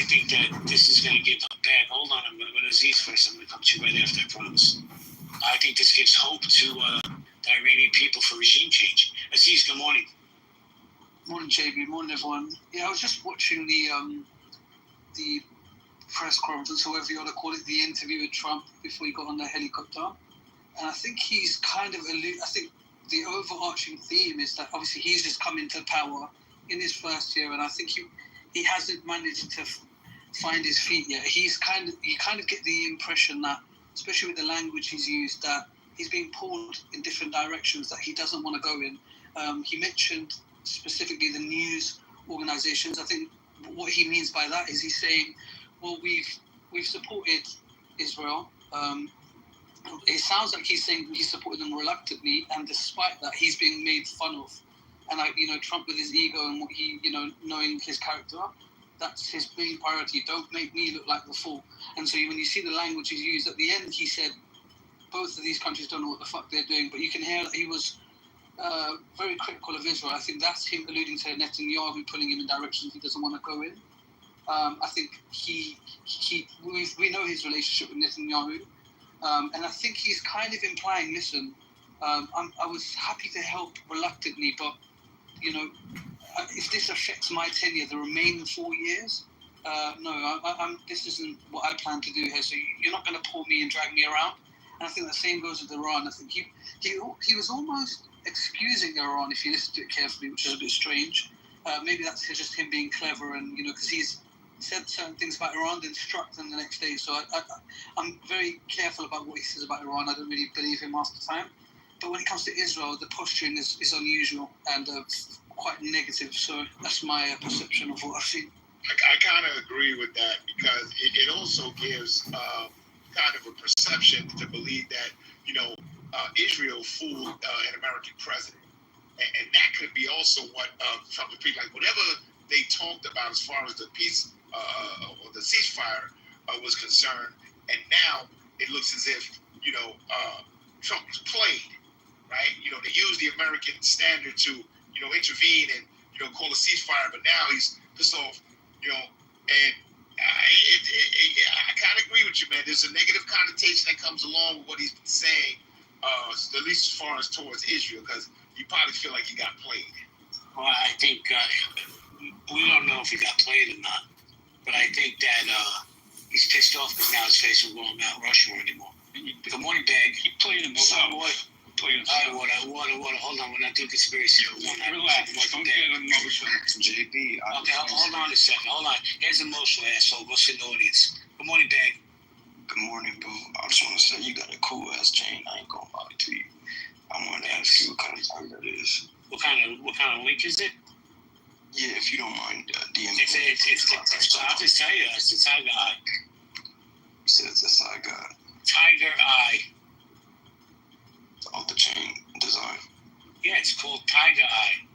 I think that this is going to give back. Hold on, I'm going to go to Aziz first. I'm going to come to you right after, I promise. I think this gives hope to the Iranian people for regime change. Aziz, good morning. Morning, JB. Morning, everyone. Yeah, I was just watching the press conference, however you want to call it, the interview with Trump before he got on the helicopter. And I think he's kind of I think the overarching theme is that obviously he's just come into power in his first year, and I think he hasn't managed to find his feet yet. You kind of get the impression that, especially with the language he's used, that he's being pulled in different directions that he doesn't want to go in. He mentioned specifically the news organizations. I think what he means by that is he's saying, well, we've supported Israel. It sounds like he's saying he supported them reluctantly, and despite that, he's being made fun of. And Trump with his ego and what he, knowing his character, that's his main priority. Don't make me look like the fool. And so when you see the language he's used at the end, he said both of these countries don't know what the fuck they're doing. But you can hear that he was very critical of Israel. I think that's him alluding to Netanyahu, pulling him in directions he doesn't want to go in. I think we know his relationship with Netanyahu, and I think he's kind of implying, listen, I was happy to help reluctantly, but if this affects my tenure, the remaining 4 years, no, this isn't what I plan to do here. So you're not going to pull me and drag me around. And I think the same goes with Iran. I think he was almost excusing Iran if you listen to it carefully, which is a bit strange. Maybe that's just him being clever, and because he's said certain things about Iran, then struck them the next day. So I'm very careful about what he says about Iran. I don't really believe him half the time. But when it comes to Israel, the posturing is unusual and quite negative. So that's my perception of what I've seen. I kind of agree with that, because it also gives kind of a perception to believe that, Israel fooled an American president. And that could be also what from the people, like whatever they talked about as far as the peace or the ceasefire was concerned. And now it looks as if, Trump was played, right? They used the American standard to, intervene and, call a ceasefire, but now he's pissed off, and I kind of agree with you, man. There's a negative connotation that comes along with what he's been saying, at least as far as towards Israel, because you probably feel like he got played. Well, I think we don't know if he got played or not, but I think that he's pissed off because now his face will go on Mount Rushmore anymore. Good morning, Bag. He played himself. All right, water. Hold on, we're not doing conspiracy. Relax. Don't get emotional. JB. Okay, hold on a second. Hold on. Here's emotional asshole. Go sit in the audience. Good morning, Bag. Good morning, boo. I just want to say you got a cool ass chain. I ain't gonna lie to you. I want to ask you what kind of chain that is. What kind of link is it? Yeah, if you don't mind, DM. I'll just tell you, it's a Tiger Eye. You said it's a Tiger Eye. Tiger Eye. Of the chain design. Yeah, it's called Tiger Eye.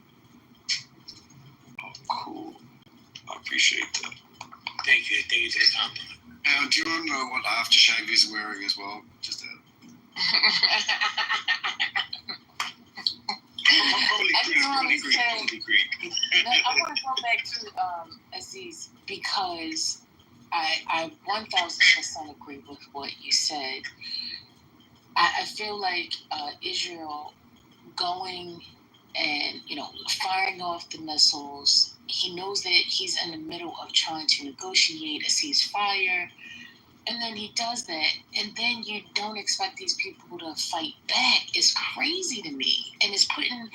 Oh, cool. I appreciate that. Thank you for the compliment. Do you know what aftershave he's wearing as well? Just that. Totally agree. I want to go back to Aziz, because I 1000% agree with what you said. I feel like Israel going and, firing off the missiles, he knows that he's in the middle of trying to negotiate a ceasefire, and then he does that, and then you don't expect these people to fight back. It's crazy to me, and it's putting,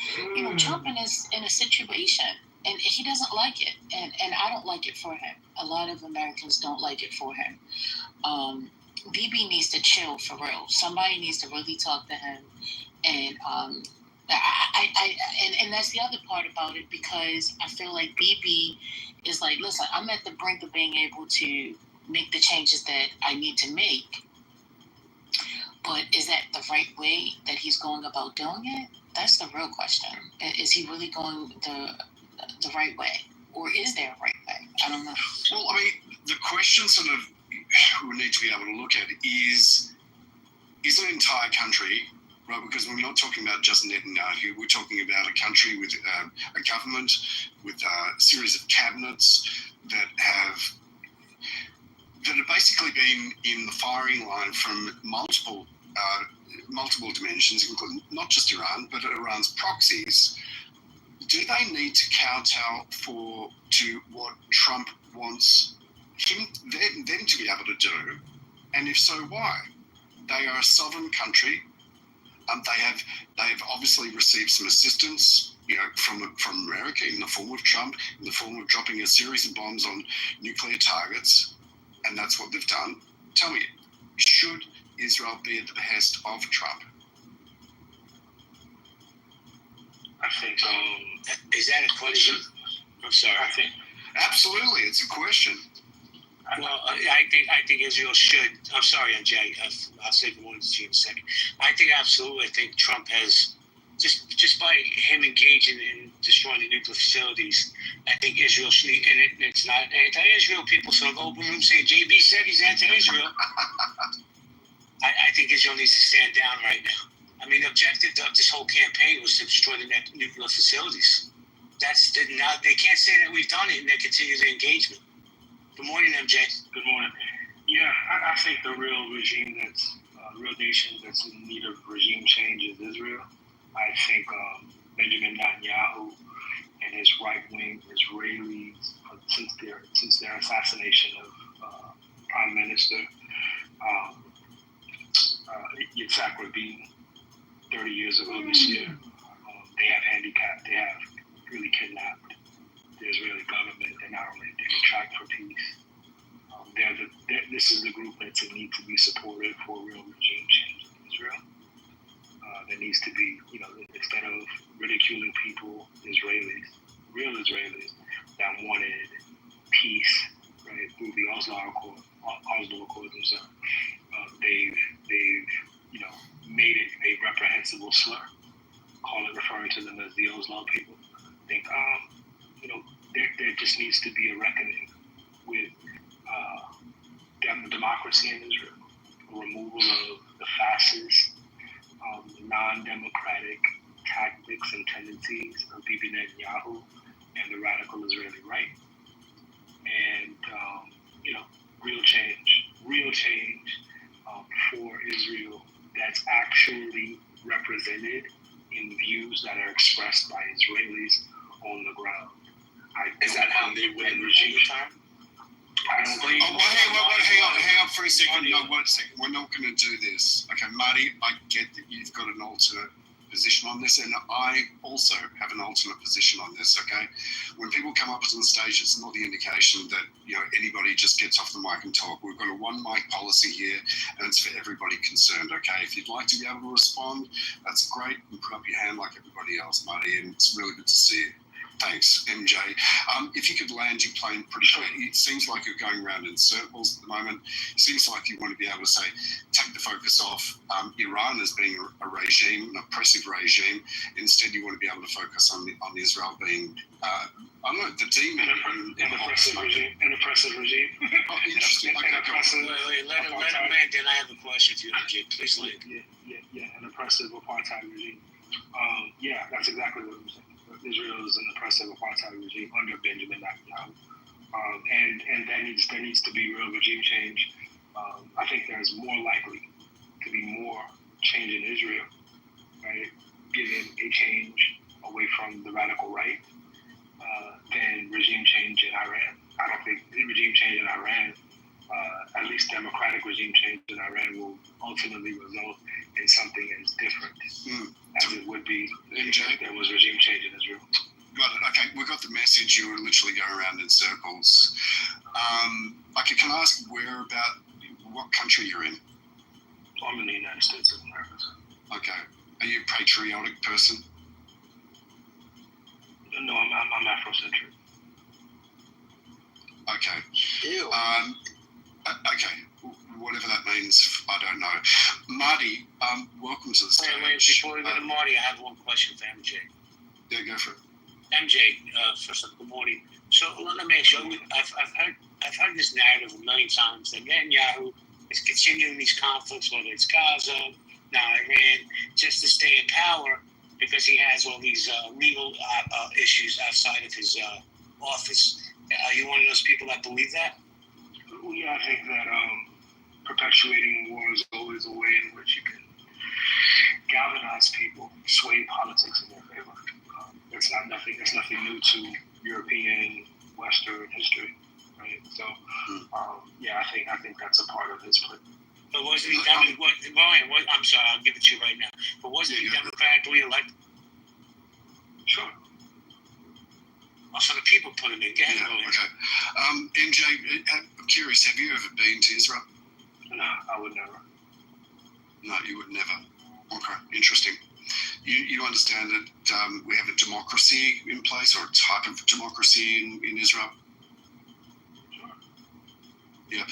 Trump in a situation, and he doesn't like it, and I don't like it for him. A lot of Americans don't like it for him. BB needs to chill for real. Somebody needs to really talk to him, and and that's the other part about it, because I feel like BB is like, listen, I'm at the brink of being able to make the changes that I need to make, but is that the right way that he's going about doing it? That's the real question. Is he really going the right way, or is there a right way? I don't know. Well, I mean, the question sort of we need to be able to look at is an entire country, right? Because we're not talking about just Netanyahu. We're talking about a country with a government, with a series of cabinets that have basically been in the firing line from multiple dimensions, including not just Iran, but Iran's proxies. Do they need to kowtow to what Trump wants them to be able to do? And if so, why? They are a sovereign country. They have obviously received some assistance, from America in the form of Trump, in the form of dropping a series of bombs on nuclear targets, and that's what they've done. Tell me, should Israel be at the behest of Trump? I think. Is that a question? I'm sorry. I think. Absolutely, it's a question. Well, I think Israel should. I'm sorry, MJ. I'll say good morning to you in a second. I think absolutely. I think Trump has just by him engaging in destroying the nuclear facilities. I think Israel should. And it's not anti-Israel. People sort of open room saying JB said he's anti-Israel. I think Israel needs to stand down right now. I mean, the objective of this whole campaign was to destroy the nuclear facilities. Now they can't say that we've done it and they continue the engagement. Good morning, MJ. Good morning. Yeah, I think the real regime real nation that's in need of regime change is Israel. I think Benjamin Netanyahu and his right-wing Israelis, since their assassination of Prime Minister Yitzhak Rabin 30 years ago this year, they have really kidnapped the Israeli government. They're not only on track for peace. This is the group that's in need to be supported for real regime change in Israel. There needs to be, instead of ridiculing people, real Israelis that wanted peace, right, through the Oslo Accord themselves, they've made it a reprehensible slur, referring to them as the Oslo people. I think, there just needs to be a reckoning with democracy in Israel, a removal of the fascist, non-democratic tactics and tendencies of Bibi Netanyahu and the radical Israeli right, and real change for Israel that's actually represented in views that are expressed by Israelis on the ground. Is that how they win regime time? I don't think. Hang on for a second. No, 1 second. We're not going to do this. Okay, Marty, I get that you've got an alternate position on this, and I also have an alternate position on this, okay? When people come up on the stage, it's not the indication that, anybody just gets off the mic and talk. We've got a one mic policy here, and it's for everybody concerned, okay? If you'd like to be able to respond, that's great. You put up your hand like everybody else, Marty, and it's really good to see you. Thanks, MJ. If you could land your plane pretty quick. It seems like you're going around in circles at the moment. It seems like you want to be able to say, take the focus off Iran as being a regime, an oppressive regime. Instead, you want to be able to focus on Israel being, the demon. An oppressive regime. Oh, interesting. Wait, let him land, then I have a question for you, MJ. Please land. Yeah, an oppressive apartheid regime. That's exactly what I'm saying. Israel is an oppressive apartheid regime under Benjamin Netanyahu, and there needs to be real regime change. I think there's more likely to be more change in Israel, right, given a change away from the radical right than regime change in Iran. I don't think regime change in Iran, at least democratic regime change in Iran, will ultimately result in something as different as it would be if there was regime change in Israel. Got it. Okay, we got the message. You were literally going around in circles. Can I ask what country you're in? I'm in the United States of America. Okay. Are you a patriotic person? No, I'm Afrocentric. Okay. Ew. Okay. Whatever that means, I don't know. Marty, welcome to the stage. Wait, before we go to Marty, I have one question for MJ. Yeah, go for it. MJ, first of all, good morning. So let me ask you, I've heard this narrative a million times that Netanyahu is continuing these conflicts, whether it's Gaza, now Iran, just to stay in power because he has all these legal issues outside of his office. Are you one of those people that believe that? I think that perpetuating war is always a way in which you can galvanize people, sway politics in their favor. It's nothing new to European Western history, right? So, I think that's a part of his plan. But wasn't he Ryan? I'm sorry, I'll give it to you right now. But wasn't he democratically elected? Sure. Well, so the people put him in. Go ahead, okay. MJ, I'm curious, have you ever been to Israel? No, I would never. No, you would never. Okay, interesting. You understand that we have a democracy in place, or a type of democracy in Israel? Sure. Yeah.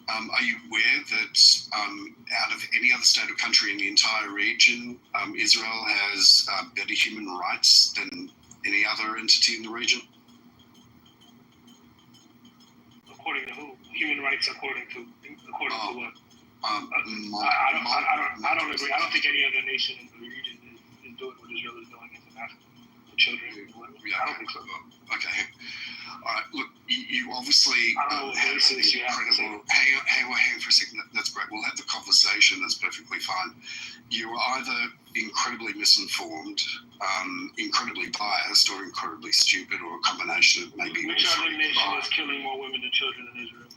Are you aware that out of any other state or country in the entire region, Israel has better human rights than any other entity in the region? According to who? Human rights according to what? I don't agree. I don't think any other nation in the region is doing what Israel is doing internationally for children. I don't think so. Okay. All right. Look, you obviously have incredible. Hang for a second. That's great. We'll have the conversation. That's perfectly fine. You are either incredibly misinformed, incredibly biased, or incredibly stupid, or a combination of maybe. Which other nation is killing more women and children than Israel?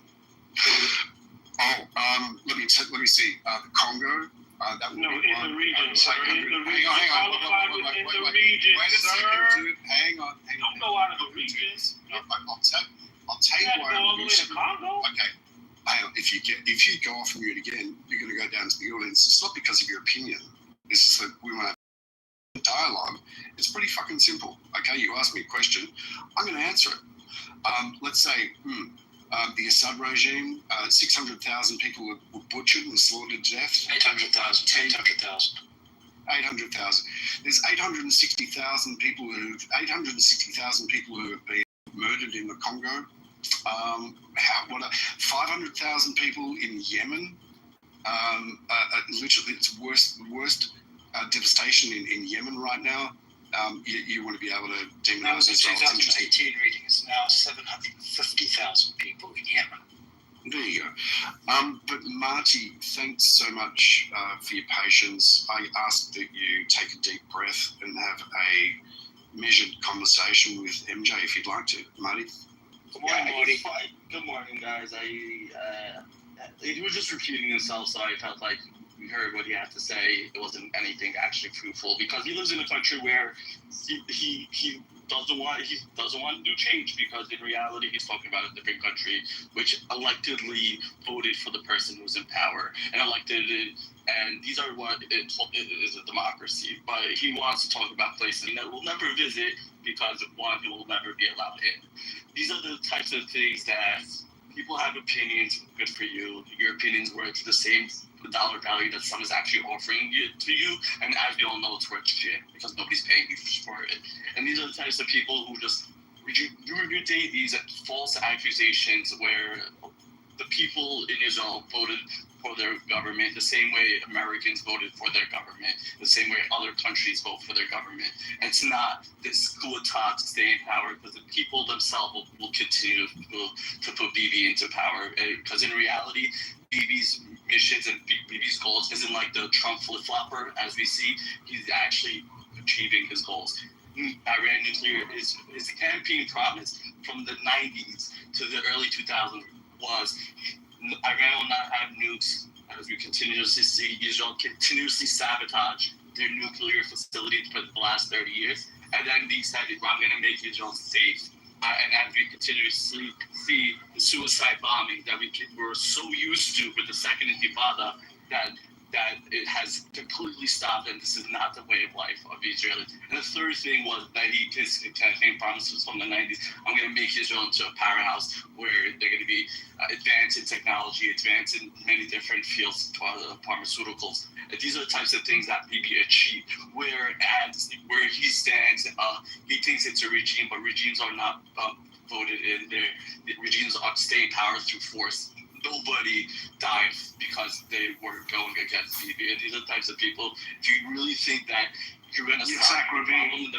Let me see. The Congo. That would no, be in the region, sir. In the region. Hang on. Wait a second, dude. Hang on. Don't go out of the region. I'll tell you why. All the way to Congo? Okay. Hang on. If you go off mute again, you're going to go down to the audience. It's not because of your opinion. This is that we want to have dialogue. It's pretty fucking simple. Okay, you ask me a question, I'm going to answer it. Let's say the Assad regime, 600,000 people were butchered and slaughtered to death. 800,000. 800,000. There's 860,000 people who have been murdered in the Congo. 500,000 people in Yemen. Literally, it's worst devastation in Yemen right now. You want to be able to demonize the 2018 reading is now 750,000 people in Yemen. There you go. But Marty, thanks so much for your patience. I ask that you take a deep breath and have a measured conversation with MJ if you'd like to. Marty? Good morning, Marty. Good morning, guys. He was just repeating himself, so I felt like we heard what he had to say. It wasn't anything actually fruitful because he lives in a country where he doesn't want to do change, because in reality he's talking about a different country which electedly voted for the person who's in power and elected it, and these are what it is, a democracy. But he wants to talk about places that we'll never visit because one, he will never be allowed in. These are the types of things that people have opinions. Good for you. Your opinion's worth the same dollar value that someone's actually offering to you, and as we all know, it's worth shit because nobody's paying you for it. And these are the types of people who just regurgitate these false accusations where the people in Israel voted for their government the same way Americans voted for their government, the same way other countries vote for their government. And it's not this coup d'etat to stay in power, because the people themselves will continue to put Bibi into power, because in reality, Bibi's missions and Bibi's goals isn't like the Trump flip-flopper as we see. He's actually achieving his goals. Iran nuclear, his campaign promise from the 90s to the early 2000s was Iran will not have nukes, as we continuously see Israel continuously sabotage their nuclear facilities for the last 30 years. And then they decided, well, I'm going to make Israel safe. And as we continuously see the suicide bombing that we're so used to with the second Intifada, that it has completely stopped, and this is not the way of life of Israelis. And the third thing was that his campaign promises from the 90s, I'm going to make Israel into a powerhouse where they're going to be advanced in technology, advanced in many different fields, pharmaceuticals. And these are the types of things that Bibi achieved, where he stands, he thinks it's a regime, but regimes are not voted in. Regimes stay in power through force. Nobody died because they were going against Bibi. And these are the types of people, if you really think that you're going to stop the problem,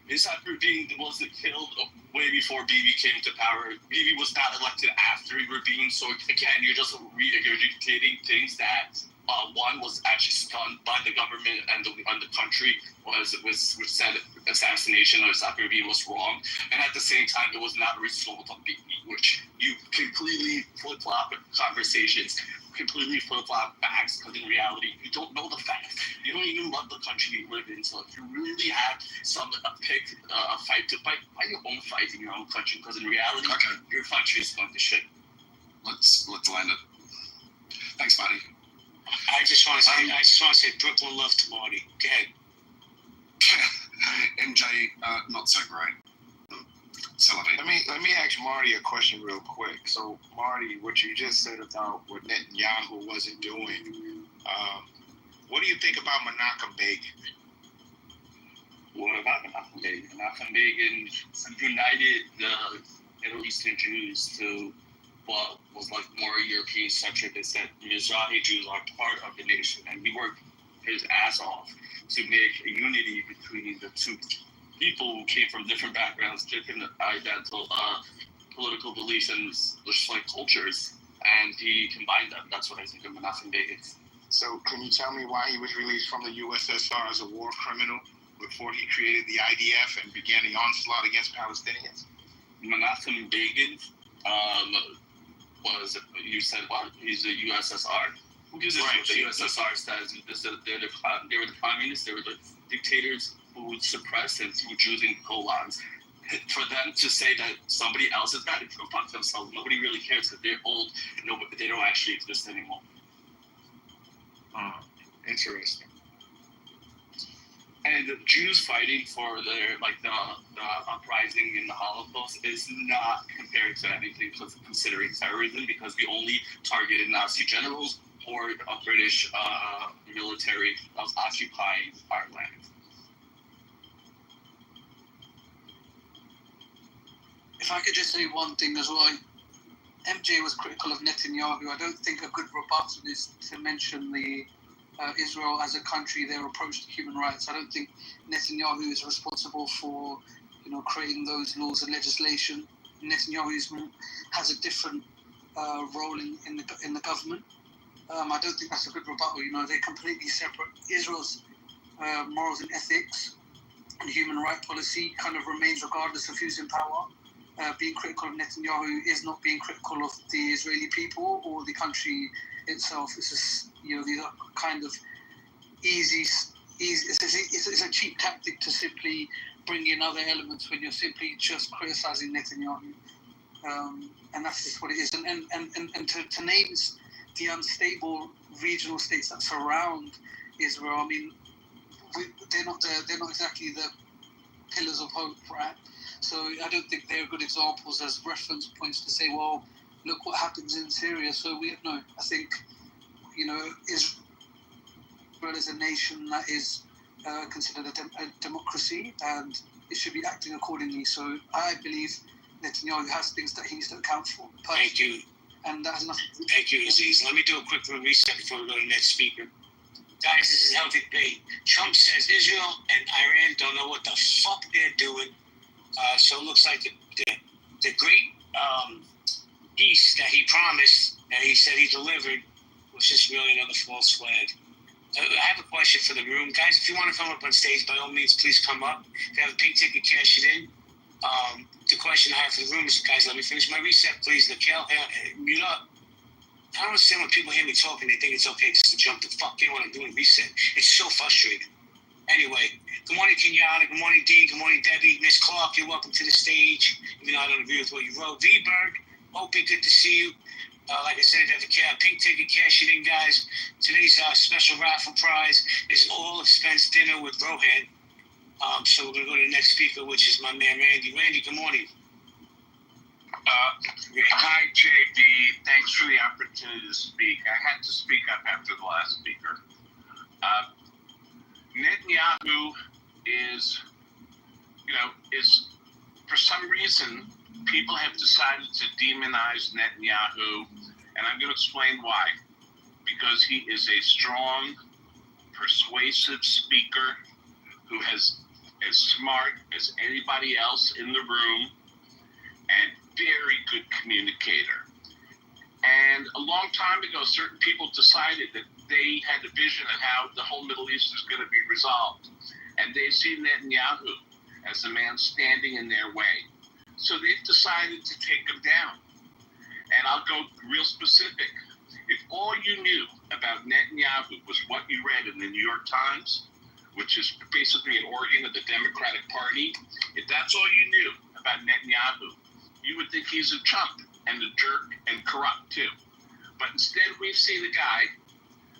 Yitzhak Rabin wasn't killed way before Bibi came to power. Bibi was not elected after he being so, again, you're just regurgitating things that one was actually done by the government and the country was said assassination of Zachary Bean was wrong, and at the same time it was not resolved on BE, which you completely flip-flop conversations, completely flip-flop facts, because in reality you don't know the facts. You don't even love the country you live in. So if you really have a fight to fight your own fight in your own country, because in reality your country is going to shit. Let's land it. Thanks, Marty. I just want to say Brooklyn love to Marty. Go ahead. MJ, not so great. Sullivan. Let me ask Marty a question real quick. So, Marty, what you just said about what Netanyahu wasn't doing, what do you think about Menachem Begin? What about Menachem Begin? Menachem Begin united the Middle Eastern Jews to what was like more European-centric. They said Mizrahi Jews are part of the nation, and he worked his ass off to make a unity between the two people who came from different backgrounds, different identical political beliefs, and just like cultures, and he combined them. That's what I think of Menachem Begin. So, can you tell me why he was released from the USSR as a war criminal before he created the IDF and began the onslaught against Palestinians? Menachem Begin was, you said what? He's the USSR. Who gives a shit? The USSR says they were the communists, they were the dictators who would suppress and threw Jews in colons. For them to say that somebody else is bad, they go fuck themselves. Nobody really cares because they're old and they don't actually exist anymore. Interesting. And the Jews fighting for their the uprising in the Holocaust is not compared to anything considering terrorism, because we only targeted Nazi generals or a British military that was occupying our land. If I could just say one thing as well, MJ was critical of Netanyahu. I don't think a good rebuttal is to mention the Israel as a country, their approach to human rights. I don't think Netanyahu is responsible for, creating those laws and legislation. Netanyahu has a different role in the government. I don't think that's a good rebuttal. They're completely separate. Israel's morals and ethics and human rights policy kind of remains regardless of who's in power. Being critical of Netanyahu is not being critical of the Israeli people or the country itself. It's just, these are kind of easy. It's a cheap tactic to simply bring in other elements when you're simply just criticizing Netanyahu, and that's just what it is. And to name the unstable regional states that surround Israel, they're not exactly the pillars of hope, right? So I don't think they're good examples as reference points to say, well, look what happens in Syria. So I think, Israel is a nation that is considered a democracy, and it should be acting accordingly. So I believe Netanyahu has things that he needs to account for. Thank you. And that has nothing to do. Thank you, Aziz. Let me do a quick reset before we go to the next speaker. Guys, this is healthy debate. Trump says Israel and Iran don't know what the fuck they're doing. So it looks like the great peace that he promised, that he said he delivered, was just really another false flag. I have a question for the room. Guys, if you want to come up on stage, by all means, please come up. If you have a pink ticket, cash it in. The question I have for the room is, guys, let me finish my reset, please. Nikhil, mute up. I don't understand when people hear me talking, they think it's okay just to jump the fuck in when I'm doing reset. It's so frustrating. Anyway, good morning, Kenyatta. Good morning, Dee. Good morning, Debbie. Miss Clark, you're welcome to the stage. Even though I don't agree with what you wrote. V-Berg, Opie, good to see you. Like I said, have a pink ticket, cash it in, guys. Today's special raffle prize is all-expense dinner with Rohan. So we're going to go to the next speaker, which is my man, Randy. Randy, good morning. Hi, JD. Thanks for the opportunity to speak. I had to speak up after the last speaker. Netanyahu is for some reason, people have decided to demonize Netanyahu, and I'm going to explain why. Because he is a strong, persuasive speaker who is as smart as anybody else in the room and very good communicator. And a long time ago, certain people decided that they had a vision of how the whole Middle East is going to be resolved. And they see Netanyahu as the man standing in their way. So they've decided to take him down. And I'll go real specific. If all you knew about Netanyahu was what you read in the New York Times, which is basically an organ of the Democratic Party, if that's all you knew about Netanyahu, you would think he's a chump and a jerk and corrupt too. But instead, we've seen a guy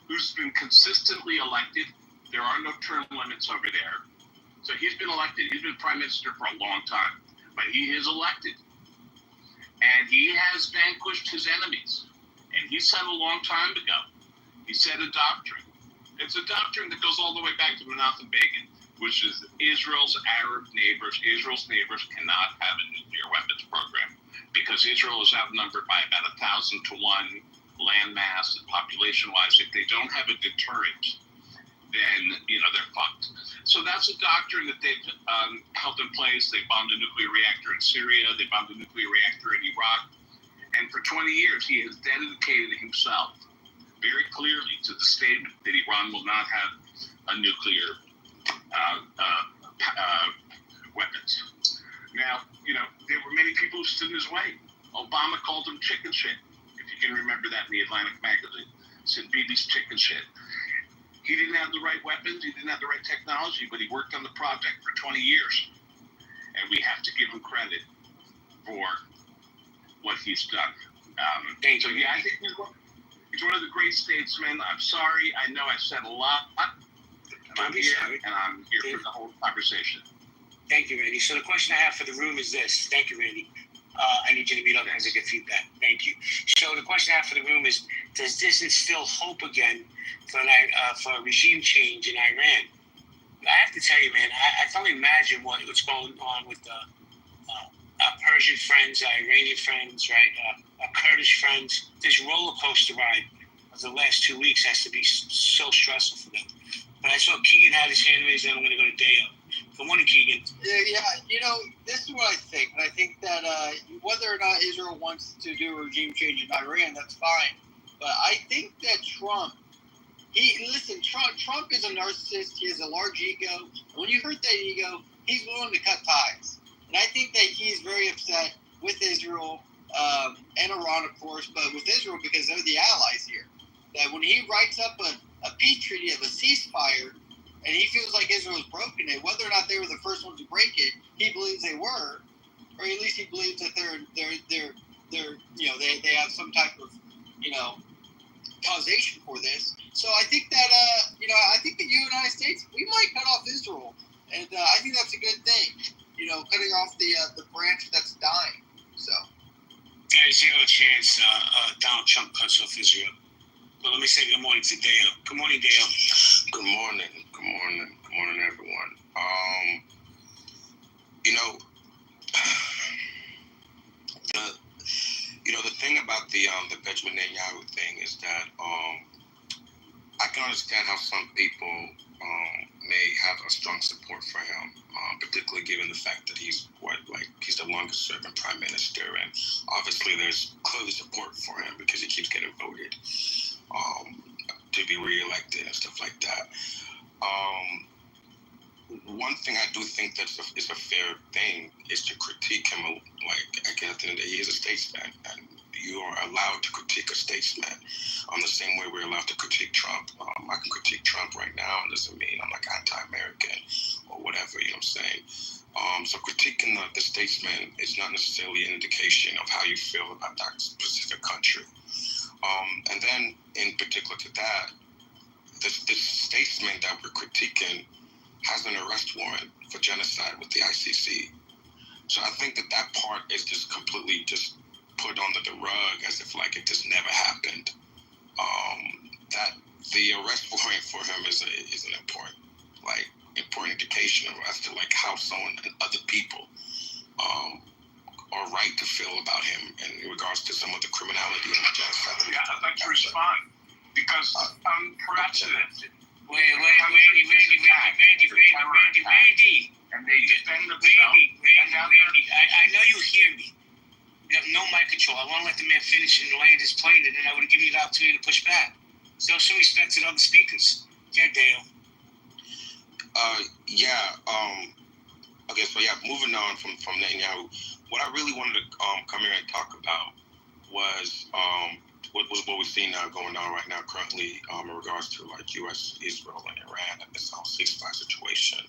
who's been consistently elected. There are no term limits over there. So he's been elected. He's been prime minister for a long time, but he is elected. And he has vanquished his enemies. And he said a long time ago, he said a doctrine. It's a doctrine that goes all the way back to Menachem Begin, which is Israel's neighbors cannot have a nuclear weapons program because Israel is outnumbered by about 1,000 to 1 land mass and population-wise. If they don't have a deterrent, then, they're fucked. So that's a doctrine that they've held in place. They bombed a nuclear reactor in Syria. They bombed a nuclear reactor in Iraq. And for 20 years, he has dedicated himself very clearly to the statement that Iran will not have a nuclear weapons. Now, there were many people who stood in his way. Obama called him chicken shit, if you can remember that in the Atlantic magazine. Said Bibi's chicken shit. He didn't have the right weapons, he didn't have the right technology, but he worked on the project for 20 years. And we have to give him credit for what he's done. I think he's one of the great statesmen. I'm sorry, I know I've said a lot. I'm here for the whole conversation. Thank you, Randy. So the question I have for the room is this. Thank you, Randy. I need you to meet up and get feedback. Thank you. So the question I have for the room is, does this instill hope again for a regime change in Iran? I have to tell you, man, I can only imagine what's going on with our Persian friends, our Iranian friends, right? Our Kurdish friends. This roller coaster ride of the last 2 weeks has to be so stressful for them. But I saw Keegan had his hand raised, and I'm going to go to Deo. Good morning, Keegan. Yeah, this is what I think. And I think that whether or not Israel wants to do a regime change in Iran, that's fine. But I think that Trump is a narcissist. He has a large ego. And when you hurt that ego, he's willing to cut ties. And I think that he's very upset with Israel and Iran, of course, but with Israel because they're the allies here. That when he writes up a peace treaty of a ceasefire, and he feels like Israel's broken it, whether or not they were the first ones to break it, he believes they were, or at least he believes that they have some type of causation for this. So I think that I think the United States, we might cut off Israel, and I think that's a good thing. Cutting off the branch that's dying. So There's zero chance Donald Trump cuts off Israel. Well, let me say good morning to Dale. Good morning, Dale. Good morning. Good morning. Good morning, everyone. The thing about the Benjamin Netanyahu thing is that I can understand how some people may have a strong support for him, particularly given the fact that he's the longest serving prime minister, and obviously there's clearly support for him because he keeps getting voted to be reelected and stuff like that. One thing I do think that is a fair thing is to critique him. At the end of the day, he is a statesman, and you are allowed to critique a statesman the same way we're allowed to critique Trump. I can critique Trump right now, and doesn't mean I'm anti-American or whatever, you know what I'm saying? So critiquing the statesman is not necessarily an indication of how you feel about that specific country. And then, in particular to that, this statesman that we're critiquing has an arrest warrant for genocide with the ICC. So I think that part is just completely just put under the rug as if it just never happened. That the arrest warrant for him is an important indication of as to how someone and other people are right to feel about him in regards to some of the criminality and the genocide. Yeah, I'd like to respond because unprecedented. Wait, Randy. And they defend themselves. Randy, I know you hear me. You have no mic control. I want to let the man finish and land his plane, and then I would have given you the opportunity to push back. So some respect to the other speakers. Yeah, Dale. Okay, so yeah, moving on from Netanyahu, what I really wanted to come here and talk about was what we're seeing now going on right now currently in regards to like U.S., Israel, and Iran and this whole ceasefire situation.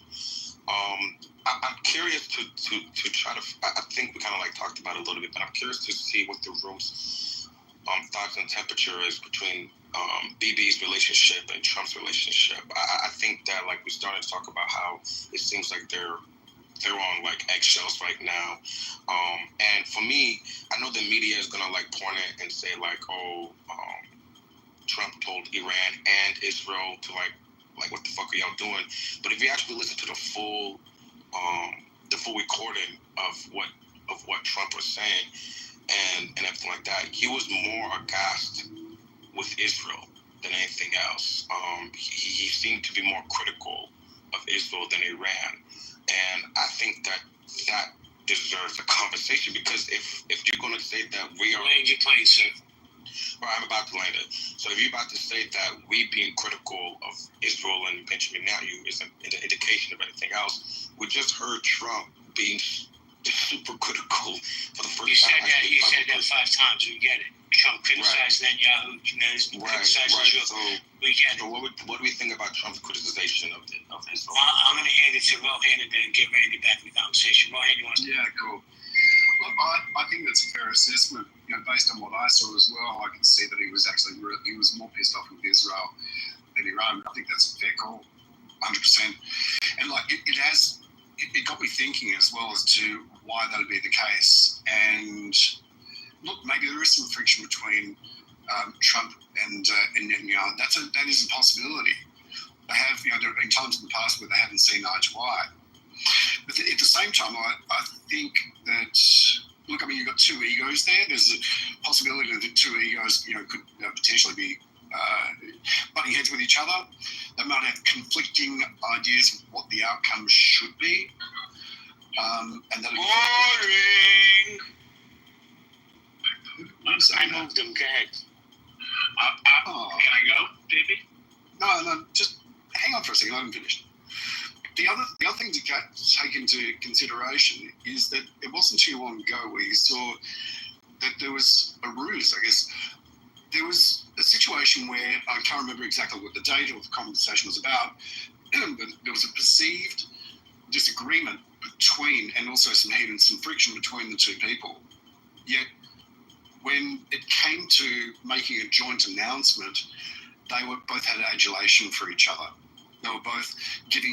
I'm curious to try to. I think we kind of like talked about it a little bit, but I'm curious to see what the room's thoughts and temperature is between Bibi's relationship and Trump's relationship. I think that like we started to talk about how it seems like they're on like eggshells right now. And for me, I know the media is gonna like point it and say like, Trump told Iran and Israel to like what the fuck are y'all doing? But if you actually listen to the full recording of what Trump was saying and everything like that, he was more aghast with Israel than anything else. He seemed to be more critical of Israel than Iran. And I think that deserves a conversation, because if you're going to say that we are... Land your plane, sir. Well, I'm about to land it. So if you're about to say that we being critical of Israel and Benjamin Netanyahu is an indication of anything else, we just heard Trump being super critical for the first time. You said that 5 times. We get it. Trump criticized Netanyahu. Criticized Israel. So, we get it. So what do we think about Trump's criticization of Israel? I'm going to hand it to Rohan and then get Randy back in the conversation. Rohan, you want to... Yeah, cool. Look, I think that's a fair assessment. You know, based on what I saw as well, I can see that he was more pissed off with Israel than Iran. I think that's a fair call, 100%. And like it got me thinking as well as to why that would be the case. And look, maybe there is some friction between Trump and Netanyahu. That is a possibility. There have been times in the past where they haven't seen eye to eye. But at the same time, I think that, look, I mean, you've got two egos there. There's a possibility that two egos, could potentially be butting heads with each other. They might have conflicting ideas of what the outcome should be. And that boring. I moved him. Go ahead. Can I go, baby? No, just hang on for a second. I haven't finished. The other thing to take into consideration is that it wasn't too long ago where you saw that there was a ruse, I guess. There was a situation where, I can't remember exactly what the date or the conversation was about, but there was a perceived disagreement between, and also some heat and some friction between the two people. Yet, when it came to making a joint announcement, they both had adulation for each other. They were both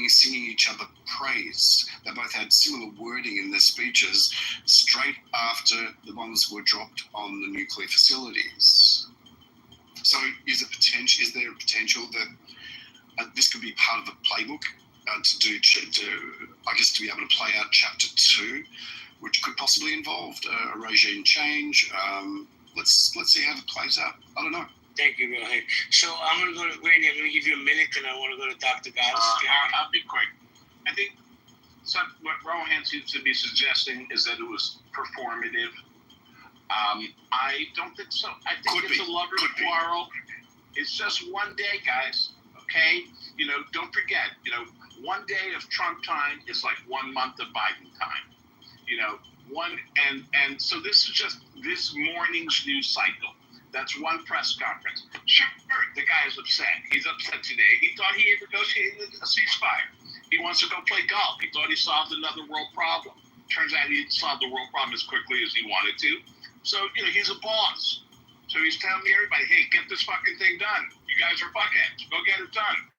singing each other praise. They both had similar wording in their speeches straight after the bombs were dropped on the nuclear facilities. So is there a potential that this could be part of a playbook to be able to play out Chapter 2, which could possibly involve a regime change? Let's see how it plays out. I don't know. Thank you, Rohan. So I'm going to go to Randy. I'm going to give you a minute, and I want to go to Dr. Goddess. I'll be quick. I think what Rohan seems to be suggesting is that it was performative. I don't think so. I think it's a lover's quarrel. It's just one day, guys. Okay? Don't forget, one day of Trump time is like 1 month of Biden time. And so this is just this morning's news cycle. That's one press conference. Sure, the guy is upset. He's upset today. He thought he had negotiated a ceasefire. He wants to go play golf. He thought he solved another world problem. Turns out he solved the world problem as quickly as he wanted to. So, he's a boss. So he's telling everybody, hey, get this fucking thing done. You guys are fuckheads. Go get it done.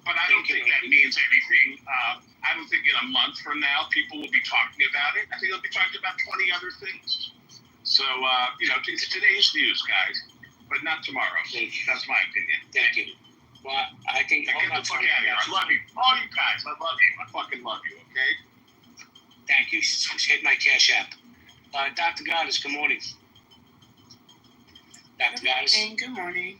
But I don't think that means anything. I don't think in a month from now people will be talking about it. I think they'll be talking about 20 other things. So, it's today's news, guys, but not tomorrow. That's my opinion. Thank you. Well, I think... Get the fuck out of here. I love you. All you guys, I love you. I fucking love you, okay? Thank you. Just hit my Cash App. Dr. Goddess, good morning. Dr. Goddess. Good morning.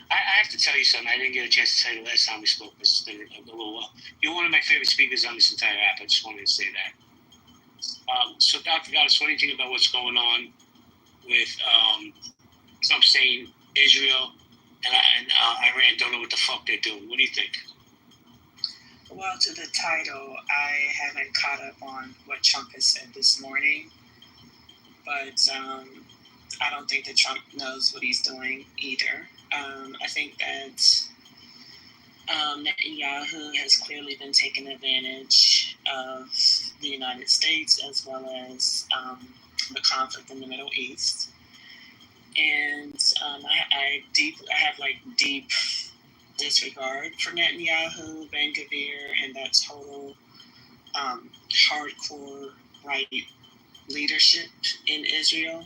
I have to tell you something. I didn't get a chance to tell you last time we spoke. It's been a little while. You're one of my favorite speakers on this entire app. I just wanted to say that. So, Dr. Goddess, what do you think about what's going on with Trump saying Israel and Iran don't know what the fuck they're doing? What do you think? Well, to the title, I haven't caught up on what Trump has said this morning, but I don't think that Trump knows what he's doing either. I think that Netanyahu has clearly been taking advantage of the United States as well as the conflict in the Middle East. And I have deep disregard for Netanyahu, Ben Gvir, and that total hardcore right leadership in Israel.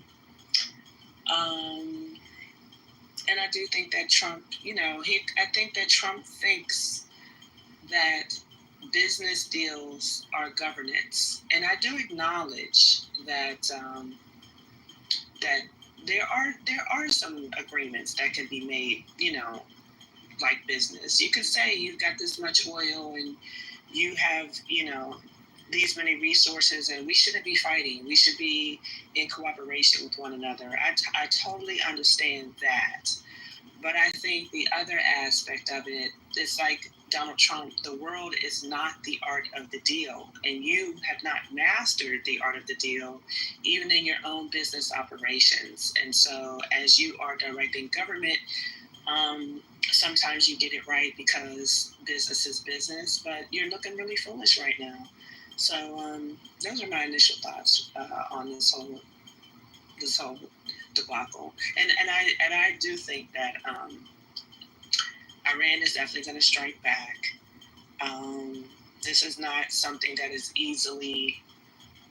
And I do think that Trump, I think that Trump thinks that business deals are governance, and I do acknowledge that that there are some agreements that can be made, like business. You could say you've got this much oil and you have, these many resources, and we shouldn't be fighting. We should be in cooperation with one another. I totally understand that. But I think the other aspect of it is like Donald Trump, the world is not the art of the deal. And you have not mastered the art of the deal, even in your own business operations. And so as you are directing government, sometimes you get it right because business is business, but you're looking really foolish right now. So those are my initial thoughts on this whole debacle. And I do think that Iran is definitely going to strike back. This is not something that is easily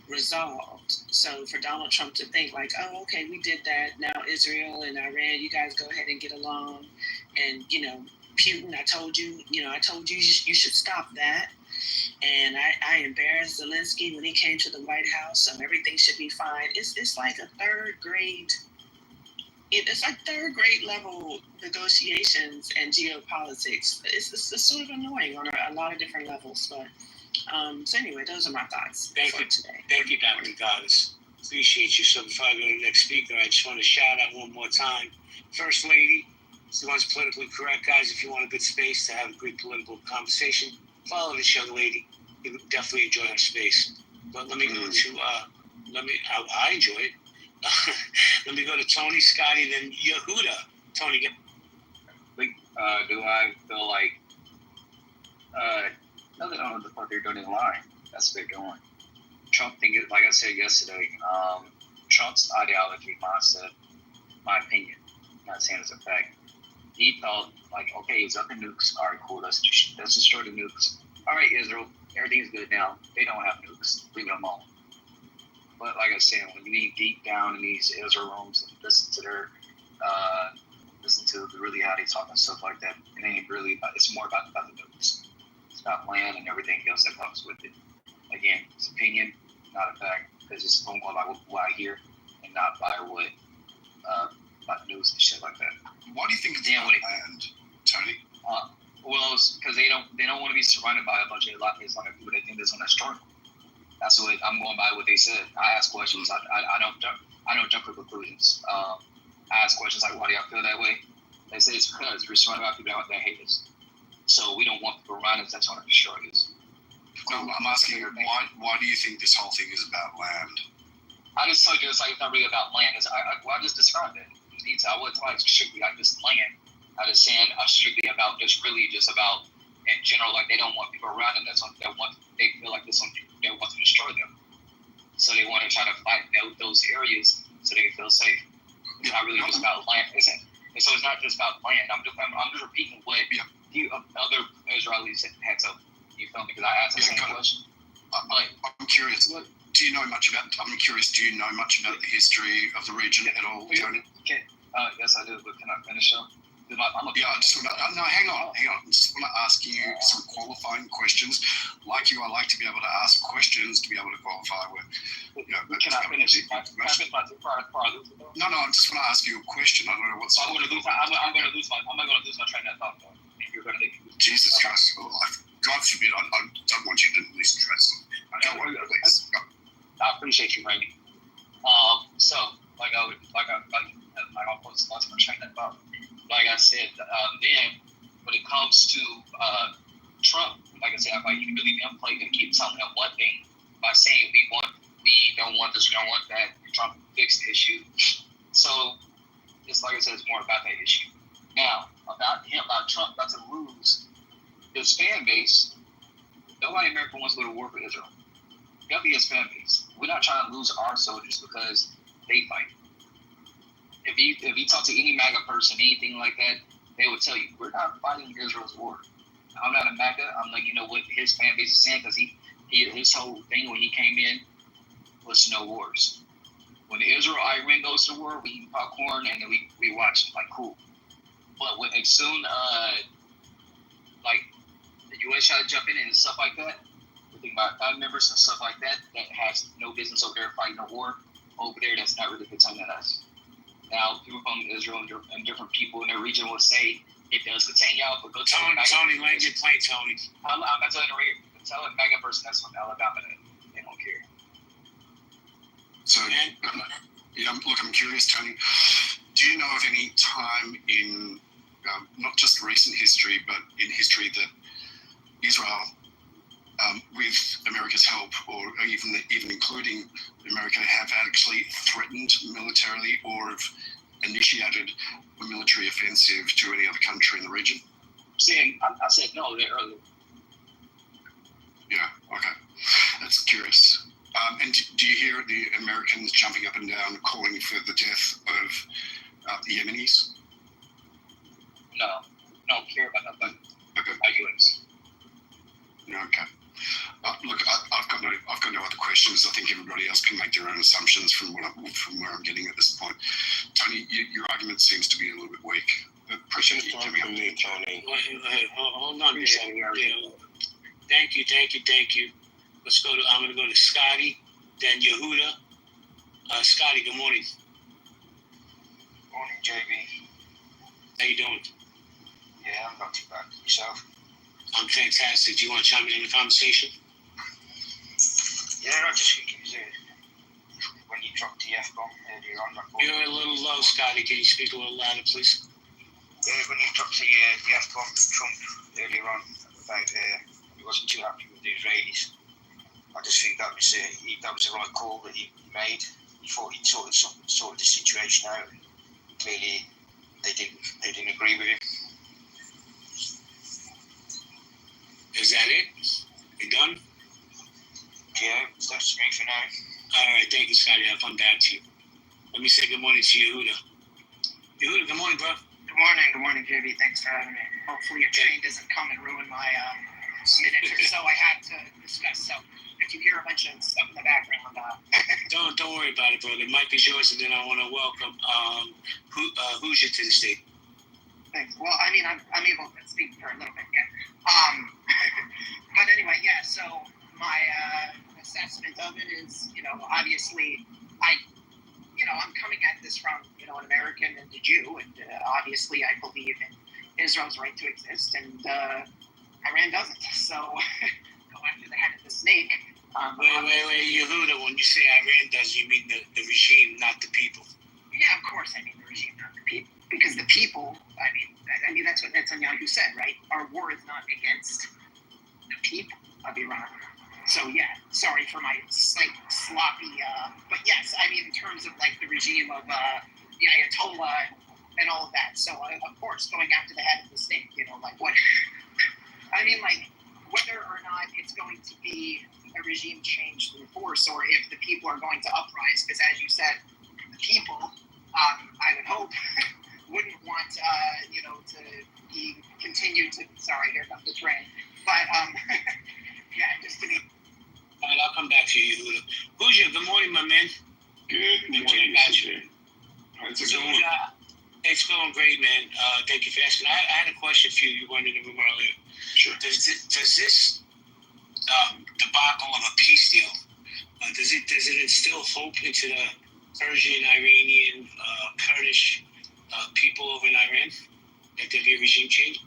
resolved. So for Donald Trump to think like, oh, okay, we did that. Now Israel and Iran, you guys go ahead and get along. And, Putin, I told you you should stop that. And I embarrassed Zelensky when he came to the White House, so everything should be fine. It's like a third grade level negotiations and geopolitics. It's sort of annoying on a lot of different levels. But so anyway, those are my thoughts. Thank you today. Thank you, Dr. Goddess. Appreciate you. So before I go to the next speaker, I just want to shout out one more time, First Lady. She wants politically correct, guys. If you want a good space to have a great political conversation, follow this young lady. You would definitely enjoy her space. But let me go to I enjoy it. Let me go to Tony, Scotty, then Yehuda. Tony, get. Do I feel like no, they don't know the fuck they're doing in line. That's where they're going. Trump like I said yesterday, Trump's ideology, mindset, my opinion, not saying it's a fact. He thought like, okay, it's up to nukes. All right, cool. Let's destroy the nukes. All right, Israel, everything's good now. They don't have nukes. Leave it alone. But like I said, when you need deep down in these Israel rooms and listen to really how they talk and stuff like that, it ain't really about, it's more about the nukes. It's about land and everything else that comes with it. Again, it's opinion, not a fact, because it's going by what I hear and not by what about news and shit like that. Why do you think it's land, Tony? Well, it's because they don't want to be surrounded by a bunch of Islamic people. They think they're going to destroy them. That's what I'm going by. What they said. I ask questions. I don't jump to conclusions. I ask questions like, why do y'all feel that way? They say it's because we're surrounded by people that hate us. So we don't want people around us that's going to destroy us. No, I'm asking why do you think this whole thing is about land? I just told you it's not really about land. I just described it. I wasn't talking strictly like this land. I was saying strictly about just about in general, like they don't want people around them they feel like there's something they want to destroy them. So they want to try to fight those areas so they can feel safe. It's not really just about land, isn't it? And so it's not just about land. I'm just repeating what the other Israelis had to. You feel me? Because I asked the same question. I'm curious. Do you know much about? I'm curious. Do you know much about the history of the region at all, Tony? Yes, I do. But can I finish up? Hang on. I just want to ask you some qualifying questions. Like you, I like to be able to ask questions to be able to qualify with. Can I finish? No, I just want to ask you a question. I don't know what's. I'm going to lose my train of thought. You're going to. Jesus Christ! God forbid! I don't want you to lose track. Please. I appreciate you, Randy. So like I lost my train of thought. Like I said, then when it comes to Trump, like I said, I think he really played and keep telling him one thing by saying we don't want this, we don't want that. Trump fixed the issue. So it's like I said, it's more about that issue. Now about Trump about to lose his fan base. Nobody in America wants to go to war for Israel. That'll be his fan base. We're not trying to lose our soldiers because they fight. If you talk to any MAGA person, anything like that, they would tell you, we're not fighting Israel's war. I'm not a MAGA. I'm like, you know what his fan base is saying, because his whole thing when he came in was no wars. When Israel-Iran goes to war, we eat popcorn and then we watch it, like, cool. But as soon like the U.S. try to jump in and stuff like that, we think about family members and stuff like that has no business over there fighting a war over there. That's not really concerning us. Now, people from Israel and different people in their region will say it does contain y'all, but go tell Tony, land your plane, Tony. I'm not telling you right here. Tell a MAGA person that's from Alabama that they don't care. So, I'm curious, Tony. Do you know of any time in not just recent history, but in history that Israel, with America's help, or even including America, have actually threatened militarily or have initiated a military offensive to any other country in the region? I said no there earlier. Yeah, okay. That's curious. And do you hear the Americans jumping up and down calling for the death of the Yemenis? No, don't care about that. Okay. U.S. Okay. Look, I've got no other questions. I think everybody else can make their own assumptions from where I'm getting at this point. Tony, your argument seems to be a little bit weak. Appreciate you coming up to me, Tony. Hold on, Dale. Thank you. I'm going to go to Scotty, then Yehuda. Scotty, good morning. Morning, JB. How you doing? Yeah, I'm not too bad. Yourself? I'm fantastic. Do you want to chime in the conversation? Yeah, I just think it was when you dropped the F-bomb earlier on. You're a little low, Scotty. Can you speak a little louder, please? Yeah, when you dropped the F-bomb to Trump earlier on about he wasn't too happy with the Israelis. I just think that was the right call that he made. He thought he'd sorted the situation out. Clearly, they didn't agree with him. Is that it? You done? Yeah, that's me for now. All right, thank you, Scotty. I'll come back to you. Let me say good morning to Yehuda. Yehuda, good morning, bro. Good morning, JB. Thanks for having me. Hopefully your train doesn't come and ruin my minute or so I had to discuss. So if you hear a bunch of stuff in the background, don't worry about it, brother. Mike is yours, and then I want to welcome Hoosier to the state. Thanks. Well, I mean, I'm able to speak for a little bit, yeah. But anyway, yeah. So my assessment of it is, obviously, I'm coming at this from, an American and a Jew, and obviously I believe in Israel's right to exist, and Iran doesn't. So go after the head of the snake. Wait, Yehuda, when you say Iran does, you mean the regime, not the people? Yeah, of course I mean the regime, not the people. Because the people, I mean that's what Netanyahu said, right? Our war is not against the people of Iran. So yeah, sorry for my slight sloppy, but yes, I mean in terms of like the regime of the Ayatollah and all of that. So of course, going after the head of the state, like what? I mean, like whether or not it's going to be a regime change through force, or if the people are going to uprise, because as you said, the people, I would hope, wouldn't want to be continued to. Sorry, here comes the train. But yeah, just to be. All right, I'll come back to you, Yehuda. Hoosier, good morning, my man. Good morning, Mr. How's it going? It's going great, man. Thank you for asking. I had a question for you. You weren't in the room earlier. Sure. Does this debacle of a peace deal, does it instill hope into the Persian, Iranian, Kurdish people over in Iran that there'll be a regime change?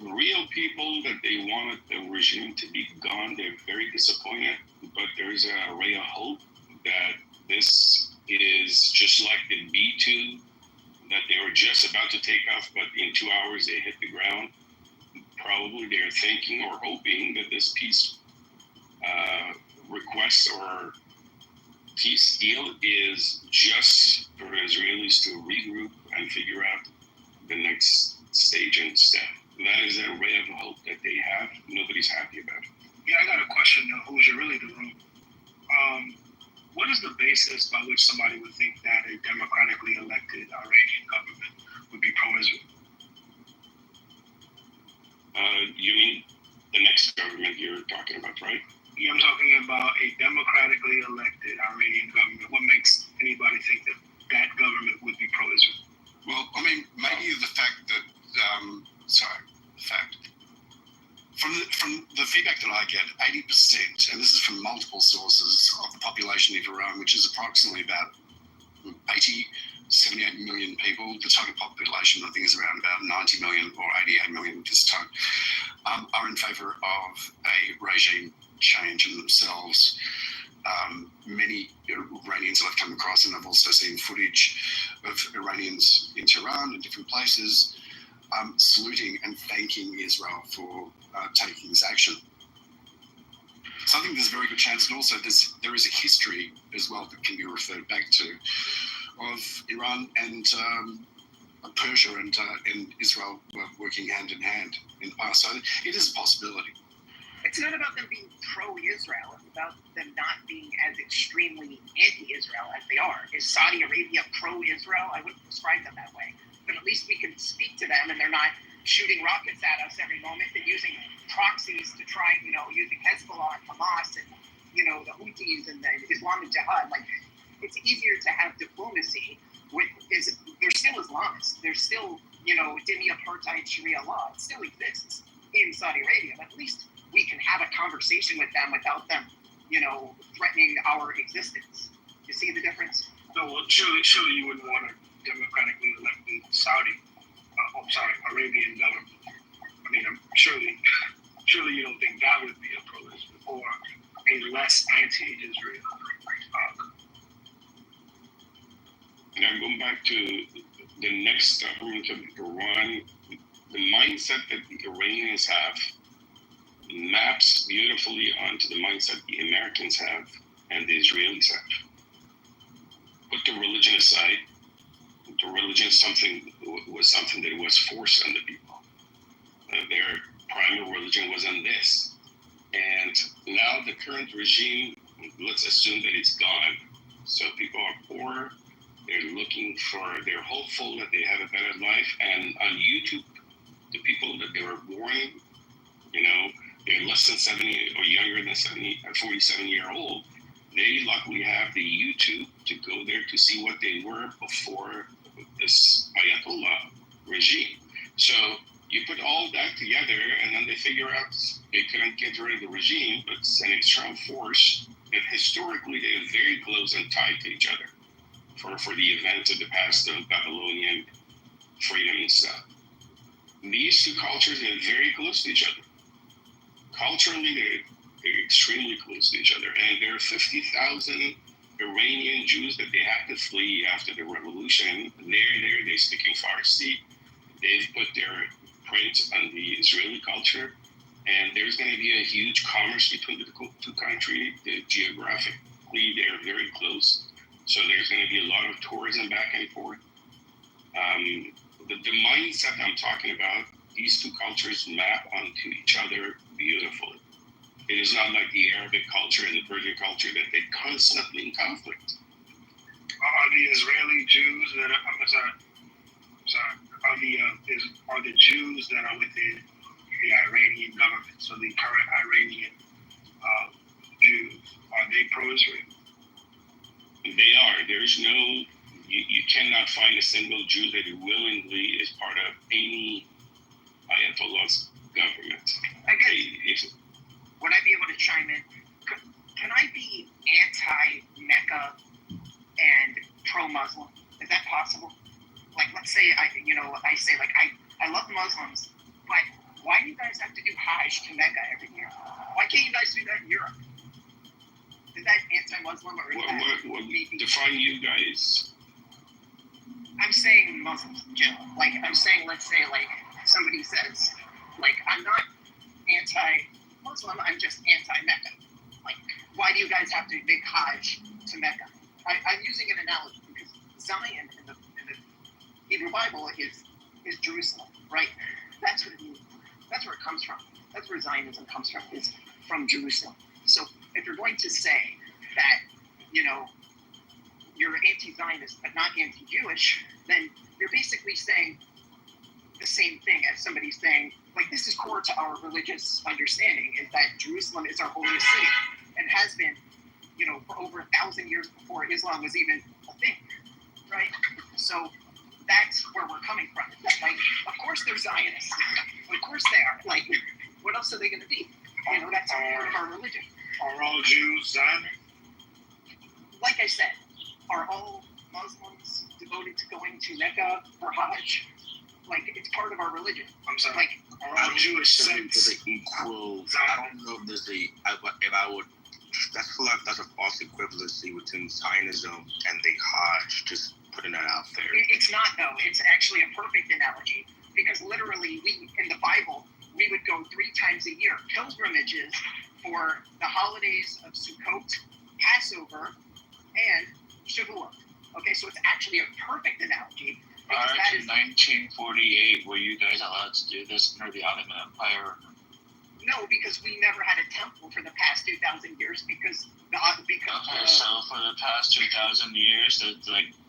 real people that they wanted the regime to be gone. They're very disappointed, but there's a ray of hope that this is just like the B-2 that they were just about to take off, but in 2 hours they hit the ground. Probably they're thinking or hoping that this peace request or peace deal is just for Israelis to regroup and figure out the next stage and step. That is a ray of hope that they have. Nobody's happy about it. Yeah, I got a question though. Who's really the room? What is the basis by which somebody would think that a democratically elected Iranian government would be pro-Israel? You mean the next government you're talking about, right? Yeah, I'm talking about a democratically elected Iranian government. What makes anybody think that that government would be pro-Israel? Well, I mean, maybe the fact that, from the feedback that I get, 80%, and this is from multiple sources, of the population of Iran, which is approximately about 78 million people. The total population, I think, is around about 90 million or 88 million this time, are in favor of a regime change in themselves. Many Iranians that I've come across, and I've also seen footage of Iranians in Tehran and different places, saluting and thanking Israel for taking this action. So I think there's a very good chance, and also there is a history as well that can be referred back to of Iran and Persia and Israel working hand in hand in the past. So it is a possibility. It's not about them being pro-Israel. It's about them not being as extremely anti-Israel as they are. Is Saudi Arabia pro-Israel? I wouldn't describe them that way. But at least we can speak to them, and they're not shooting rockets at us every moment and using proxies to try, using Hezbollah and Hamas and, the Houthis and the Islamic Jihad. Like, it's easier to have diplomacy they're still Islamists. They're still, Dhimmi apartheid Sharia law. It still exists in Saudi Arabia. But at least we can have a conversation with them without them, threatening our existence. You see the difference? No, well, surely you wouldn't want a democratically elected Arabian government. I mean, surely you don't think that would be a pro-Israel or a less anti-Israel. And I'm going back to the next government of Iran. The mindset that the Iranians have maps beautifully onto the mindset the Americans have and the Israelis have. Put the religion aside. The religion was something that was forced on the people. Their primary religion was on this. And now the current regime, let's assume that it's gone. So people are poor, they're hopeful that they have a better life. And on YouTube, the people that they were born, they're less than 70 or younger than 47-year-old, they luckily have the YouTube to go there to see what they were before this Ayatollah regime. So you put all that together, and then they figure out they couldn't get rid of the regime, but it's an external force that historically they're very close and tied to each other for the events of the past, the Babylonian freedom and stuff. These two cultures are very close to each other. Culturally, they're extremely close to each other, and there are 50,000 Iranian Jews that they had to flee after the revolution. They're speaking Farsi. They've put their print on the Israeli culture, and there's going to be a huge commerce between the two countries. Geographically, they're very close, so there's going to be a lot of tourism back and forth. The mindset I'm talking about, these two cultures map onto each other beautifully. It is not like the Arabic culture and the Persian culture that they're constantly in conflict. Are the Israeli Jews that are the Jews that are within the Iranian government, so the current Iranian Jews, are they pro-Israel? They are. There's no, you cannot find a single Jew that willingly is part of any Ayatollah's government. Would I be able to chime in? Can I be anti-Mecca and pro-Muslim? Is that possible? Like, let's say I love Muslims, but Why do you guys have to do Hajj to Mecca every year? Why can't you guys do that in Europe? Is that anti-Muslim or is What define you guys? I'm saying Muslims in general. Like, I'm saying, let's say, like, somebody says, like, I'm not anti-Muslim, I'm just anti-Mecca. Like, why do you guys have to make Hajj to Mecca? I'm using an analogy because Zion in the Hebrew Bible is Jerusalem, right? That's what it means. That's where it comes from. That's where Zionism comes from, is from Jerusalem. So if you're going to say that, you know, you're anti-Zionist but not anti-Jewish, then you're basically saying the same thing as somebody saying, like, this is core to our religious understanding, is that Jerusalem is our holiest city and has been, you know, for over 1,000 years before Islam was even a thing, right? So that's where we're coming from. Like, of course they're Zionists. Of course they are. Like, what else are they going to be? You know, that's part of our religion. Are all Jews Zionists? Like I said, are all Muslims devoted to going to Mecca for Hajj? Like, it's part of our religion. I'm sorry. Like, are all Jewish saints? For the equal, I don't know if there's if I would, that's feel like that's a false equivalency between Zionism and the Hajj. Just putting that out there. It's not, though. It's actually a perfect analogy because literally, we in the Bible, we would go 3 times a year pilgrimages for the holidays of Sukkot, Passover, and Shavuot. Okay, so it's actually a perfect analogy. Prior to 1948, were you guys allowed to do this under the Ottoman Empire? No, because we never had a temple for the past 2,000 years because so for the past 2,000 years,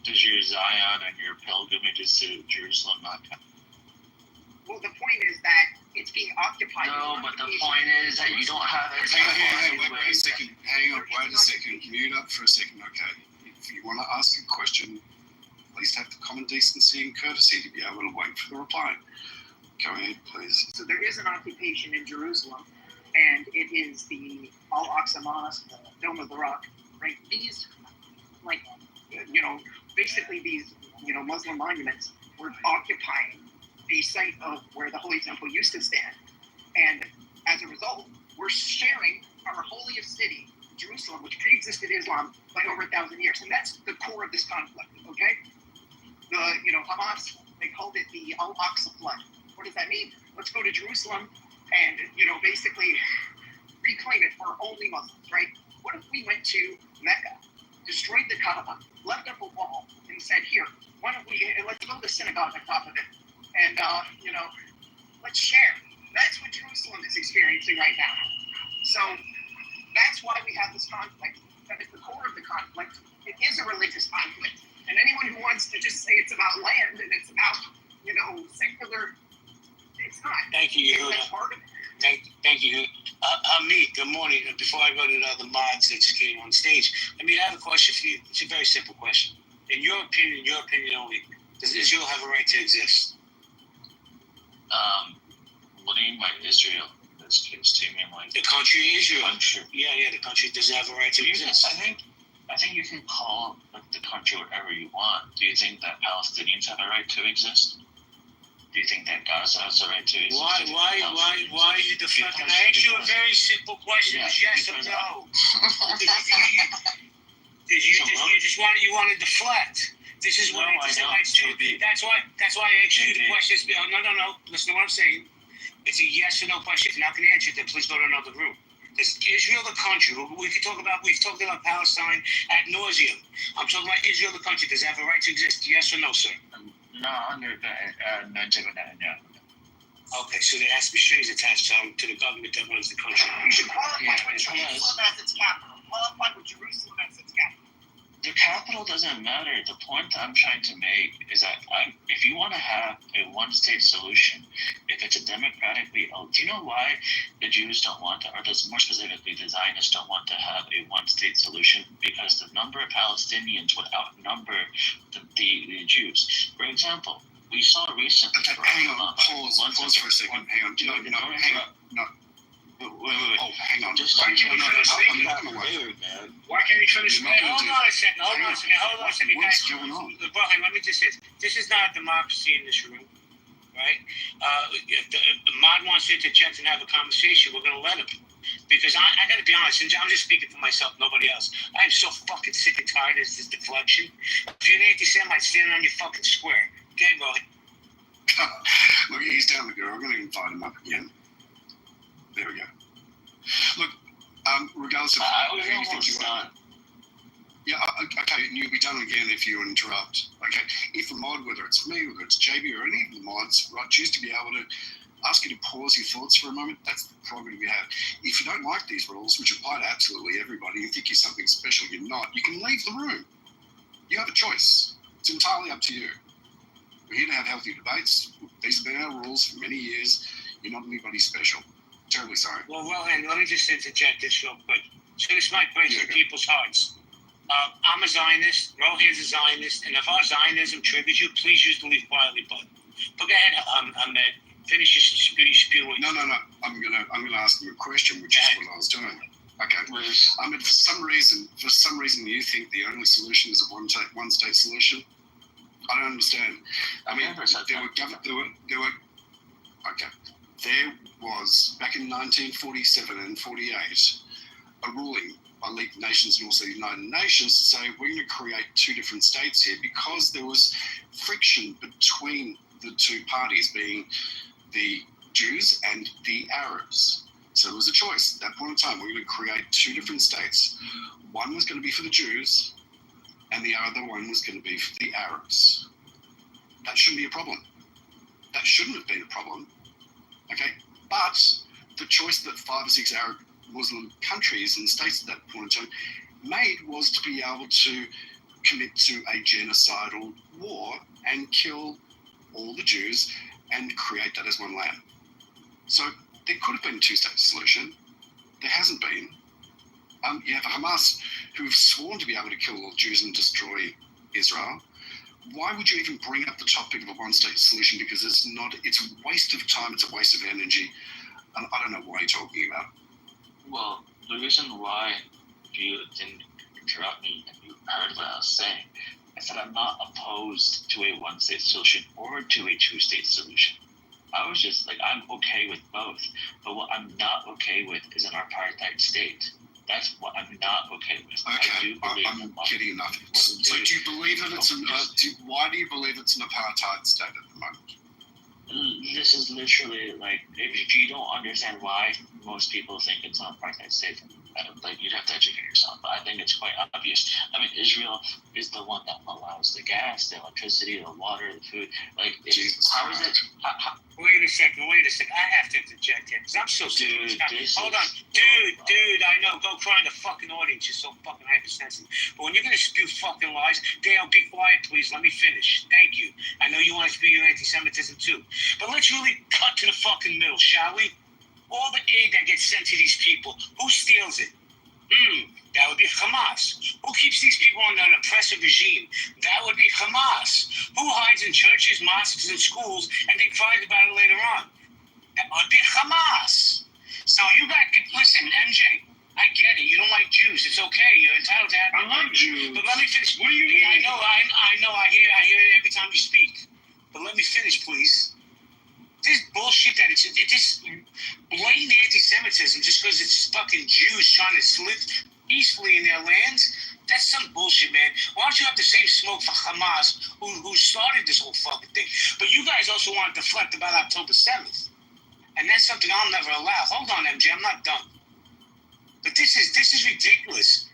does your Zion and your pilgrimages to Jerusalem not count? Well, the point is that it's being occupied. No, but the point is that you don't have a Hey, wait a second. Hang on, wait a second. Mute up for a second, okay? If you want to ask a question, at least have the common decency and courtesy to be able to wait for the reply. Go ahead, please. So there is an occupation in Jerusalem, and it is the Al-Aqsa Mosque, the Dome of the Rock, right? These, like, you know, basically these, you know, Muslim monuments were occupying the site of where the Holy Temple used to stand. And as a result, we're sharing our holiest city, Jerusalem, which pre-existed Islam by over 1,000 years. And that's the core of this conflict, okay? Hamas, they called it the Al-Aqsa flood. What does that mean? Let's go to Jerusalem and, you know, basically reclaim it for only Muslims, right? What if we went to Mecca, destroyed the Kaaba, left up a wall, and said, here, why don't we, let's build a synagogue on top of it, and, let's share. That's what Jerusalem is experiencing right now. So that's why we have this conflict. That at the core of the conflict, it is a religious conflict. And anyone who wants to just say it's about land and it's about, you know, secular, it's not. Thank you, Yehuda. That's part of it. Thank you. Hamid, good morning. Before I go to the other mods that just came on stage, I have a question for you. It's a very simple question. In your opinion only, does Israel have a right to exist? What do you mean by Israel? This case, do you mean like the country Israel? Country. Yeah, the country does have a right to exist. I think you can call the country whatever you want. Do you think that Palestinians have a right to exist? Do you think that Gaza has a right to exist? Why are you deflecting? I asked you a very simple question. Yes or no? You want to deflect? This is what I like to do. That's why I asked you the questions. No. Listen to what I'm saying. It's a yes or no question. If you're not going to answer it, then please go to another room. Is Israel the country? We've talked about Palestine ad nauseum. I'm talking about Israel the country. Does it have a right to exist? Yes or no, sir? No, under Netanyahu. Okay, so there has to be strings attached to the government that runs the country. You should qualify with Jerusalem as its capital. Qualify with Jerusalem as its capital. The capital doesn't matter. The point I'm trying to make is that if you want to have a one-state solution, if it's a democratically, do you know why the Jews don't want to, or more specifically the Zionists don't want to have a one-state solution? Because the number of Palestinians would outnumber the Jews. For example, we saw recently. Hang on, pause for a second. Hang on. No. Wait. Oh, hang on. Why can't you finish? Hold on a second. What's going on? Let me just say, this is not a democracy in this room, right? If the mod wants to interject and have a conversation, we're going to let him. Because I got to be honest, and I'm just speaking for myself, nobody else. I am so fucking sick and tired of this deflection. If you're an anti-Semite, stand on your fucking square. Okay, bro? Look, he's down the girl. I'm going to invite him up again. There we go. Look, regardless of who you think you are. Yeah, okay, and you'll be done again if you interrupt. Okay, if a mod, whether it's me, whether it's JB or any of the mods, right, choose to be able to ask you to pause your thoughts for a moment, that's the prerogative you have. If you don't like these rules, which apply to absolutely everybody, you think you're something special, you're not, you can leave the room. You have a choice. It's entirely up to you. We're here to have healthy debates. These have been our rules for many years. You're not anybody special. Terribly sorry. Well, and let me just interject this real quick. So this might break some people's hearts. I'm a Zionist, Rohan's a Zionist, and if our Zionism triggers you, please use the leave quietly button. But go ahead, Ahmed. Finish your spiel. No. I'm gonna ask him a question, which is what I was doing. Okay. I mean, for some reason, you think the only solution is a one state solution. I don't understand. I mean, there was back in 1947 and 48 a ruling by League of Nations and also the United Nations to say we're going to create two different states here because there was friction between the two parties, being the Jews and the Arabs. So it was a choice at that point in time. We're going to create two different states. One was going to be for the Jews and the other one was going to be for the Arabs. That shouldn't be a problem. That shouldn't have been a problem. Okay, but the choice that 5 or 6 Arab Muslim countries and states at that point in time made was to be able to commit to a genocidal war and kill all the Jews and create that as one land. So there could have been a two-state solution. There hasn't been. You have Hamas who have sworn to be able to kill all Jews and destroy Israel. Why would you even bring up the topic of a one-state solution? Because it's a waste of time, it's a waste of energy, and I don't know what you're talking about. Well, the reason why you didn't interrupt me and you heard what I was saying, I said I'm not opposed to a one-state solution or to a two-state solution. I was just like, I'm okay with both, but what I'm not okay with is an apartheid state. That's what I'm not okay with. Okay, I'm getting enough. So do you believe that it's why do you believe it's an apartheid state at the moment? This is literally like, if you don't understand why most people think it's an apartheid state, like you'd have to educate yourself. But I think it's quite obvious. I mean, Israel is the one that allows the gas, the electricity, the water, the food. Like, how is it? Wait a second. I have to interject here because I'm so serious. Hold on. Dude, I know. Go cry in the fucking audience. You're so fucking hypersensitive. But when you're going to spew fucking lies, Dale, be quiet, please. Let me finish. Thank you. I know you want to spew your anti-Semitism too. But let's really cut to the fucking middle, shall we? All the aid that gets sent to these people, who steals it? That would be Hamas. Who keeps these people under an oppressive regime? That would be Hamas. Who hides in churches, mosques, and schools and then cries about it later on? That would be Hamas. So you guys can listen, MJ. I get it. You don't like Jews. It's okay. You're entitled to have. I love Jews. But let me finish. What do you mean? I know. I hear it every time you speak. But let me finish, please. This bullshit that it's just blatant anti-Semitism just because it's fucking Jews trying to live peacefully in their lands. That's some bullshit, man. Why don't you have the same smoke for Hamas, who started this whole fucking thing? But you guys also want to deflect about October 7th. And that's something I'll never allow. Hold on, MJ, I'm not done. But this is ridiculous.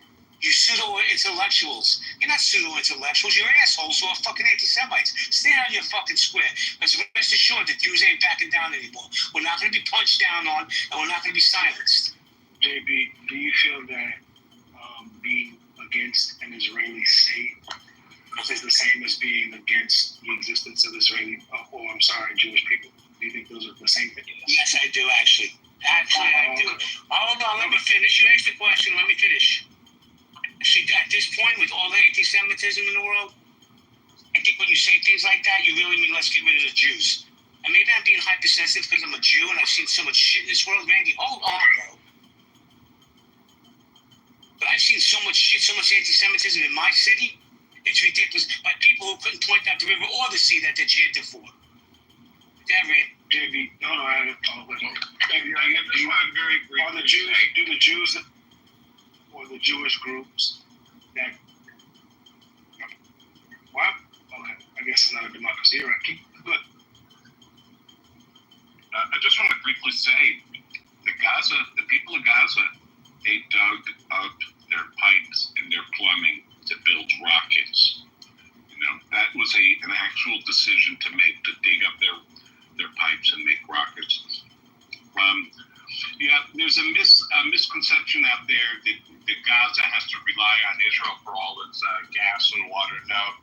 You pseudo-intellectuals. You're not pseudo-intellectuals. You're assholes who are fucking anti-Semites. Stand on your fucking square. Because rest assured that Jews ain't backing down anymore. We're not going to be punched down on, and we're not going to be silenced. JB, do you feel that being against an Israeli state is the same as being against the existence of Jewish people? Do you think those are the same thing? Yes, I do, actually. Actually, I do. Hold on, let me finish. You asked the question, let me finish. See, at this point, with all the anti-Semitism in the world, I think when you say things like that, you really mean let's get rid of the Jews. And maybe I'm being hypersensitive because I'm a Jew and I've seen so much shit in this world, Randy. Hold on, bro. But I've seen so much shit, so much anti-Semitism in my city. It's ridiculous. By people who couldn't point out the river or the sea that they're chanting for. JB, no, I have a follow-up. I just want to very briefly Do the Jews or the Jewish groups that? What? Okay, I guess it's not a democracy. You're right. Keep good. I just want to briefly say, the people of Gaza, they dug up their pipes and their plumbing to build rockets. That was an actual decision to make, to dig up their pipes and make rockets. There's a misconception out there that Gaza has to rely on Israel for all its gas and water. No,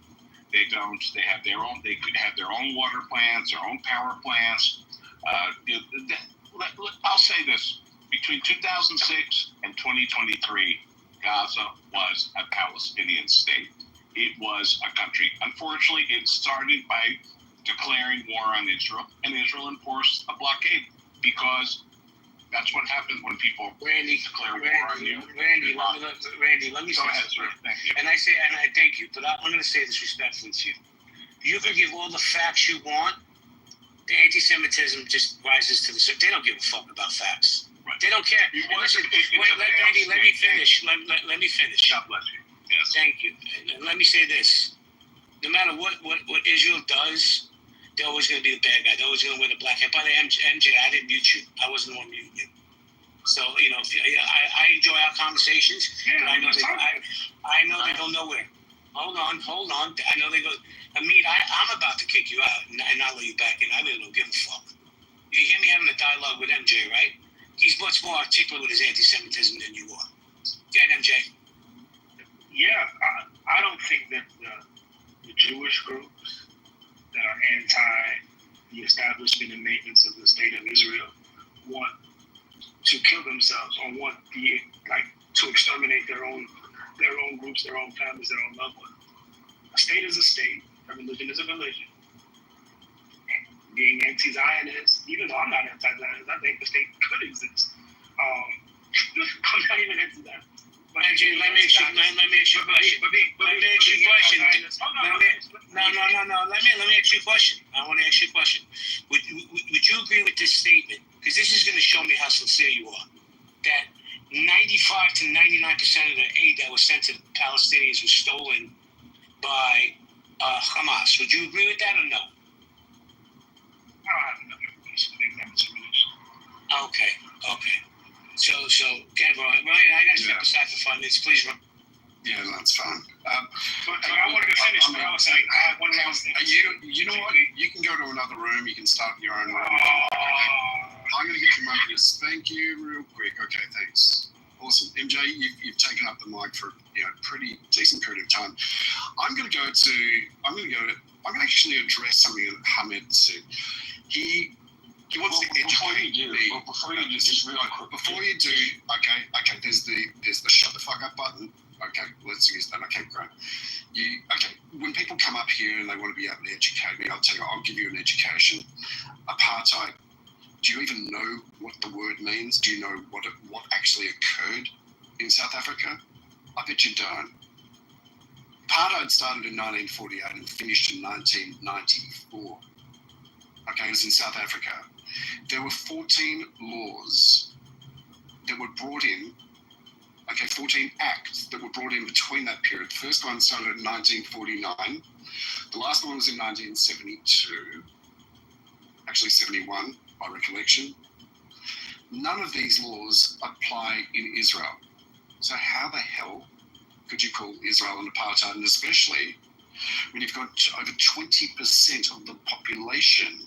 they don't. They have their own. They could have their own water plants, their own power plants. I'll say this: between 2006 and 2023, Gaza was a Palestinian state. It was a country. Unfortunately, it started by declaring war on Israel, and Israel enforced a blockade because that's what happens when people declare war on you. Randy, let me go ahead, sir. Thank you. And I thank you, but I'm going to say this respectfully to you. You can give all the facts you want. The anti-Semitism just rises to the surface. They don't give a fuck about facts. Right. They don't care. Randy, let me finish. Let me finish. God bless you. Yes. Thank you. And let me say this. No matter what Israel does, they're always going to be the bad guy. They're always going to wear the black hat. By the way, MJ, I didn't mute you. I wasn't the one muting you. So, I enjoy our conversations, but I know they go nowhere. Hold on. I know they go. Amit, I'm about to kick you out, and I'll let you back in. I really don't give a fuck. You hear me having a dialogue with MJ, right? He's much more articulate with his anti-Semitism than you are. Go ahead, MJ. Yeah, I don't think that the Jewish groups that are anti the establishment and maintenance of the state of Israel want to kill themselves or want to exterminate their own groups, their own families, their own loved ones. A state is a state. A religion is a religion. And being anti-Zionist, even though I'm not anti-Zionist, I think the state could exist. I'm not even into that. But MJ, let me ask you a question. Let me ask you a question. I want to ask you a question. Would you agree with this statement? Because this is going to show me how sincere you are. That 95 to 99% of the aid that was sent to the Palestinians was stolen by Hamas. Would you agree with that or no? I don't have enough information to make that determination. Okay. So, Ryan, I got to step aside for 5 minutes. Please, Ryan. Yeah, that's fine. But I wanted to finish what I was saying. I have one last thing. You know what? You can go to another room. You can start your own room. I'm going to get your money. Thank you real quick. Okay, thanks. Awesome. MJ, you've taken up the mic for a pretty decent period of time. I'm going to actually address something that Hamid said. He wants to educate me. Before you do, okay, there's the shut the fuck up button. Okay, let's use that. Okay, great. When people come up here and they want to be able to educate me, I'll give you an education. Apartheid. Do you even know what the word means? Do you know what actually occurred in South Africa? I bet you don't. Apartheid started in 1948 and finished in 1994. Okay, it was in South Africa. There were 14 laws that were brought in, 14 acts that were brought in between that period. The first one started in 1949. The last one was in 1972, actually 71 by recollection. None of these laws apply in Israel. So how the hell could you call Israel an apartheid, and especially when you've got over 20% of the population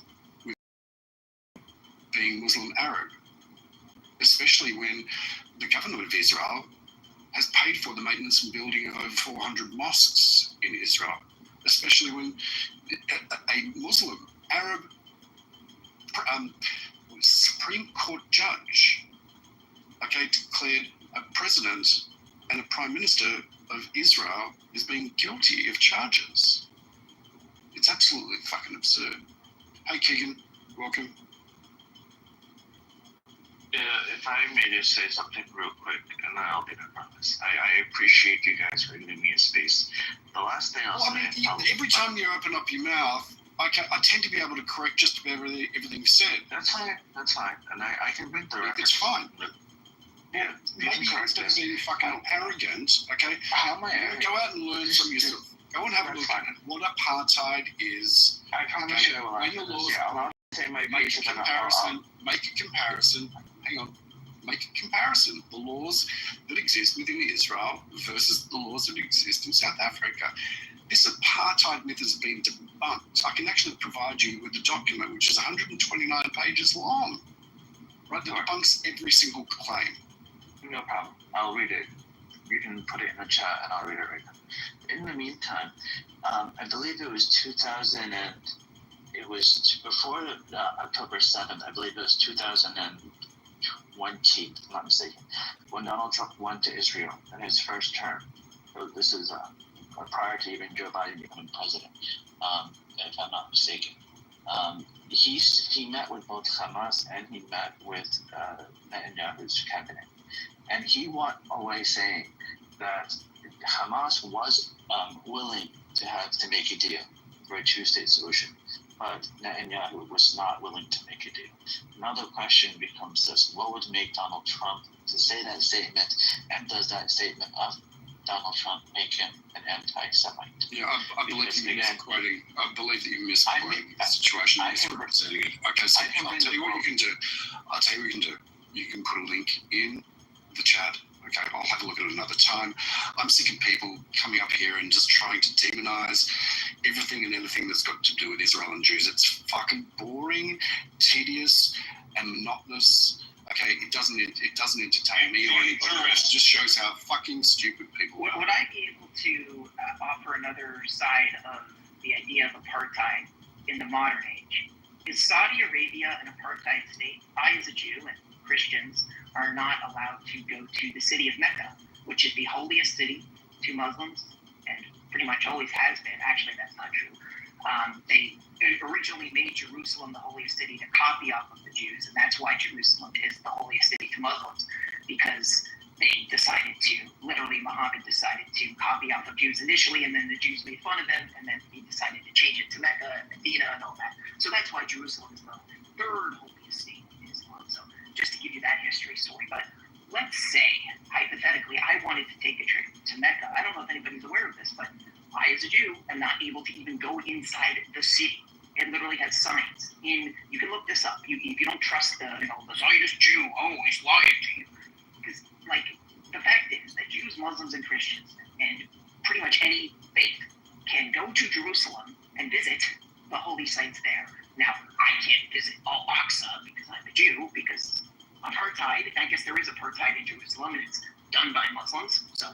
being Muslim Arab, especially when the government of Israel has paid for the maintenance and building of over 400 mosques in Israel, especially when a Muslim Arab Supreme Court judge declared a president and a prime minister of Israel is being guilty of charges. It's absolutely fucking absurd. Hey Keegan, welcome. If I may just say something real quick, and then I'll be done on this. I appreciate you guys for giving me a space. The last thing I'll say... every time you open up your mouth, I tend to be able to correct just about everything said. That's fine. And I can bring the record. It's fine. Yeah, maybe instead of being fucking arrogant, okay? How am I arrogant? Go out and learn from yourself. Go and have a look at what apartheid is. I promise you, when your laws, make a comparison. Hang on. Make a comparison. The laws that exist within Israel versus the laws that exist in South Africa. This apartheid myth has been debunked. I can actually provide you with the document, which is 129 pages long. Right, that debunks every single claim. No problem. I'll read it. You can put it in the chat and I'll read it right now. In the meantime, I believe it was 2000 and it was before October 7th, I believe it was 2020, if I'm not mistaken, when Donald Trump went to Israel in his first term. So this is prior to even Joe Biden becoming president, if I'm not mistaken. He met with both Hamas and he met with Netanyahu's cabinet. And he went away saying that Hamas was willing to make a deal for a two-state solution, but Netanyahu was not willing to make a deal. Now the question becomes this: what would make Donald Trump to say that statement, and does that statement of Donald Trump make him an anti-Semite? Yeah, I believe you're misquoting. I believe that you're misquoting the situation. Misrepresenting it. Okay, so I'll tell you what you can do. You can put a link in the chat. Okay, I'll have a look at it another time. I'm sick of people coming up here and just trying to demonize everything and anything that's got to do with Israel and Jews. It's fucking boring, tedious, and monotonous. Okay, it doesn't entertain me or anybody. It just shows how fucking stupid people are. Would I be able to offer another side of the idea of apartheid in the modern age? Is Saudi Arabia an apartheid state? I, as a Jew, and Christians are not allowed to go to the city of Mecca, which is the holiest city to Muslims, and pretty much always has been. Actually, that's not true. They originally made Jerusalem the holiest city to copy off of the Jews, and that's why Jerusalem is the holiest city to Muslims, because they decided to, literally Muhammad decided to copy off of Jews initially, and then the Jews made fun of them, and then he decided to change it to Mecca and Medina and all that. So that's why Jerusalem is the third holiest state in Islam. So just to give you that history story. But let's say, hypothetically, I wanted to take a trip to Mecca. I don't know if anybody's aware of this, but I, as a Jew, am not able to even go inside the city. It literally has signs. You can look this up. If you don't trust the Zionist Jew, he's lying to you. Because, the fact is that Jews, Muslims, and Christians, and pretty much any faith, can go to Jerusalem and visit the holy sites there. Now, I can't visit Al-Aqsa because I'm a Jew, because apartheid, I guess there is apartheid in Jerusalem, and it's done by Muslims, so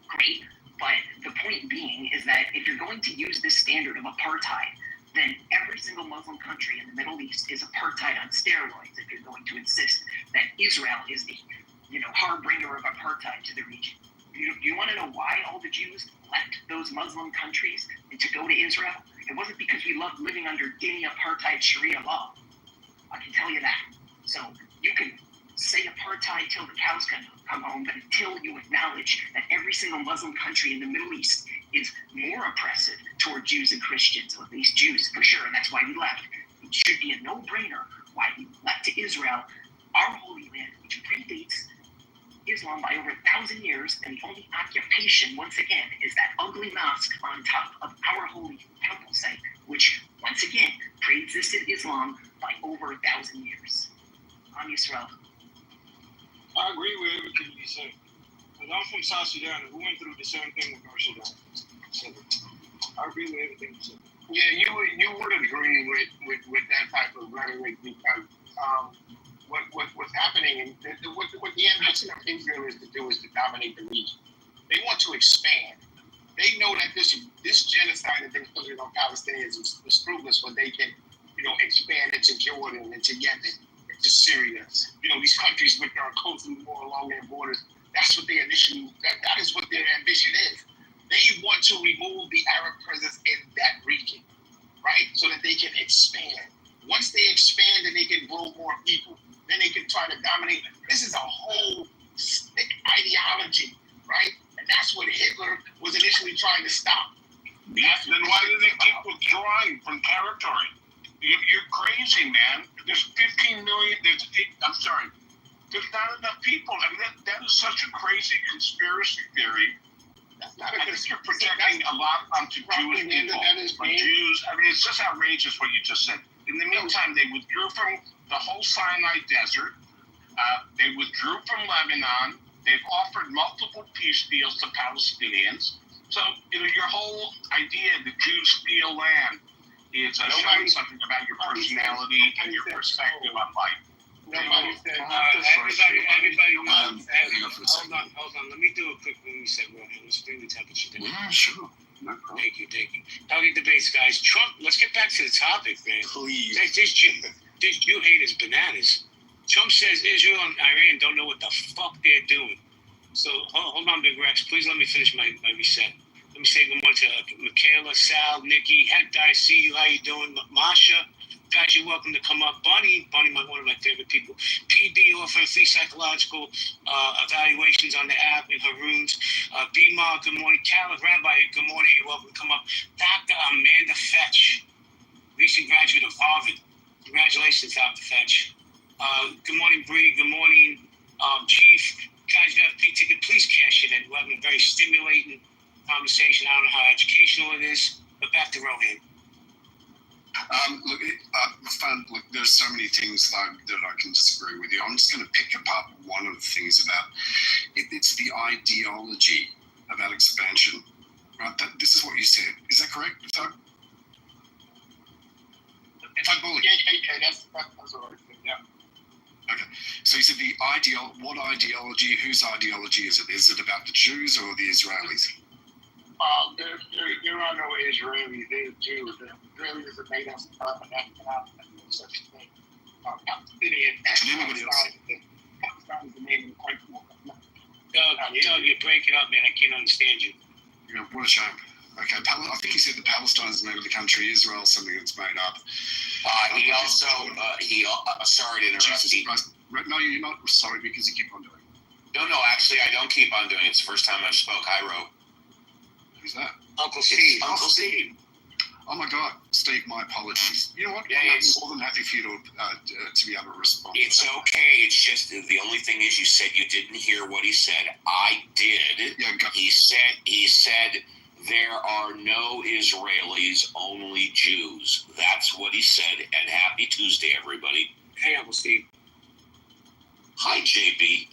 great. But the point being is that if you're going to use this standard of apartheid, then every single Muslim country in the Middle East is apartheid on steroids if you're going to insist that Israel is the, harbinger of apartheid to the region. Do you want to know why all the Jews left those Muslim countries and to go to Israel? It wasn't because we loved living under Dini apartheid Sharia law. I can tell you that. So you can say apartheid till the cows come home, but until you acknowledge that every single Muslim country in the Middle East is more oppressive toward Jews and Christians, or at least Jews for sure, and that's why we left. It should be a no-brainer why we left to Israel, our holy land, which predates Islam by over 1,000 years, and the only occupation, once again, is that ugly mosque on top of our holy temple site, which, once again, pre-existed Islam by over 1,000 years. I'm Yisrael. I agree with everything you said. But I'm from South Sudan, and we went through the same thing with North Sudan. So I agree with everything you said. Yeah, you would agree with that type of rhetoric because what's happening and what the ambition of Israel is to do is to dominate the region. They want to expand. They know that this genocide that they're putting on Palestinians is fruitless when they can, expand into Jordan, into Yemen, into Syria. These countries which are coastal war along their borders. That's what their initial. That is what their ambition is. They want to remove the Arab presence in that region, right? So that they can expand. Once they expand and they can grow more people, then they can try to dominate. This is a whole thick ideology, right? And that's what Hitler was initially trying to stop. Then why do they keep withdrawing from territory? You're crazy, man. There's 15 million. There's not enough people. I mean, that is such a crazy conspiracy theory. I think you're projecting a lot onto Jewish people. Jews, I mean, it's just outrageous what you just said. In the meantime, they withdrew from the whole Sinai Desert. They withdrew from Lebanon. They've offered multiple peace deals to Palestinians. So, your whole idea that Jews steal land is showing something about your personality and your perspective on life. Nobody said everybody hold on. Let me do a quick reset. Let's bring the temperature down. Yeah, sure. No problem. Thank you. Healthy debates, guys. Trump, let's get back to the topic, man. Please. This Jew hate is bananas. Trump says Israel and Iran don't know what the fuck they're doing. So, hold on, Big Rex. Please let me finish my reset. Let me say good morning to Michaela, Sal, Nikki, Hector, I see you. How you doing? Masha. Guys, you're welcome to come up. Bunny, one of my favorite people. PB offering free psychological evaluations on the app in her rooms. B-Ma, good morning. Caleb, Rabbi, good morning. You're welcome to come up. Dr. Amanda Fetch, recent graduate of Harvard. Congratulations, Dr. Fetch. Good morning, Bree. Good morning, Chief. Guys, you have a ticket. Please cash it in. We're having a very stimulating conversation. I don't know how educational it is, but back to Rohan. Look, there's so many things that I can disagree with you. I'm just going to pick apart one of the things about it. It's the ideology about expansion, right? This is what you said. Is that correct, Thug? Yeah, that's what I said, yeah. Okay, so you said what ideology, whose ideology is it? Is it about the Jews or the Israelis? There are no Israelis, they're Jews. The Israelis are made up of such a thing. Palestinian Palestine is the name of the country. Doug, you're breaking up, man. I can't understand you. Yeah, what a shame. Okay, I think he said that Palestine is the name of the country, Israel is something that's made up. He also, sorry to interrupt. No, you're not sorry because you keep on doing it. No, actually, I don't keep on doing it. It's the first time I've spoke. Hi, Ro. Who's that? Uncle Steve. Uncle Steve. Oh my God, Steve, my apologies. You know what? Yeah, I'm more than happy for you to be able to respond. It's okay. It's just the only thing is you said you didn't hear what he said. I did. Yeah, he said there are no Israelis, only Jews. That's what he said. And happy Tuesday, everybody. Hey, Uncle Steve. Hi, JB.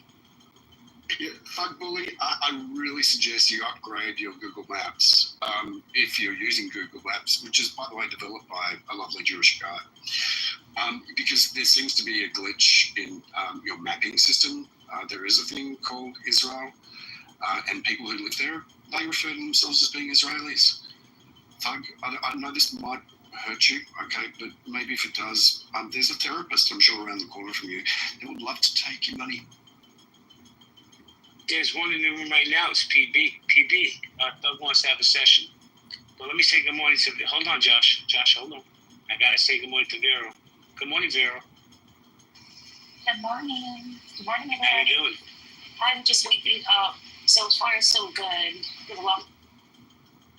Yeah, Thug Bully, I really suggest you upgrade your Google Maps if you're using Google Maps, which is, by the way, developed by a lovely Jewish guy. Because there seems to be a glitch in your mapping system. There is a thing called Israel, and people who live there, they refer to themselves as being Israelis. Thug, I know this might hurt you, okay, but maybe if it does, there's a therapist, I'm sure, around the corner from you that would love to take your money. There's one in the room right now. It's PB. Doug wants to have a session. But let me say good morning to... Hold on, Josh. Josh, hold on. I got to say good morning to Vero. Good morning, Vero. Good morning. Good morning, everybody. How you doing? I'm just waking up. So far, so good.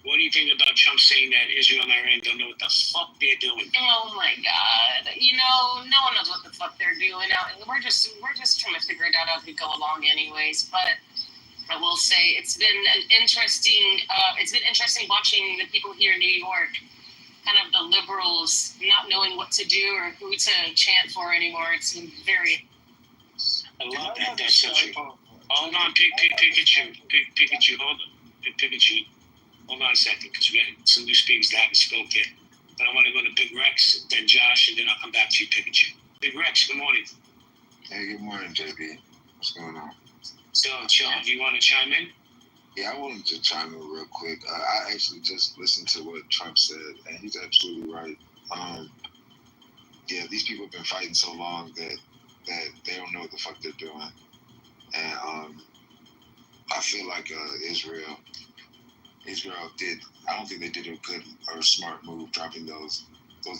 What do you think about Trump saying that Israel and Iran don't know what the fuck they're doing? Oh my God! No one knows what the fuck they're doing. We're just trying to figure it out as we go along, anyways. But I will say it's been interesting watching the people here in New York, kind of the liberals not knowing what to do or who to chant for anymore. It's been very. I love that. That's such a. Hold on, Pikachu. Hold on, Pikachu. Hold on a second, because we got some new speakers that haven't spoke yet. But I want to go to Big Rex, then Josh, and then I'll come back to you, Pikachu. Big Rex, good morning. Hey, good morning, JB. What's going on? So, Sean, do you want to chime in? Yeah, I wanted to chime in real quick. I actually just listened to what Trump said, and he's absolutely right. Yeah, these people have been fighting so long that they don't know what the fuck they're doing. And I feel like Israel did. I don't think they did a good or smart move dropping those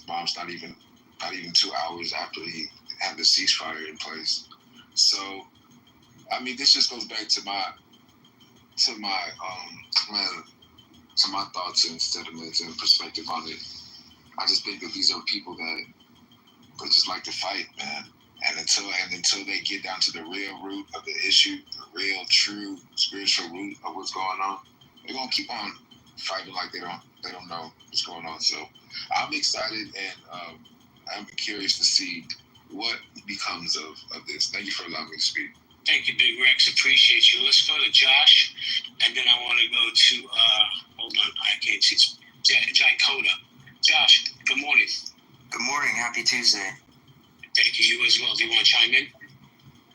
bombs. Not even 2 hours after he had the ceasefire in place. So, I mean, this just goes back to my some of my thoughts and sentiments and perspective on it. I just think that these are people that just like to fight, man. And until they get down to the real root of the issue, the real, true, spiritual root of what's going on, they're gonna keep on fighting like they don't know what's going on. So I'm excited, and I'm curious to see what becomes of this. Thank you for allowing me to speak. Thank you, Big Rex. Appreciate you. Let's go to Josh, and then I want to go to hold on, I can't see. It's Jai Coda. Josh, good morning. Good morning. Happy Tuesday. Thank you. You as well. Do you want to chime in?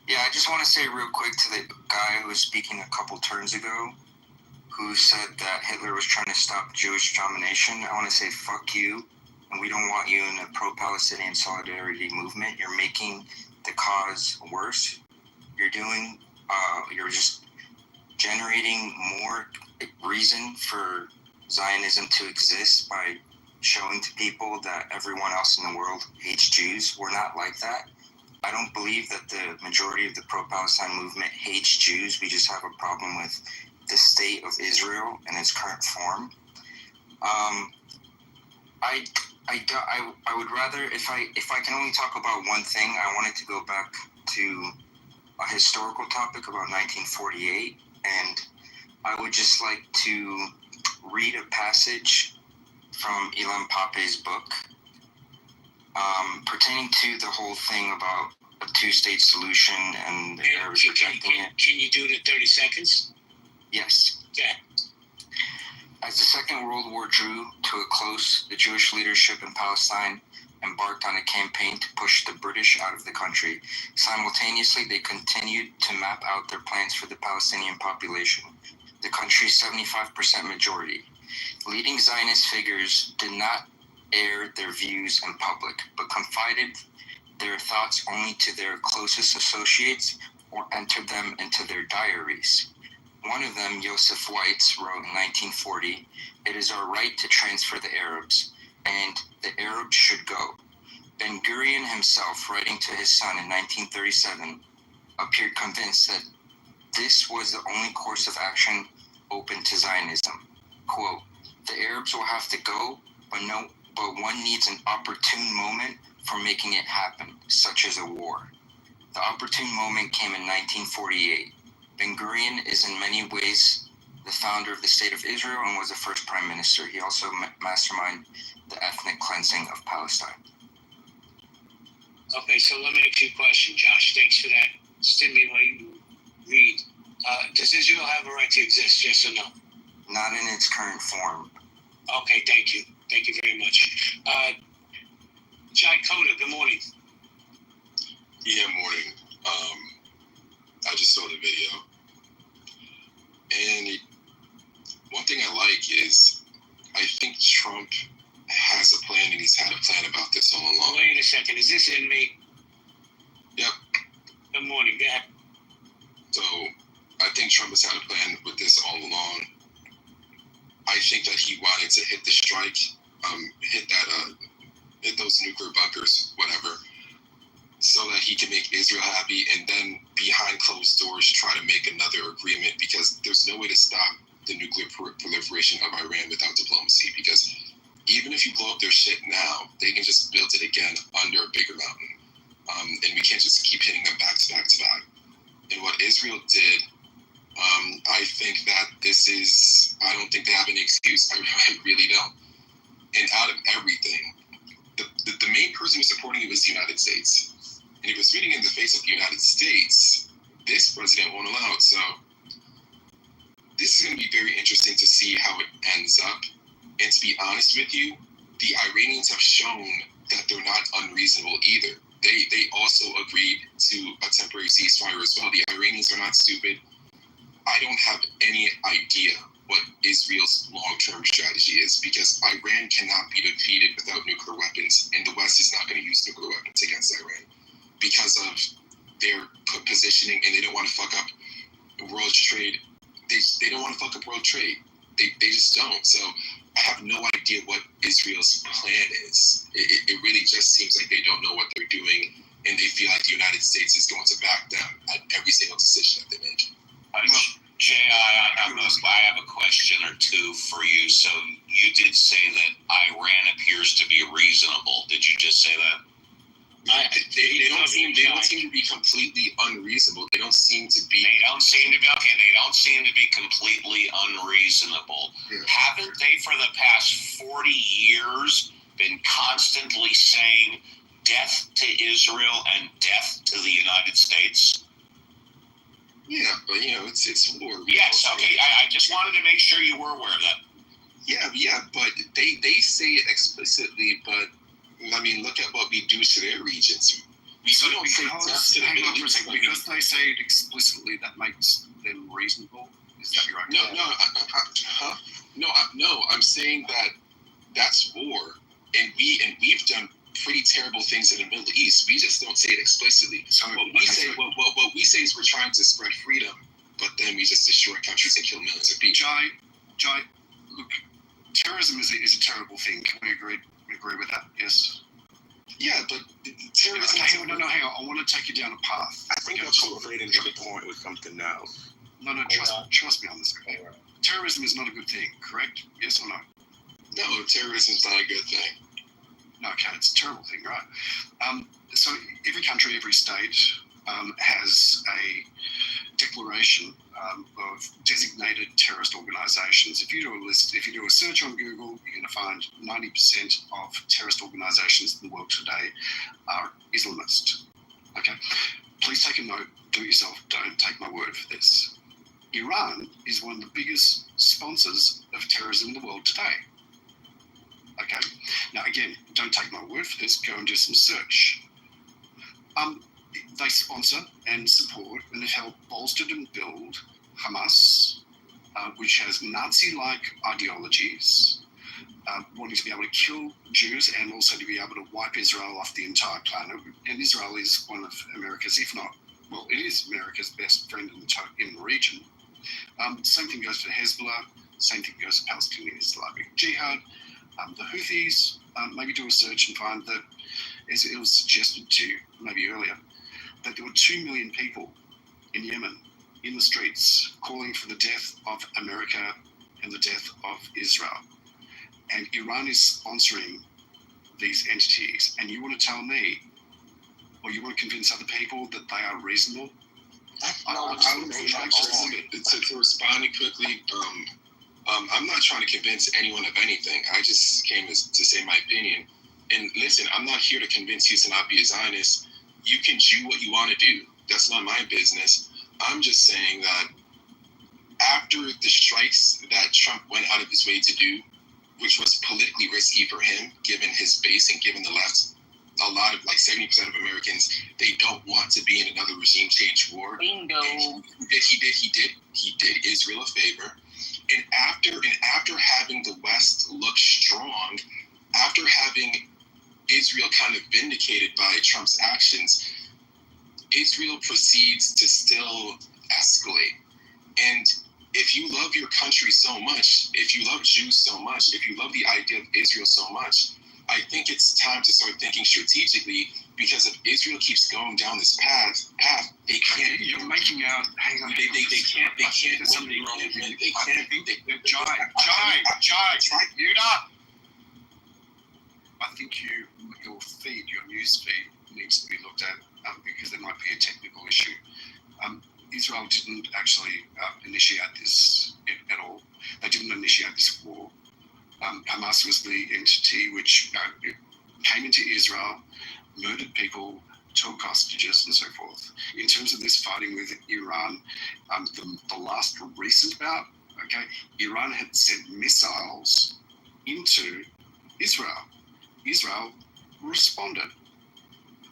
Yeah, I just want to say real quick to the guy who was speaking a couple turns ago, who said that Hitler was trying to stop Jewish domination. I want to say fuck you, and we don't want you in a pro-Palestinian solidarity movement. You're making the cause worse. You're just generating more reason for Zionism to exist by showing to people that everyone else in the world hates Jews. We're not like that. I don't believe that the majority of the pro-Palestine movement hates Jews. We just have a problem with the state of Israel in its current form. I would rather, if I can only talk about one thing, I wanted to go back to a historical topic about 1948, and I would just like to read a passage from Ilan Pape's book pertaining to the whole thing about a two-state solution and the Arabs rejecting it. Can you do it in 30 seconds? Yes. Yeah. As the Second World War drew to a close, the Jewish leadership in Palestine embarked on a campaign to push the British out of the country. Simultaneously, they continued to map out their plans for the Palestinian population, the country's 75% majority. Leading Zionist figures did not air their views in public, but confided their thoughts only to their closest associates or entered them into their diaries. One of them, Joseph Weitz, wrote in 1940, "It is our right to transfer the Arabs, and the Arabs should go." Ben-Gurion himself, writing to his son in 1937, appeared convinced that this was the only course of action open to Zionism. Quote, "The Arabs will have to go, but one needs an opportune moment for making it happen, such as a war." The opportune moment came in 1948. Ben-Gurion is in many ways the founder of the State of Israel and was the first prime minister. He also masterminded the ethnic cleansing of Palestine. Okay, so let me ask you a question, Josh. Thanks for that stimulating read. Does Israel have a right to exist, yes or no? Not in its current form. Okay, thank you. Thank you very much. Jai Coda, good morning. Yeah, morning. I just saw the video. And one thing I like is I think Trump has a plan, and he's had a plan about this all along. Wait a second. Is this inmate? Yep. Good morning. Go ahead. So I think Trump has had a plan with this all along. I think that he wanted to hit the strike, hit those nuclear bunkers, whatever, so that he can make Israel happy, and then behind closed doors try to make another agreement, because there's no way to stop the nuclear proliferation of Iran without diplomacy, because even if you blow up their shit now, they can just build it again under a bigger mountain. And we can't just keep hitting them back to back to back. And what Israel did, I think that I don't think they have any excuse. I really don't. And out of everything, the main person who's supporting it was the United States. And he was speaking in the face of the United States. This president won't allow it. So this is going to be very interesting to see how it ends up. And to be honest with you, the Iranians have shown that they're not unreasonable either. They also agreed to a temporary ceasefire as well. The Iranians are not stupid. I don't have any idea what Israel's long-term strategy is, because Iran cannot be defeated without nuclear weapons, and the West is not going to use nuclear weapons against Iran because of their positioning, and they don't want to fuck up world trade. They don't want to fuck up world trade. They just don't. So I have no idea what Israel's plan is. It really just seems like they don't know what they're doing, and they feel like the United States is going to back them at every single decision that they make. Jay, I have a question or two for you. So you did say that Iran appears to be reasonable. Did you just say that? They don't seem to be completely unreasonable. They don't seem to be. They don't seem to be completely unreasonable. Yeah. Haven't they, for the past 40 years, been constantly saying death to Israel and death to the United States? Yeah, but it's war. Yes, okay. I just wanted to make sure you were aware of that. Yeah, but they say it explicitly, but I mean, look at what we do to their regions. We don't say death to the Middle East. Because they say it explicitly, that makes them reasonable. Is that your No. I'm saying that that's war, and we've done pretty terrible things in the Middle East. We just don't say it explicitly. So what we say is we're trying to spread freedom, but then we just destroy countries and kill millions of people. Jai, look, terrorism is a terrible thing. Can we agree with that? Yes. Yeah, but terrorism. Hang on. I want to take you down a path. I think I'm conflating the point with something else. No, trust me on this. Terrorism is not a good thing, correct? Yes or no? No, terrorism is not a good thing. No, okay, it's a terrible thing, right? So every country, every state has a declaration of designated terrorist organizations. If you do a search on Google, you're going to find 90% of terrorist organizations in the world today are Islamist. Okay, please take a note. Do it yourself. Don't take my word for this. Iran is one of the biggest sponsors of terrorism in the world today. Okay. Now, again, don't take my word for this. Go and do some search. They sponsor and support and have helped bolster and build Hamas, which has Nazi-like ideologies, wanting to be able to kill Jews and also to be able to wipe Israel off the entire planet. And Israel is one of America's, if not, well, it is America's best friend in the region. Same thing goes for Hezbollah. Same thing goes for Palestinian Islamic Jihad. The Houthis, maybe do a search and find that, as it was suggested to you maybe earlier, that there were 2 million people in Yemen in the streets calling for the death of America and the death of Israel. And Iran is sponsoring these entities. And you want to tell me, or you want to convince other people that they are reasonable? To respond quickly, I'm not trying to convince anyone of anything. I just came to say my opinion. And listen, I'm not here to convince you to not be a Zionist. You can do what you want to do. That's not my business. I'm just saying that after the strikes that Trump went out of his way to do, which was politically risky for him, given his base and given the left, a lot of, like 70% of Americans, they don't want to be in another regime change war. Bingo. And he did Israel a favor. And after having the West look strong, after having Israel kind of vindicated by Trump's actions, Israel proceeds to still escalate. And if you love your country so much, if you love Jews so much, if you love the idea of Israel so much, I think it's time to start thinking strategically, because if Israel keeps going down this path, they can't. You're making out. Hang on. They can't. There's something wrong with you. Jai, mute up. I think your news feed needs to be looked at because there might be a technical issue. Israel didn't actually initiate this at all. They didn't initiate this war. Hamas was the entity which came into Israel, murdered people, took hostages, and so forth. In terms of this fighting with Iran, the last recent bout, okay, Iran had sent missiles into Israel. Israel responded.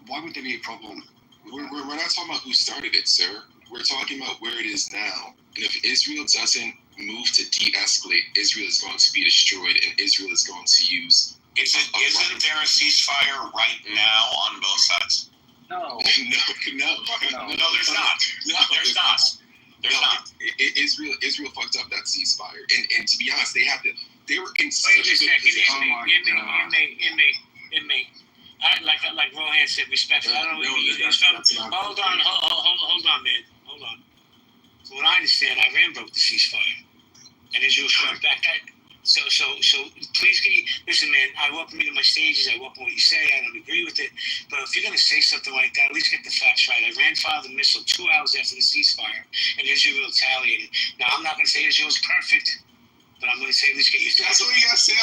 Why would there be a problem? We're not talking about who started it, sir. We're talking about where it is now. And if Israel doesn't move to de-escalate, Israel is going to be destroyed, and Israel is going to use... Isn't there a ceasefire right now on both sides? No. No, there's not. There's not. Israel fucked up that ceasefire. And to be honest, they were in Wait a second, inmate. Like Rohan said, respectful. I don't know where he is from. Hold on, man. Hold on. From what I understand, Iran broke the ceasefire, and Israel struck back. So please, can you listen, man? I welcome you to my stages. I welcome what you say. I don't agree with it, but if you're going to say something like that, at least get the facts right. Iran fired the missile 2 hours after the ceasefire, and Israel retaliated. Now, I'm not going to say Israel's perfect, but I'm going to say at least get your thoughts. That's what you got to say.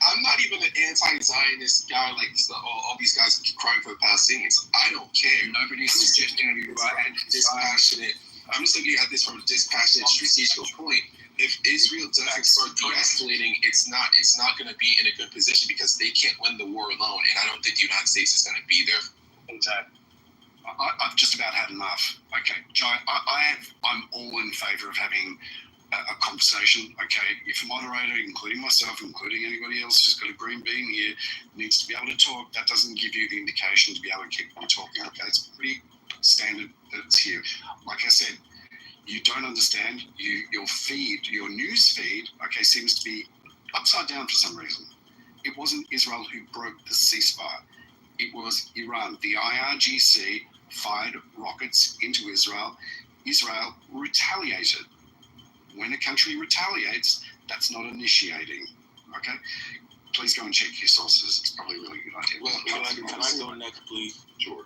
I'm not even an anti-Zionist guy like all these guys crying for the Palestinians. I don't care. Nobody's just going to be dispassionate. I'm just looking at this from a dispassionate strategical point. If Israel doesn't start de-escalating, it's not going to be in a good position because they can't win the war alone, and I don't think the United States is going to be there. Exactly. I've just about had enough. Okay, John, I'm all in favor of having a conversation. Okay, if a moderator, including myself, including anybody else who's got a green bean here, needs to be able to talk, that doesn't give you the indication to be able to keep on talking. Okay, it's pretty standard that it's here. Like I said, you don't understand. Your news feed, okay, seems to be upside down for some reason. It wasn't Israel who broke the ceasefire. It was Iran. The IRGC fired rockets into Israel. Israel retaliated. When a country retaliates, that's not initiating. Okay? Please go and check your sources. It's probably a really good idea. Well, can I go next, please? Sure.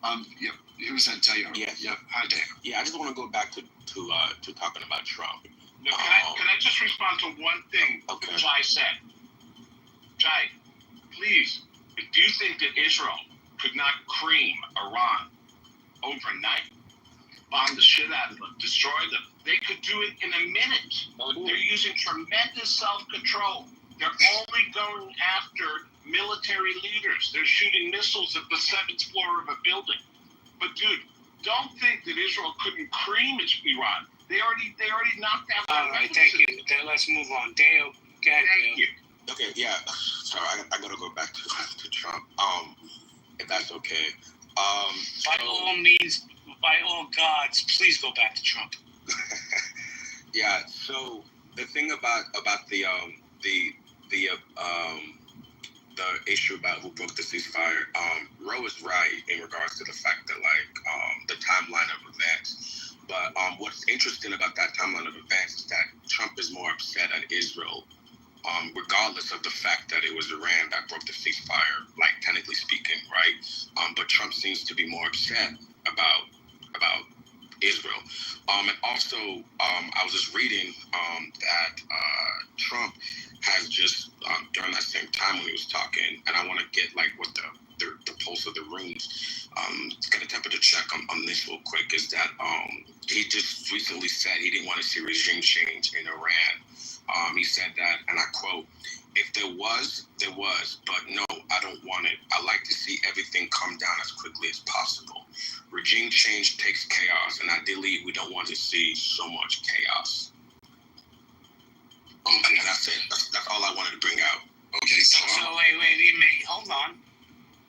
Yep. Who's that, Dale? Yes. Yep. Hi, Dale. Yeah, I just want to go back to talking about Trump. Can I just respond to one thing that Jai said? Jai, please, do you think that Israel could not cream Iran overnight, bomb the shit out of them, destroy them? They could do it in a minute. They're using tremendous self-control. They're only going after military leaders. They're shooting missiles at the 7th floor of a building. But dude, don't think that Israel couldn't cream Iran. They already knocked out. All right, thank you. Then let's move on. Dale, go ahead. Thank you. Okay, yeah. Sorry, I gotta go back to Trump. If that's okay. By all means, by all gods, please go back to Trump. Yeah. So the thing about the issue about who broke the ceasefire, Ro is right in regards to the fact that the timeline of events. But what's interesting about that timeline of events is that Trump is more upset at Israel, regardless of the fact that it was Iran that broke the ceasefire, like technically speaking, right? But Trump seems to be more upset about Israel. And also, I was just reading that Trump has just, during that same time when he was talking, and I want to get what the pulse of the rooms, get a temperature check on this real quick, is that he just recently said he didn't want to see regime change in Iran. He said that, and I quote, "If there was, there was, but no, I don't want it. I like to see everything come down as quickly as possible. Regime change takes chaos, and ideally, we don't want to see so much chaos." And that's it. That's all I wanted to bring out. Okay, So wait, hold on.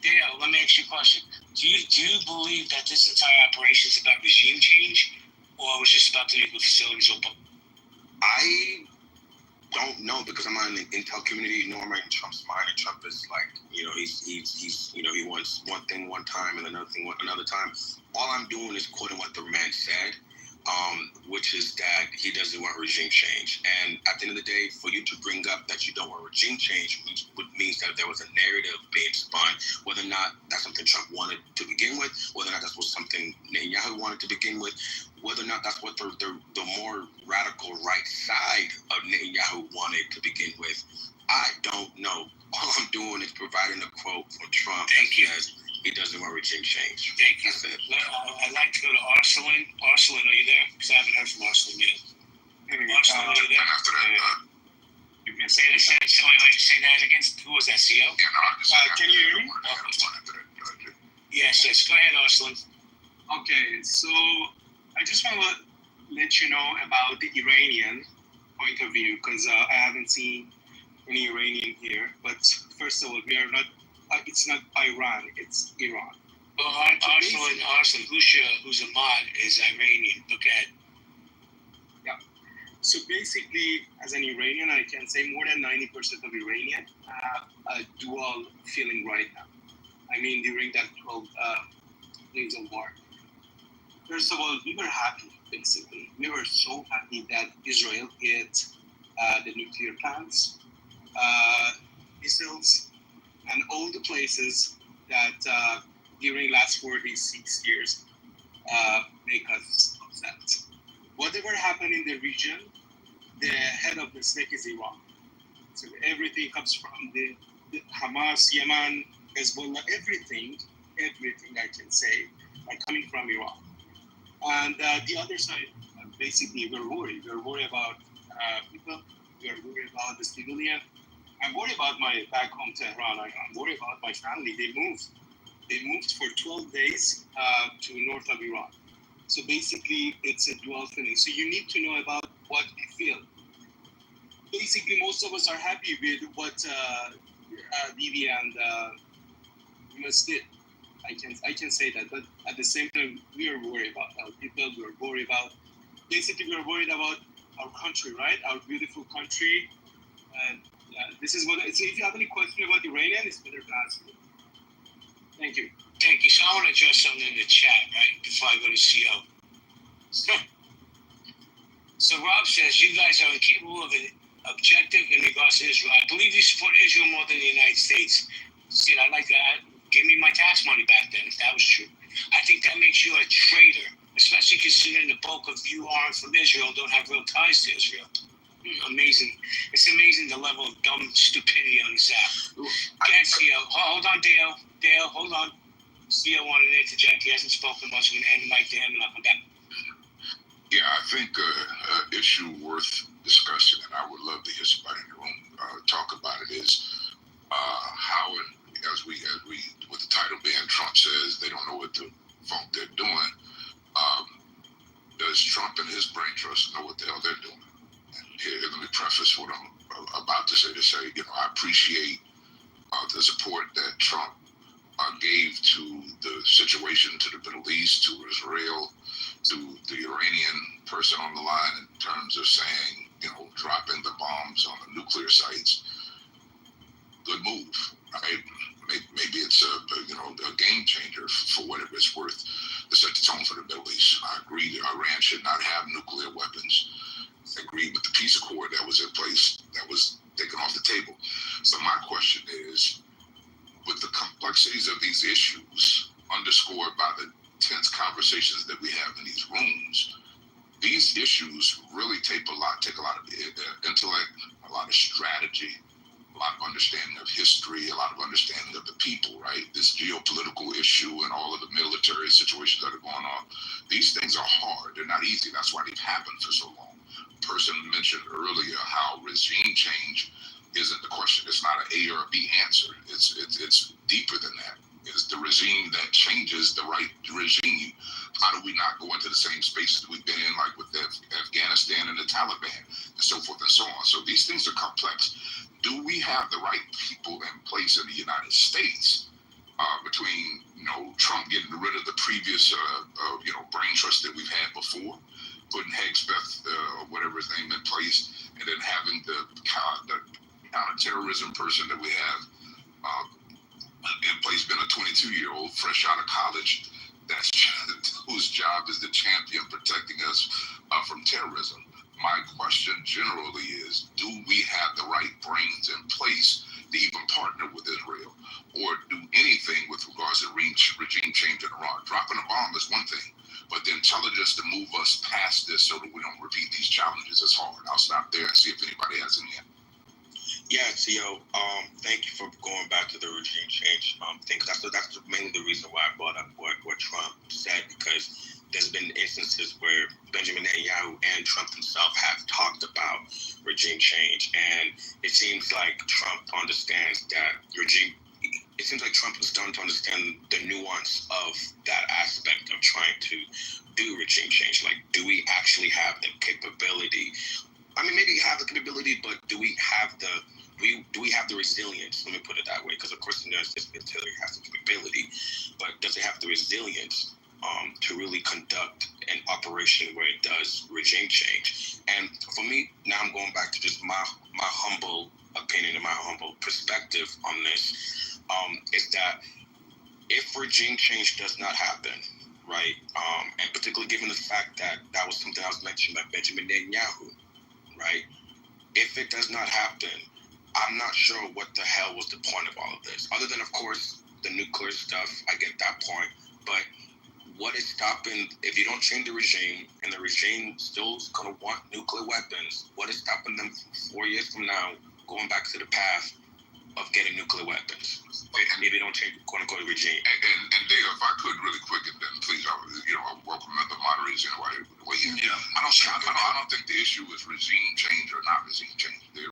Dale, let me ask you a question. Do you believe that this entire operation is about regime change, or it was just about the nuclear facilities open? I don't know, because I'm not in the intel community, nor am I in Trump's mind. And Trump is he's he wants one thing one time and another thing another time. All I'm doing is quoting what the man said, which is that he doesn't want regime change. And at the end of the day, for you to bring up that you don't want regime change means that there was a narrative being spun, whether or not that's something Trump wanted to begin with, whether or not that was something Netanyahu wanted to begin with, whether or not that's what the more radical right side of Netanyahu wanted to begin with. I don't know. All I'm doing is providing a quote from Trump that says he doesn't want regime change. Thank you. I'd like to go to Arsalan. Arsalan, are you there? Because I haven't heard from Arsalan yet. Arsalan, are you there? You can say that again. Who was that, CO? Can you hear me? Yes. Go ahead, Arsalan. Okay, so I just want to let you know about the Iranian point of view, because I haven't seen any Iranian here. But first of all, we are not. It's not Iran. It's Iran. Well, Arsalan, who's a mod, is Iranian. Look at. Yeah. So basically, as an Iranian, I can say more than 90% of Iranians have a dual feeling right now. I mean, during that 12 days of war. First of all, we were happy, basically. We were so happy that Israel hit the nuclear plants, missiles, and all the places that during last 46 years make us upset. Whatever happened in the region, the head of the snake is Iran. So everything comes from the Hamas, Yemen, Hezbollah, everything I can say are coming from Iran. And the other side, basically, we're worried. We're worried about people. We're worried about the civilian. I'm worried about my back home Tehran. I'm worried about my family. They moved for 12 days to north of Iran. So basically, it's a dual feeling. So you need to know about what we feel. Basically, most of us are happy with what Bibi and US did. I can say that, but at the same time, we are worried about our people. We're worried about, basically, we're worried about our country, right? Our beautiful country. And this is what. So if you have any question about Iranian, it's better to ask me. Thank you. Thank you. So I want to address something in the chat, right, before I go to CO. So Rob says, you guys are incapable of an objective in regards to Israel. I believe you support Israel more than the United States. Sid, I'd like that. Give me my tax money back then, if that was true. I think that makes you a traitor, especially considering the bulk of you aren't from Israel, don't have real ties to Israel. Amazing. It's amazing the level of dumb stupidity on this app. Go ahead, CEO. Hold on, Dale. Dale, hold on. CEO wanted to interject. He hasn't spoken much. I'm going to hand the mic to him, and I'll come back. Yeah, I think an issue worth discussing, and I would love to hear somebody in the room talk about it, is how, as we, with the title being Trump says they don't know what the fuck they're doing, does Trump and his brain trust know what the hell they're doing? And here, let me preface what I'm about to say, I appreciate the support that Trump gave to the situation, to the Middle East, to Israel, to the Iranian person on the line in terms of saying, dropping the bombs on the nuclear sites. Good move, right? Maybe it's a game changer for whatever it's worth to set the tone for the Middle East. I agree that Iran should not have nuclear weapons. I agree with the peace accord that was in place, that was taken off the table. So my question is, with the complexities of these issues underscored by the tense conversations that we have in these rooms, these issues really take a lot of intellect, a lot of strategy, a lot of understanding of history, a lot of understanding of the people, right? This geopolitical issue and all of the military situations that are going on. These things are hard. They're not easy. That's why they've happened for so long. A person mentioned earlier how regime change isn't the question. It's not an A or a B answer. It's deeper than that. It's the regime that changes the right regime. How do we not go into the same spaces we've been in, like with Afghanistan and the Taliban, and so forth and so on? So these things are complex. Do we have the right people in place in the United States between Trump getting rid of the previous brain trust that we've had before, putting Hegspeth or whatever his name in place, and then having the counterterrorism person that we have in place, been a 22-year-old fresh out of college, whose job is to champion protecting us from terrorism. My question generally is, do we have the right brains in place to even partner with Israel or do anything with regards to regime change in Iran? Dropping a bomb is one thing, but then telling us to move us past this so that we don't repeat these challenges is hard. I'll stop there and see if anybody has any. Yeah, CEO, thank you for going back to the regime change thing, because that's mainly the reason why I brought up what Trump said, because there's been instances where Benjamin Netanyahu and Trump himself have talked about regime change, and it seems like Trump understands that it seems like Trump is starting to understand the nuance of that aspect of trying to do regime change. Like, do we actually have the capability? I mean, maybe have the capability, but do we have the resilience? Let me put it that way, because of course the military has the capability, but does it have the resilience to really conduct an operation where it does regime change? And for me, now I'm going back to just my humble opinion and my humble perspective on this, is that if regime change does not happen, right? And particularly given the fact that that was something that was mentioned by Benjamin Netanyahu, right? If it does not happen, I'm not sure what the hell was the point of all of this, other than, of course, the nuclear stuff. I get that point, but what is stopping, if you don't change the regime and the regime still is going to want nuclear weapons, what is stopping them 4 years from now going back to the path of getting nuclear weapons? If you don't change the quote-unquote regime. And Dave, if I could really quick, and then please, I welcome the moderators anyway. Yeah. I don't think the issue is regime change or not regime change. The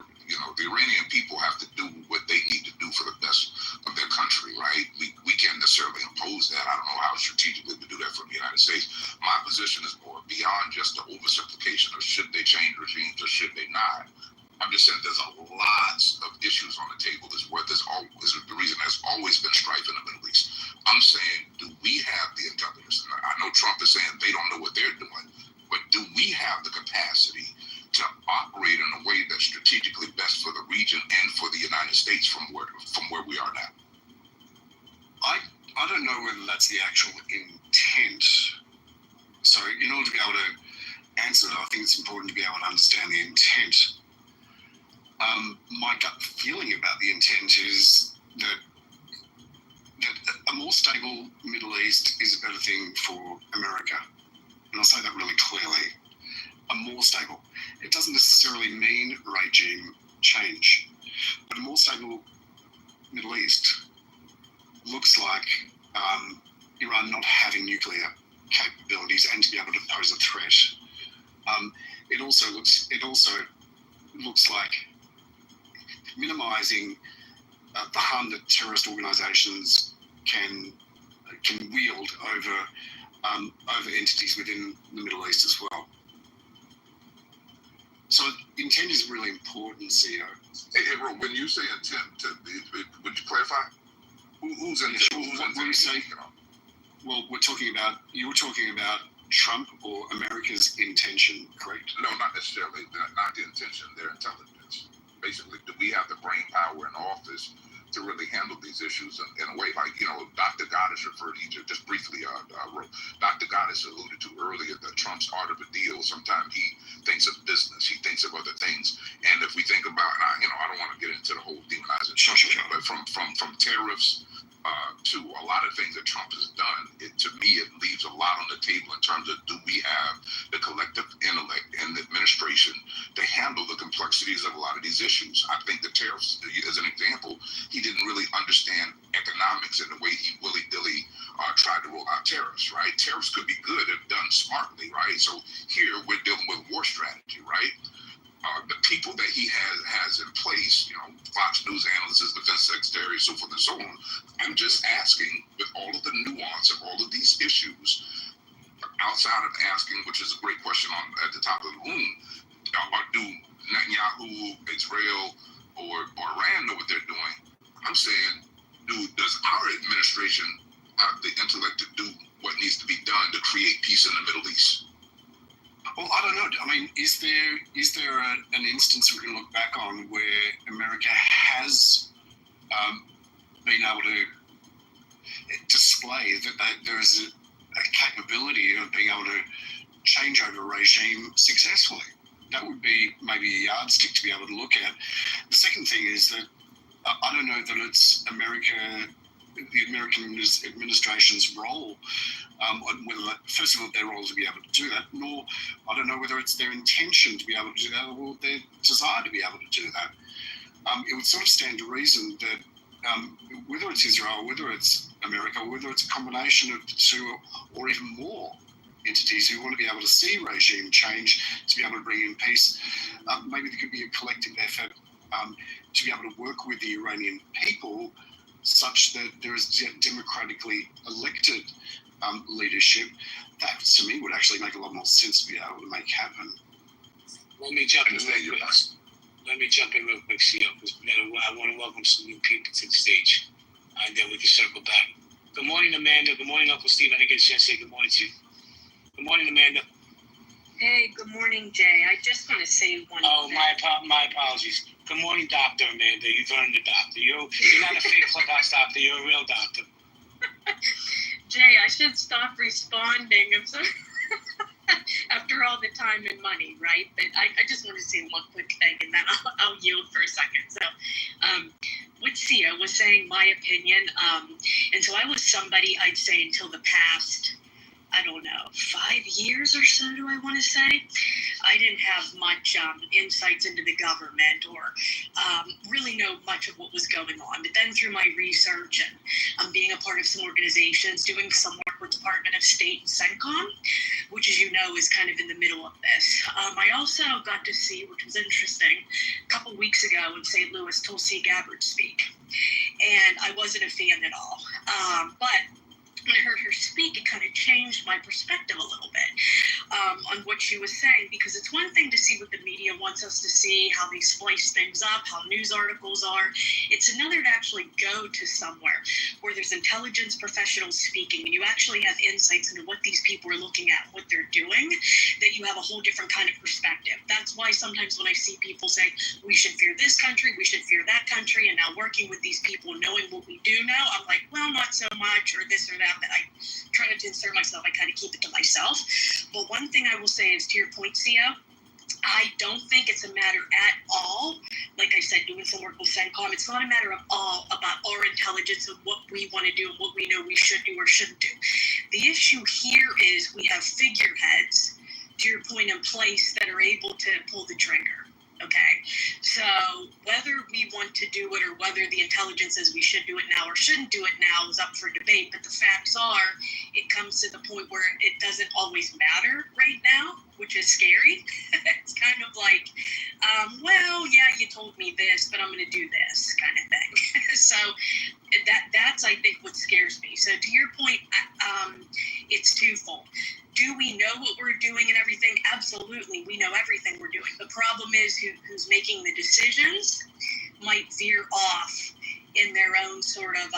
Iranian people have to do what they need to do for the best of their country, right? We can't necessarily impose that. I don't know how strategically we do that from the United States. My position is more beyond just the oversimplification of should they change regimes or should they not. I'm just saying there's lots of issues on the table. Is the reason there's always been strife in the Middle East. I'm saying, do we have the intelligence? And I know Trump is saying they don't know what they're doing, but do we have the capacity to operate in a way that's strategically best for the region and for the United States from where we are now? I don't know whether that's the actual intent. So in order to be able to answer it, I think it's important to be able to understand the intent. My gut feeling about the intent is that a more stable Middle East is a better thing for America. And I'll say that really clearly. A more stable. It doesn't necessarily mean regime change, but a more stable Middle East looks like Iran not having nuclear capabilities and to be able to pose a threat. It also looks like minimizing the harm that terrorist organizations can wield over entities within the Middle East as well. So intent is really important, CEO. Hey, bro, when you say intent, would you clarify? Who's intent? When you say, well, you were talking about Trump or America's intention, correct? No, not necessarily. Not the intention, their intelligence. Basically, do we have the brain power in office to really handle these issues in a way like, Dr. Goddess referred to, just briefly, Dr. Goddess alluded to earlier that Trump's art of the deal, sometimes he thinks of business, he thinks of other things. And if we think about, I don't want to get into the whole demonizing, but from tariffs to a lot of things that Trump has done, to me, it leaves a lot on the table in terms of do we have the collective intellect in the administration to handle the complexities of a lot of these issues. I think the tariffs, as an example, he didn't really understand economics in the way he willy-dilly tried to roll out tariffs, right? Tariffs could be good if done smartly, right? So here we're dealing with war strategy, right? The people that he has in place, Fox News analysts, defense secretary, so forth and so on. I'm just asking, with all of the nuance of all of these issues, outside of asking, which is a great question at the top of the room, do Netanyahu, Israel, or Iran know what they're doing? I'm saying, does our administration have the intellect to do what needs to be done to create peace in the Middle East? Well, I don't know. I mean, is there an instance we can look back on where America has been able to display that there is a capability of being able to change over a regime successfully? That would be maybe a yardstick to be able to look at. The second thing is that I don't know that it's the American administration's role, whether first of all their role to be able to do that, nor I don't know whether it's their intention to be able to do that or their desire to be able to do that. It would sort of stand to reason that whether it's Israel, whether it's America, whether it's a combination of the two or even more entities who want to be able to see regime change to be able to bring in peace, maybe there could be a collective effort to be able to work with the Iranian people such that there is democratically elected leadership. That, to me, would actually make a lot more sense to be able to make happen. Let me jump in real quick, CEO, because I want to welcome some new people to the stage, and then we can circle back. Good morning, Amanda. Good morning, Uncle Steve. I didn't get a chance to say good morning to you. Good morning, Amanda. Hey, good morning, Jay. I just want to say one thing. My apologies. Good morning, Dr. Amanda. You've earned the doctor. You're not a fake clubhouse doctor. You're a real doctor. Jay, I should stop responding. I'm sorry. After all the time and money, right? But I just want to say one quick thing, and then I'll yield for a second. So, what Sia was saying, my opinion, and so I was somebody, I'd say until the past, I don't know, 5 years or so, do I want to say? I didn't have much insights into the government or really know much of what was going on. But then through my research and being a part of some organizations, doing some work with Department of State and CENTCOM, which, as you know, is kind of in the middle of this. I also got to see, which was interesting, a couple weeks ago in St. Louis, Tulsi Gabbard speak. And I wasn't a fan at all. But when I heard her speak, it kind of changed my perspective a little bit on what she was saying, because it's one thing to see what the media wants us to see, how they splice things up, how news articles are. It's another to actually go to somewhere where there's intelligence professionals speaking and you actually have insights into what these people are looking at, what they're doing, that you have a whole different kind of perspective. That's why sometimes when I see people say, we should fear this country, we should fear that country, and now working with these people, knowing what we do know, I'm like, well, not so much, or this or that, but I try not to insert myself. I kind of keep it to myself. But one thing I will say is, to your point, Cio, I don't think it's a matter at all, like I said, doing some work with CENTCOM, it's not a matter of all about our intelligence and what we want to do and what we know we should do or shouldn't do. The issue here is we have figureheads, to your point, in place that are able to pull the trigger. Okay, so whether we want to do it or whether the intelligence says we should do it now or shouldn't do it now is up for debate. But the facts are, it comes to the point where it doesn't always matter right now, which is scary. It's kind of like, well, yeah, you told me this, but I'm going to do this kind of thing. So that's, I think, what scares me. So to your point, it's twofold. Do we know what we're doing and everything? Absolutely. We know everything we're doing. The problem is who's making the decisions might veer off in their own sort of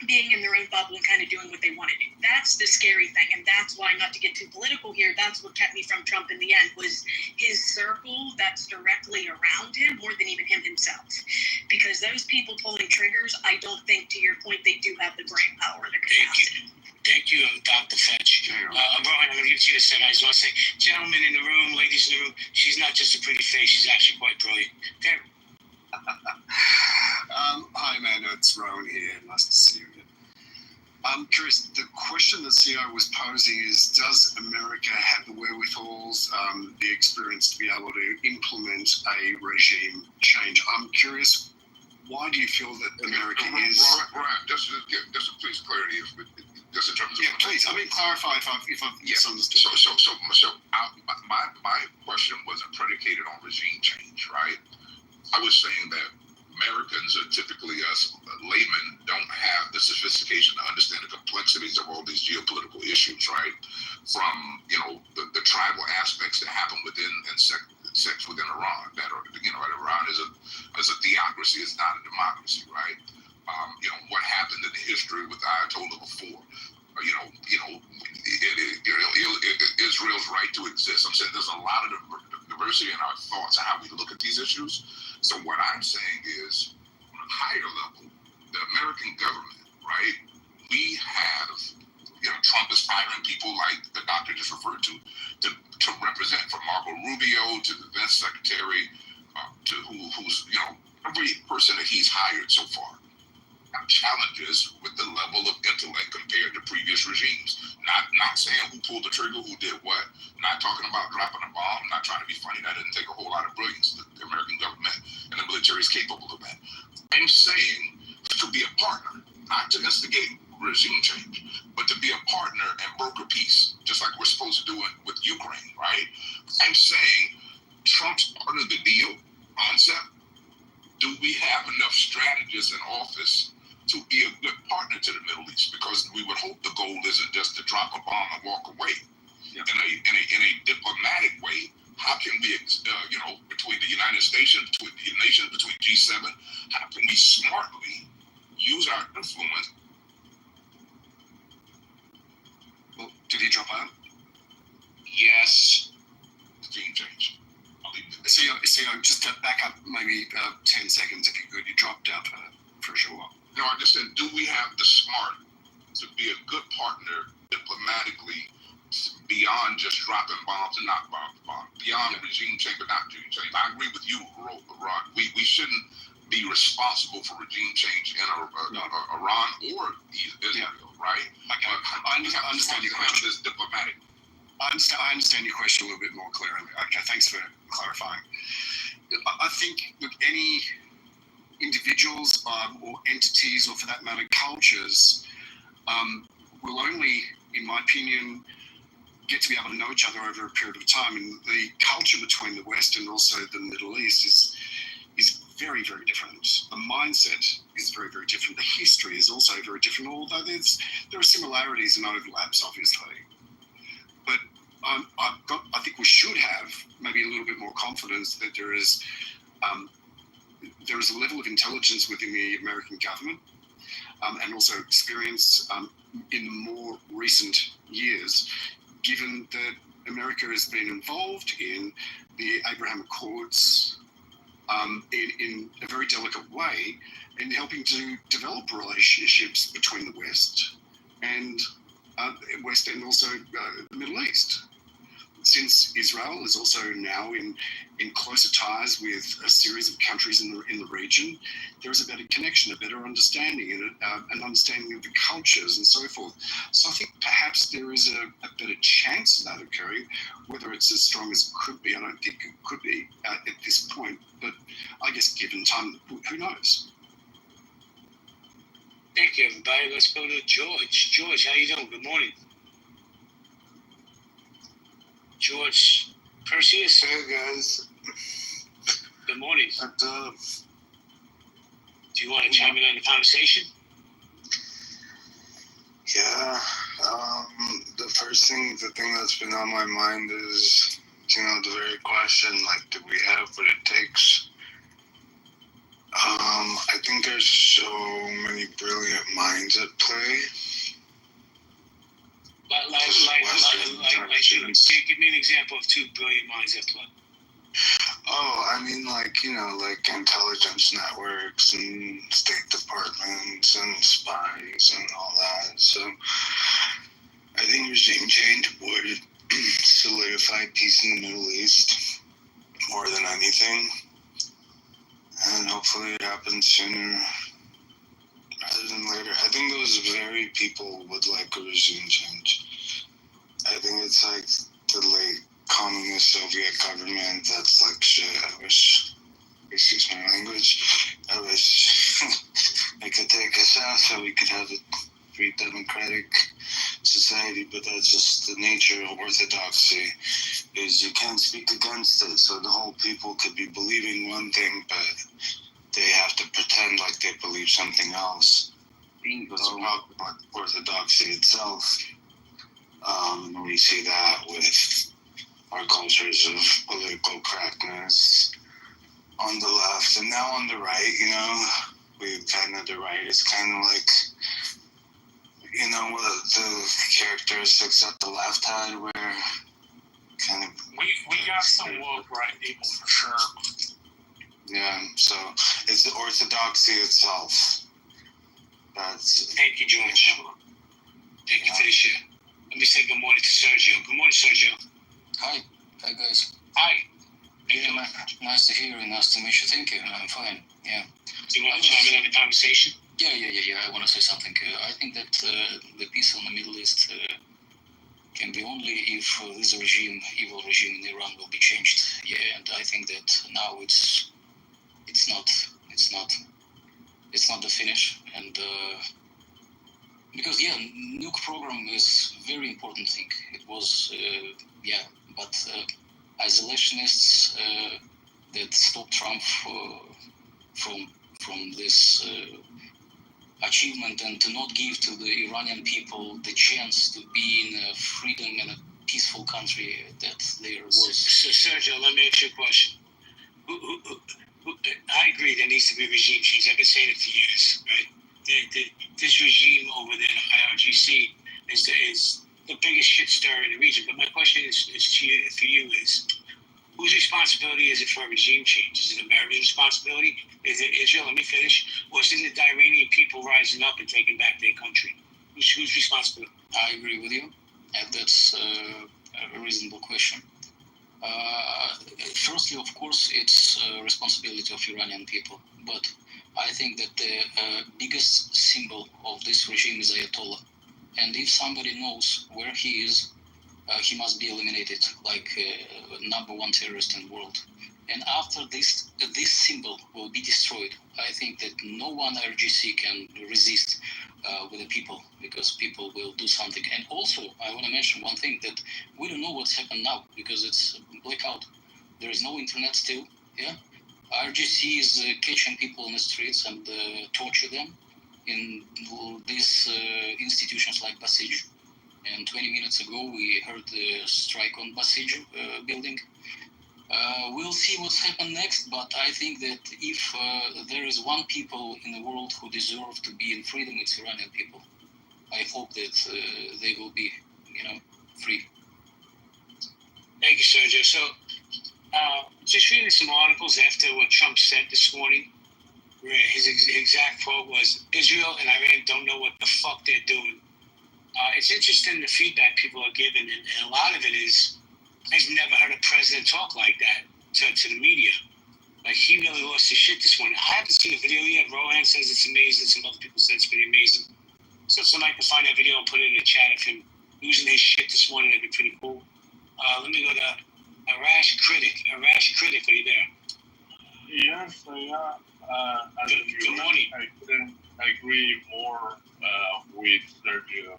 being in their own bubble and kind of doing what they want to do. That's the scary thing. And that's why, not to get too political here, that's what kept me from Trump in the end, was his circle that's directly around him more than even him himself. Because those people pulling triggers, I don't think, to your point, they do have the brain power, the capacity. Thank you, Dr. Fetch. Rowan, I'm going to give you the second. I just want to say, gentlemen in the room, ladies in the room, she's not just a pretty face, she's actually quite brilliant. Okay. Hi, man. It's Rowan here. Nice to see you again. I'm curious, the question that CEO was posing is, does America have the wherewithals, the experience to be able to implement a regime change? I'm curious, why do you feel that America is... Right. Just please clarity. Just in terms of... Yeah, please. I mean, clarify if I've misunderstood. So my question wasn't predicated on regime change, right? I was saying that Americans are typically, us laymen, don't have the sophistication to understand the complexities of all these geopolitical issues, right? From, the tribal aspects that happen within and sects within Iran. That are, Iran is a theocracy, it's not a democracy, right? What happened in the history with Ayatollah before. Israel's right to exist. I'm saying there's a lot of diversity in our thoughts and how we look at these issues. So what I'm saying is, on a higher level, the American government, right? We have, Trump is hiring people like the doctor just referred to represent, from Marco Rubio to the defense secretary, to who's every person that he's hired so far. Challenges with the level of intellect compared to previous regimes. Not saying who pulled the trigger, who did what. Not talking about dropping a bomb. Not trying to be funny. That didn't take a whole lot of brilliance. The American government and the military is capable of that. I'm saying to be a partner, not to instigate regime change, but to be a partner and broker peace, just like we're supposed to do it with Ukraine, right? I'm saying Trump's part of the deal concept. Do we have enough strategists in office to be a good partner to the Middle East? Because we would hope the goal isn't just to drop a bomb and walk away. In a diplomatic way, how can we, between the United States, between the nations, between G7, how can we smartly use our influence? Well, did he drop out? Yes. Regime change. CEO, just to back up maybe 10 seconds if you could. You dropped out for a short while. No, I just said, do we have the smart to be a good partner diplomatically beyond just dropping bombs and not bombs, beyond regime change but not regime change. I agree with you, Ron. We shouldn't be responsible for regime change in Iran or Israel, right? Okay, I understand your question. This diplomatic. I understand your question a little bit more clearly. Okay, thanks for clarifying. I think, look, any individuals or entities, or for that matter, cultures, will only, in my opinion, get to be able to know each other over a period of time. And the culture between the West and also the Middle East is very, very different. The mindset is very, very different. The history is also very different, although there are similarities and overlaps, obviously. But I think we should have maybe a little bit more confidence that there is a level of intelligence within the American government, and also experience in the more recent years, given that America has been involved in the Abraham Accords in a very delicate way, in helping to develop relationships between the West and also the Middle East. Since Israel is also now in closer ties with a series of countries in the region, there is a better connection, a better understanding, and an understanding of the cultures and so forth. So I think perhaps there is a better chance of that occurring. Whether it's as strong as it could be, I don't think it could be at this point. But I guess given time, who knows? Thank you, everybody. Let's go to George. George, how you doing? Good morning. George Perseus. Hey guys. Good morning. What's up? Do you want to chime in on the conversation? Yeah. The thing that's been on my mind is, the very question, like, do we have what it takes? I think there's so many brilliant minds at play. Give me an example of 2 brilliant minds at play. Oh, I mean, like intelligence networks and State Departments and spies and all that. So I think regime change would solidify peace in the Middle East more than anything. And hopefully it happens sooner rather than later. I think those very people would like a regime change. I think it's like the late communist Soviet government that's like shit. I wish, excuse my language, I wish they could take us out so we could have a free democratic society, but that's just the nature of orthodoxy, is you can't speak against it. So the whole people could be believing one thing, but they have to pretend like they believe something else. That's a problem with orthodoxy itself. We see that with our cultures of political correctness on the left, and now on the right, the right is kind of like, the characteristics that the left had, where kind of... We got some woke right people for sure. Yeah, so it's the orthodoxy itself. Thank you, George. Thank you for the share. Let me say good morning to Sergio. Good morning, Sergio. Hi guys. Hi. Yeah, nice to hear you. Nice to meet you. Thank you. I'm fine. Yeah. Do you want to chime in on the conversation? Yeah. I want to say something. I think that the peace in the Middle East can be only if this evil regime in Iran will be changed. Yeah, and I think that now it's not the finish, and because nuke program is very important thing. It was but isolationists that stopped Trump from this achievement, and to not give to the Iranian people the chance to be in a freedom and a peaceful country that there was. So Sergio, let me ask you a question. I agree there needs to be regime change. I've been saying it for years, right? This regime over there, IRGC, is the biggest shit stirrer in the region. But my question for you is, whose responsibility is it for a regime change? Is it America's responsibility? Is it Israel? Let me finish. Or is it the Iranian people rising up and taking back their country? Who's responsible? I agree with you, and that's a reasonable question. Firstly, of course, it's a responsibility of Iranian people, but I think that the biggest symbol of this regime is Ayatollah. And if somebody knows where he is, he must be eliminated, like number one terrorist in the world. And after this symbol will be destroyed, I think that no one RGC can resist with the people, because people will do something. And also, I want to mention one thing, that we don't know what's happened now, because it's blackout. There is no internet still. Yeah, RGC is catching people on the streets and torture them in these institutions like Basij. And 20 minutes ago, we heard the strike on Basij building. We'll see what's happened next, but I think that if there is one people in the world who deserve to be in freedom, it's Iranian people. I hope that they will be, free. Thank you, Sergio. So, just reading some articles after what Trump said this morning, where his exact quote was, Israel and Iran don't know what the fuck they're doing. It's interesting the feedback people are giving, and a lot of it is, I've never heard a president talk like that to the media. Like, he really lost his shit this morning. I haven't seen the video yet. Rohan says it's amazing. Some other people say it's pretty amazing. So if somebody can find that video and put it in the chat of him losing his shit this morning, that'd be pretty cool. Let me go to Arash Critic. Arash Critic, are you there? Yes, Good morning. I couldn't agree more with Sergio.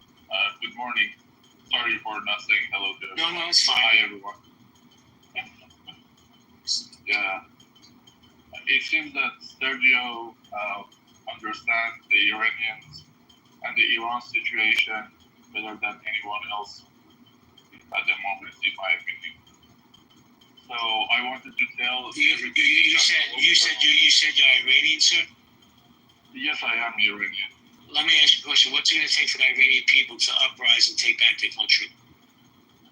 Good morning. Sorry for not saying hello to everyone. No, it's fine. Hi, everyone. Yeah. It seems that Sergio understands the Iranians and the Iran situation better than anyone else at the moment, in my opinion. So I wanted to tell you said you're Iranian, sir? Yes, I am Iranian. Let me ask you a question. What's it going to take for the Iranian people to uprise and take back their country?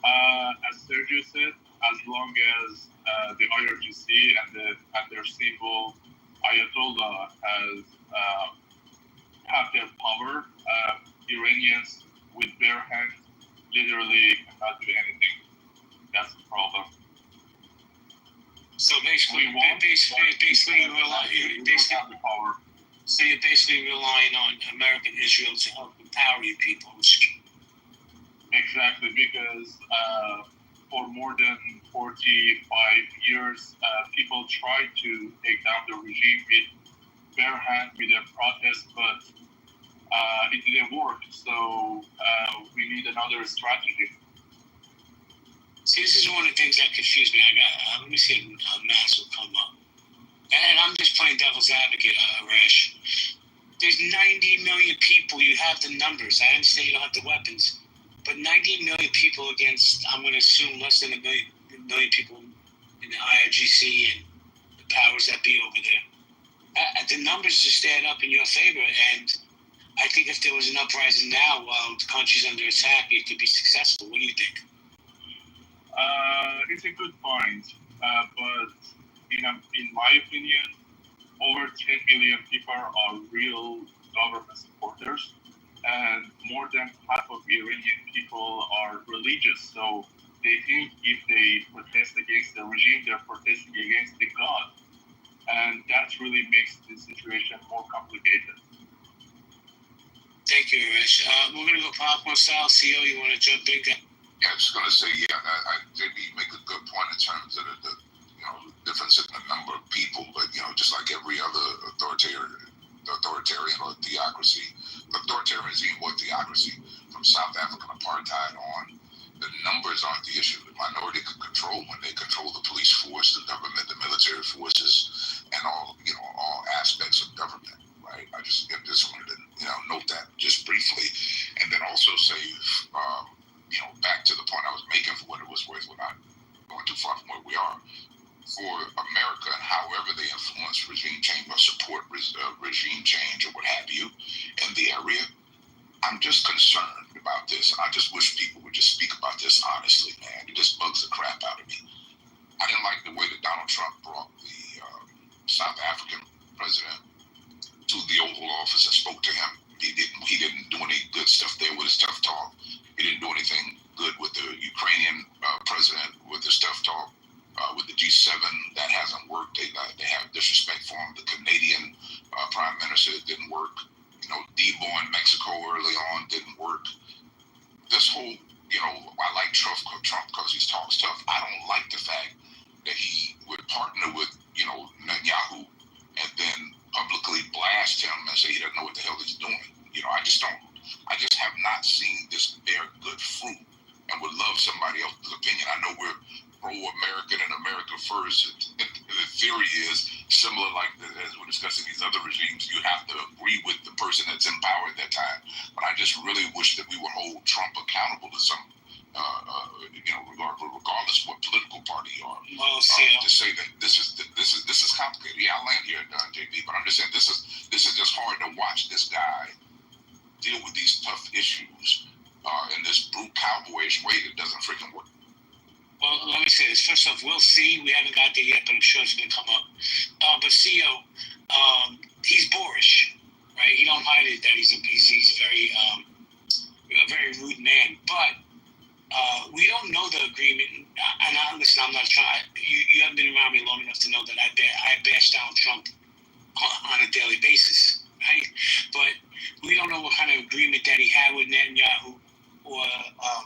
As Sergio said, as long as the IRGC and their symbol Ayatollah have their power, Iranians with bare hands literally cannot do anything. That's the problem. So basically, you're relying on American Israel to help empower you people. Exactly, because for more than 45 years, people tried to take down the regime with bare hands, with their protests, but it didn't work. So we need another strategy. See, this is one of the things that confused me. Let me see if Max will come up. And I'm just playing devil's advocate, Rash. There's 90 million people. You have the numbers. I understand you don't have the weapons. But 90 million people against, I'm going to assume, less than a million people in the IRGC and the powers that be over there. The numbers just add up in your favor. And I think if there was an uprising now while the country's under attack, it could be successful. What do you think? It's a good point, but in my opinion, over 10 million people are real government supporters, and more than half of Iranian people are religious. So they think if they protest against the regime, they're protesting against the God, and that really makes the situation more complicated. Thank you, Rash. We're going to go popcorn style. CEO, you want to jump in? Yeah, I was going to say, JB make a good point in terms of the difference in the number of people, but just like every other authoritarian or authoritarian regime or theocracy, from South African apartheid on, the numbers aren't the issue. The minority can control when they control the police force, the government, the military forces, and all aspects of government. Right? I just wanted to note that just briefly, and then also say. Back to the point I was making for what it was worth, we're not going too far from where we are. For America, and however they influence regime change or support regime change or what have you in the area, I'm just concerned about this. And I just wish people would just speak about this honestly, man. It just bugs the crap out of me. I didn't like the way that Donald Trump brought the South African president to the Oval Office and spoke to him. He didn't do any good stuff there. going Mexico early on didn't work. This whole, I like Trump because he talks tough. I don't like the fact that he would partner with, Netanyahu and then publicly blast him and say he doesn't know what the hell he's doing. I just have not seen this bear good fruit and would love somebody else's opinion. I know we're pro-American and America first. The theory is similar, as we're discussing these other regimes, you have to agree with the person that's in power at that time. But I just really wish that we would hold Trump accountable to some, regardless of what political party you are. To say that this is complicated. Yeah, I'll land here, JB. But I'm just saying this is just hard to watch this guy deal with these tough issues in this brute cowboyish way that doesn't freaking work. Well, let me say this. First off, we'll see. We haven't got there yet, but I'm sure it's going to come up. But CEO, he's boorish, right? He don't hide it that he's very a very rude man. But we don't know the agreement. And listen, I'm not trying. You haven't been around me long enough to know that I bash down Trump on a daily basis, right? But we don't know what kind of agreement that he had with Netanyahu or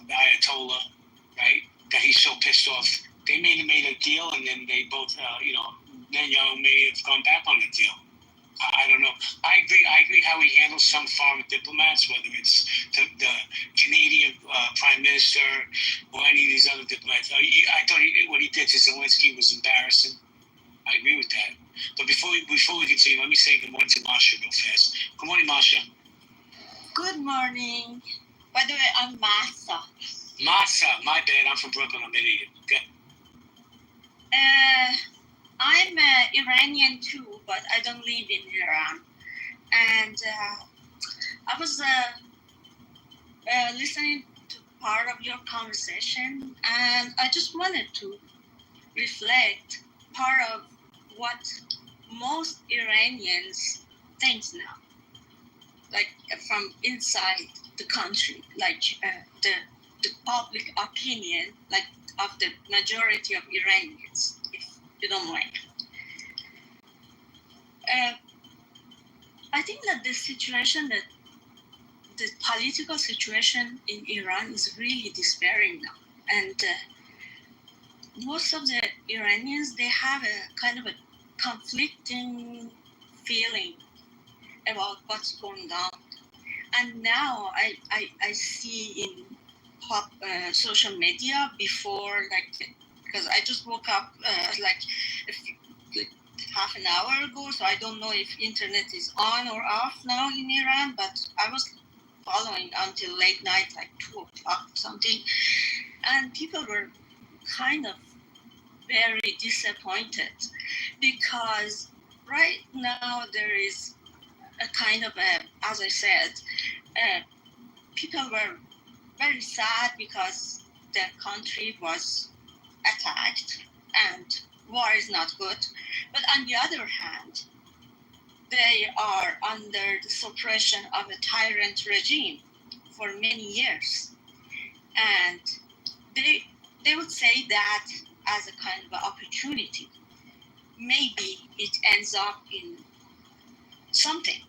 the Ayatollah, right? That he's so pissed off. They made a deal, and then they both, Netanyahu may have gone back on the deal. I don't know. I agree how he handles some foreign diplomats, whether it's the Canadian Prime Minister or any of these other diplomats. I thought what he did to Zelensky was embarrassing. I agree with that. But before we continue, let me say good morning to Masha real fast. Good morning, Masha. Good morning. By the way, I'm Masa. Masa, my bad. I'm from Brooklyn. I'm an idiot. Okay. I'm Iranian too, but I don't live in Iran. And I was listening to part of your conversation, and I just wanted to reflect part of what most Iranians think now, like from inside the country, like the public opinion, like of the majority of Iranians, if you don't mind. I think that the situation, that the political situation in Iran is really despairing now, and most of the Iranians, they have a kind of a conflicting feeling about what's going on. And now I see in social media before, because I just woke up half an hour ago, so I don't know if internet is on or off now in Iran, but I was following until late night, like 2 o'clock or something, and people were kind of very disappointed because right now there is a kind of as I said, people were very sad because their country was attacked and war is not good. But on the other hand, they are under the suppression of a tyrant regime for many years. And they would say that as a kind of opportunity. Maybe it ends up in something.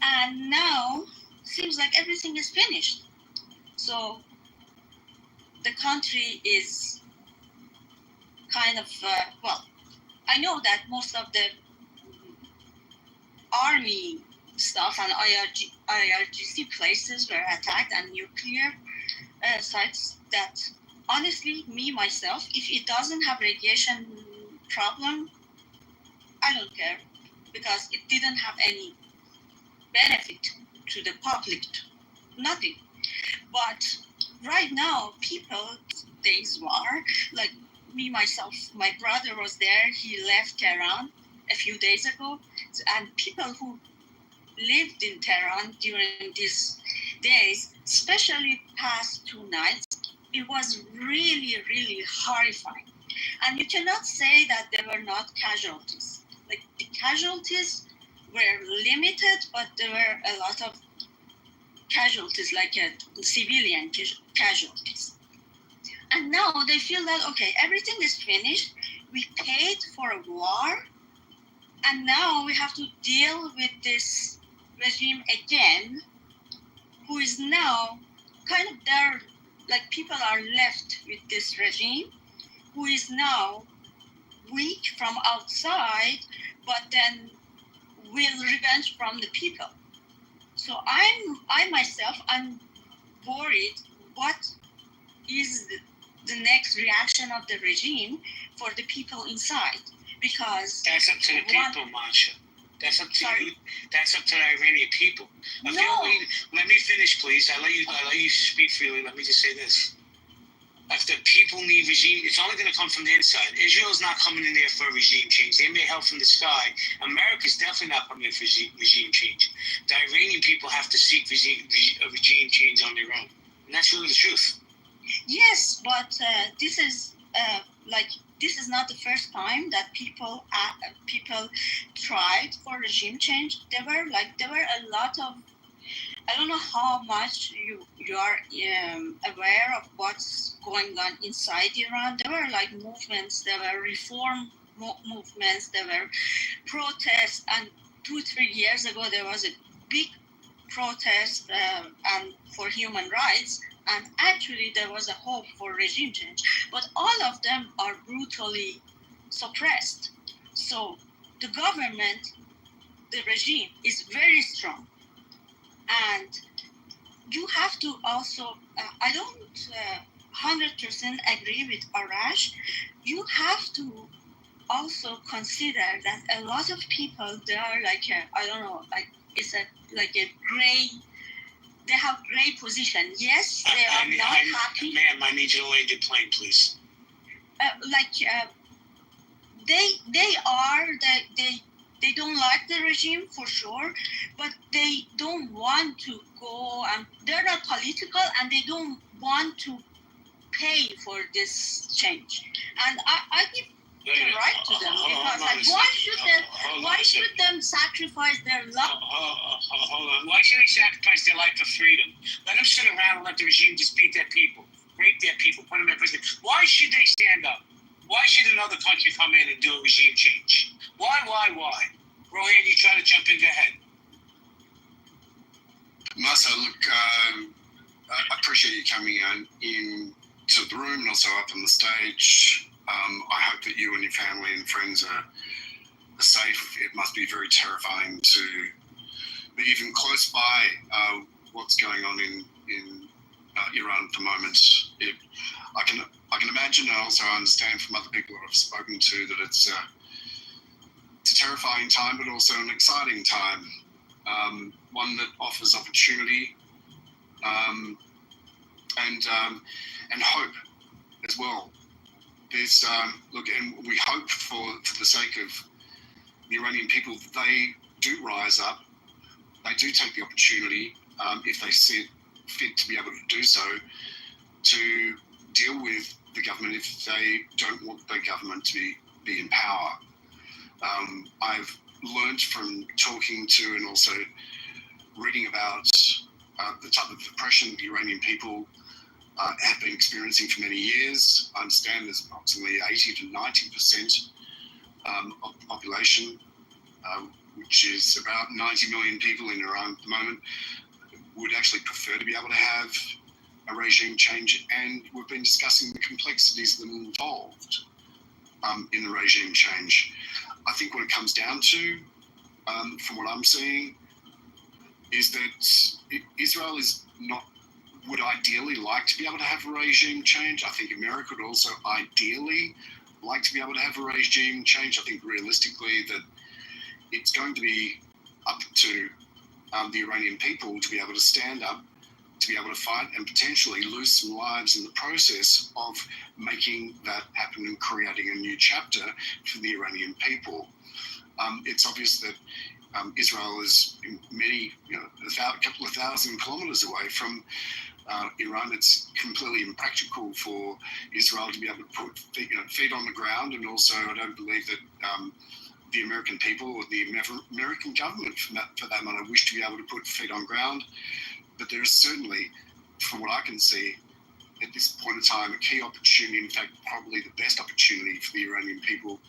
And now seems like everything is finished. So the country is kind of, I know that most of the army stuff and IRGC places were attacked, and nuclear sites that, honestly, me, myself, if it doesn't have radiation problem, I don't care, because it didn't have any benefit to the public, nothing. But right now, people, things war, like me, myself, my brother was there, he left Tehran a few days ago, and people who lived in Tehran during these days, especially past 2 nights, it was really, really horrifying. And you cannot say that there were not casualties. Like, the casualties were limited, but there were a lot of casualties, like civilian casualties. And now they feel that, okay, everything is finished. We paid for a war, and now we have to deal with this regime again, who is now kind of there, like people are left with this regime, who is now weak from outside, but then will revenge from the people. So I myself, I'm worried what is the next reaction of the regime for the people inside, because that's up to the people, Masha. That's up to you. That's up to the Iranian people. Okay, let me finish, please. I let you speak freely. Let me just say this. If the people need regime, it's only going to come from the inside. Israel's not coming in there for a regime change. They may help from the sky. America's definitely not coming in for regime change. The Iranian people have to seek a regime change on their own. And that's really the truth. Yes, but this is not the first time that people tried for regime change. There were a lot of, I don't know how much you are aware of what's going on inside Iran. There were like movements, there were reform movements, there were protests, and 2-3 years ago there was a big protest and for human rights, and actually there was a hope for regime change. But all of them are brutally suppressed. So the government, the regime is very strong. And you have to also, I don't 100% agree with Arash. You have to also consider that a lot of people, they are like, they have gray position. Yes, they are not happy. Ma'am, I need you to land your plane, please. They don't like the regime for sure, but they don't want to go, and they're not political, and they don't want to pay for this change. And I give the right to them, because why should them sacrifice their life? Hold on. Why should they sacrifice their life for freedom? Let them sit around and let the regime just beat their people, rape their people, put them in prison. Why should they stand up? Why should another country come in and do a regime change? Why? Rohan, you try to jump in, go ahead. Masa, look, I appreciate you coming in to the room and also up on the stage. I hope that you and your family and friends are safe. It must be very terrifying to be even close by what's going on in Iran at the moment. I can imagine, and also understand from other people that I've spoken to, that it's a terrifying time, but also an exciting time. One that offers opportunity and hope as well. There's and we hope for the sake of the Iranian people that they do rise up, they do take the opportunity, if they see it fit to be able to do so, to deal with the government if they don't want the government to be in power. I've learned from talking to and also reading about the type of oppression the Iranian people have been experiencing for many years. I understand there's approximately 80 to 90% of the population, which is about 90 million people in Iran at the moment, would actually prefer to be able to have a regime change, and we've been discussing the complexities that are involved in the regime change. I think what it comes down to, from what I'm seeing, is that Israel would ideally like to be able to have a regime change. I think America would also ideally like to be able to have a regime change. I think realistically that it's going to be up to the Iranian people to be able to stand up, to be able to fight, and potentially lose some lives in the process of making that happen and creating a new chapter for the Iranian people. It's obvious that Israel is a couple of thousand kilometers away from Iran. It's completely impractical for Israel to be able to put feet on the ground, and also I don't believe that the American people or the American government, for that matter, wish to be able to put feet on ground. But there is certainly, from what I can see, at this point in time, a key opportunity, in fact, probably the best opportunity for the Iranian people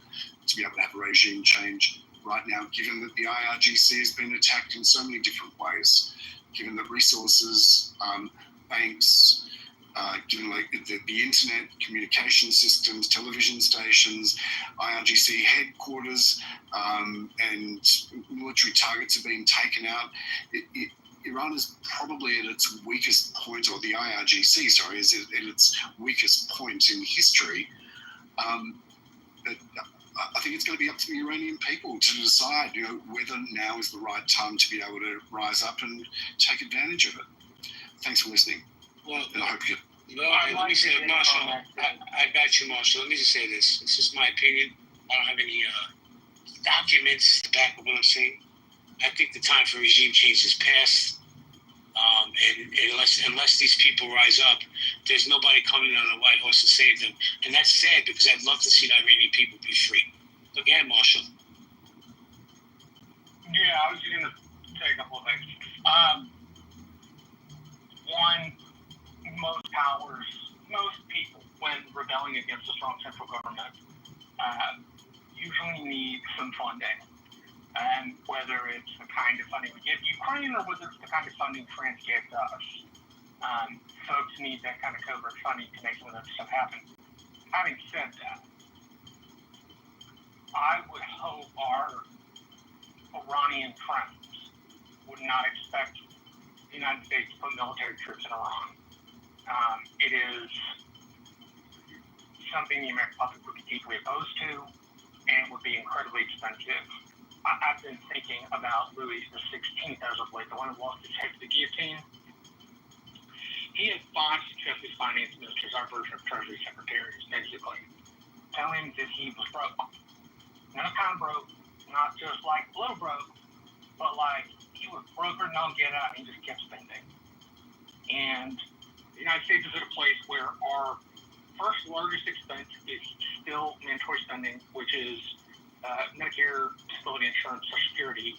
to be able to have a regime change right now, given that the IRGC has been attacked in so many different ways, given that resources, banks, given like the internet, communication systems, television stations, IRGC headquarters, and military targets have been taken out. Iran is probably at its weakest point, or the IRGC, sorry, is at its weakest point in history. But I think it's going to be up to the Iranian people to decide, whether now is the right time to be able to rise up and take advantage of it. Thanks for listening. Well, and I hope you. Let me say, Marshall, I got you, Marshall. Let me just say this. This is my opinion. I don't have any documents to back up what I'm saying. I think the time for regime change has passed. And unless these people rise up, there's nobody coming on a white horse to save them. And that's sad, because I'd love to see the Iranian people be free. Look at Marshall. Yeah, I was just going to say a couple of things. One, most people, when rebelling against a strong central government, usually need some funding. And whether it's the kind of funding we give Ukraine or whether it's the kind of funding France gave to us, folks need that kind of covert funding to make some of that stuff happen. Having said that, I would hope our Iranian friends would not expect the United States to put military troops in Iran. It is something the American public would be deeply opposed to, and would be incredibly expensive. I've been thinking about Louis XVI as of late, the one who lost his head to the guillotine. He had 5 successive finance ministers, our version of Treasury secretaries, basically, tell him that he was broke. Not kind of broke, not just like a little broke, but like he was broker, no get out, and he just kept spending. And the United States is at a place where our first largest expense is still mandatory spending, which is Medicare, disability insurance, Social Security,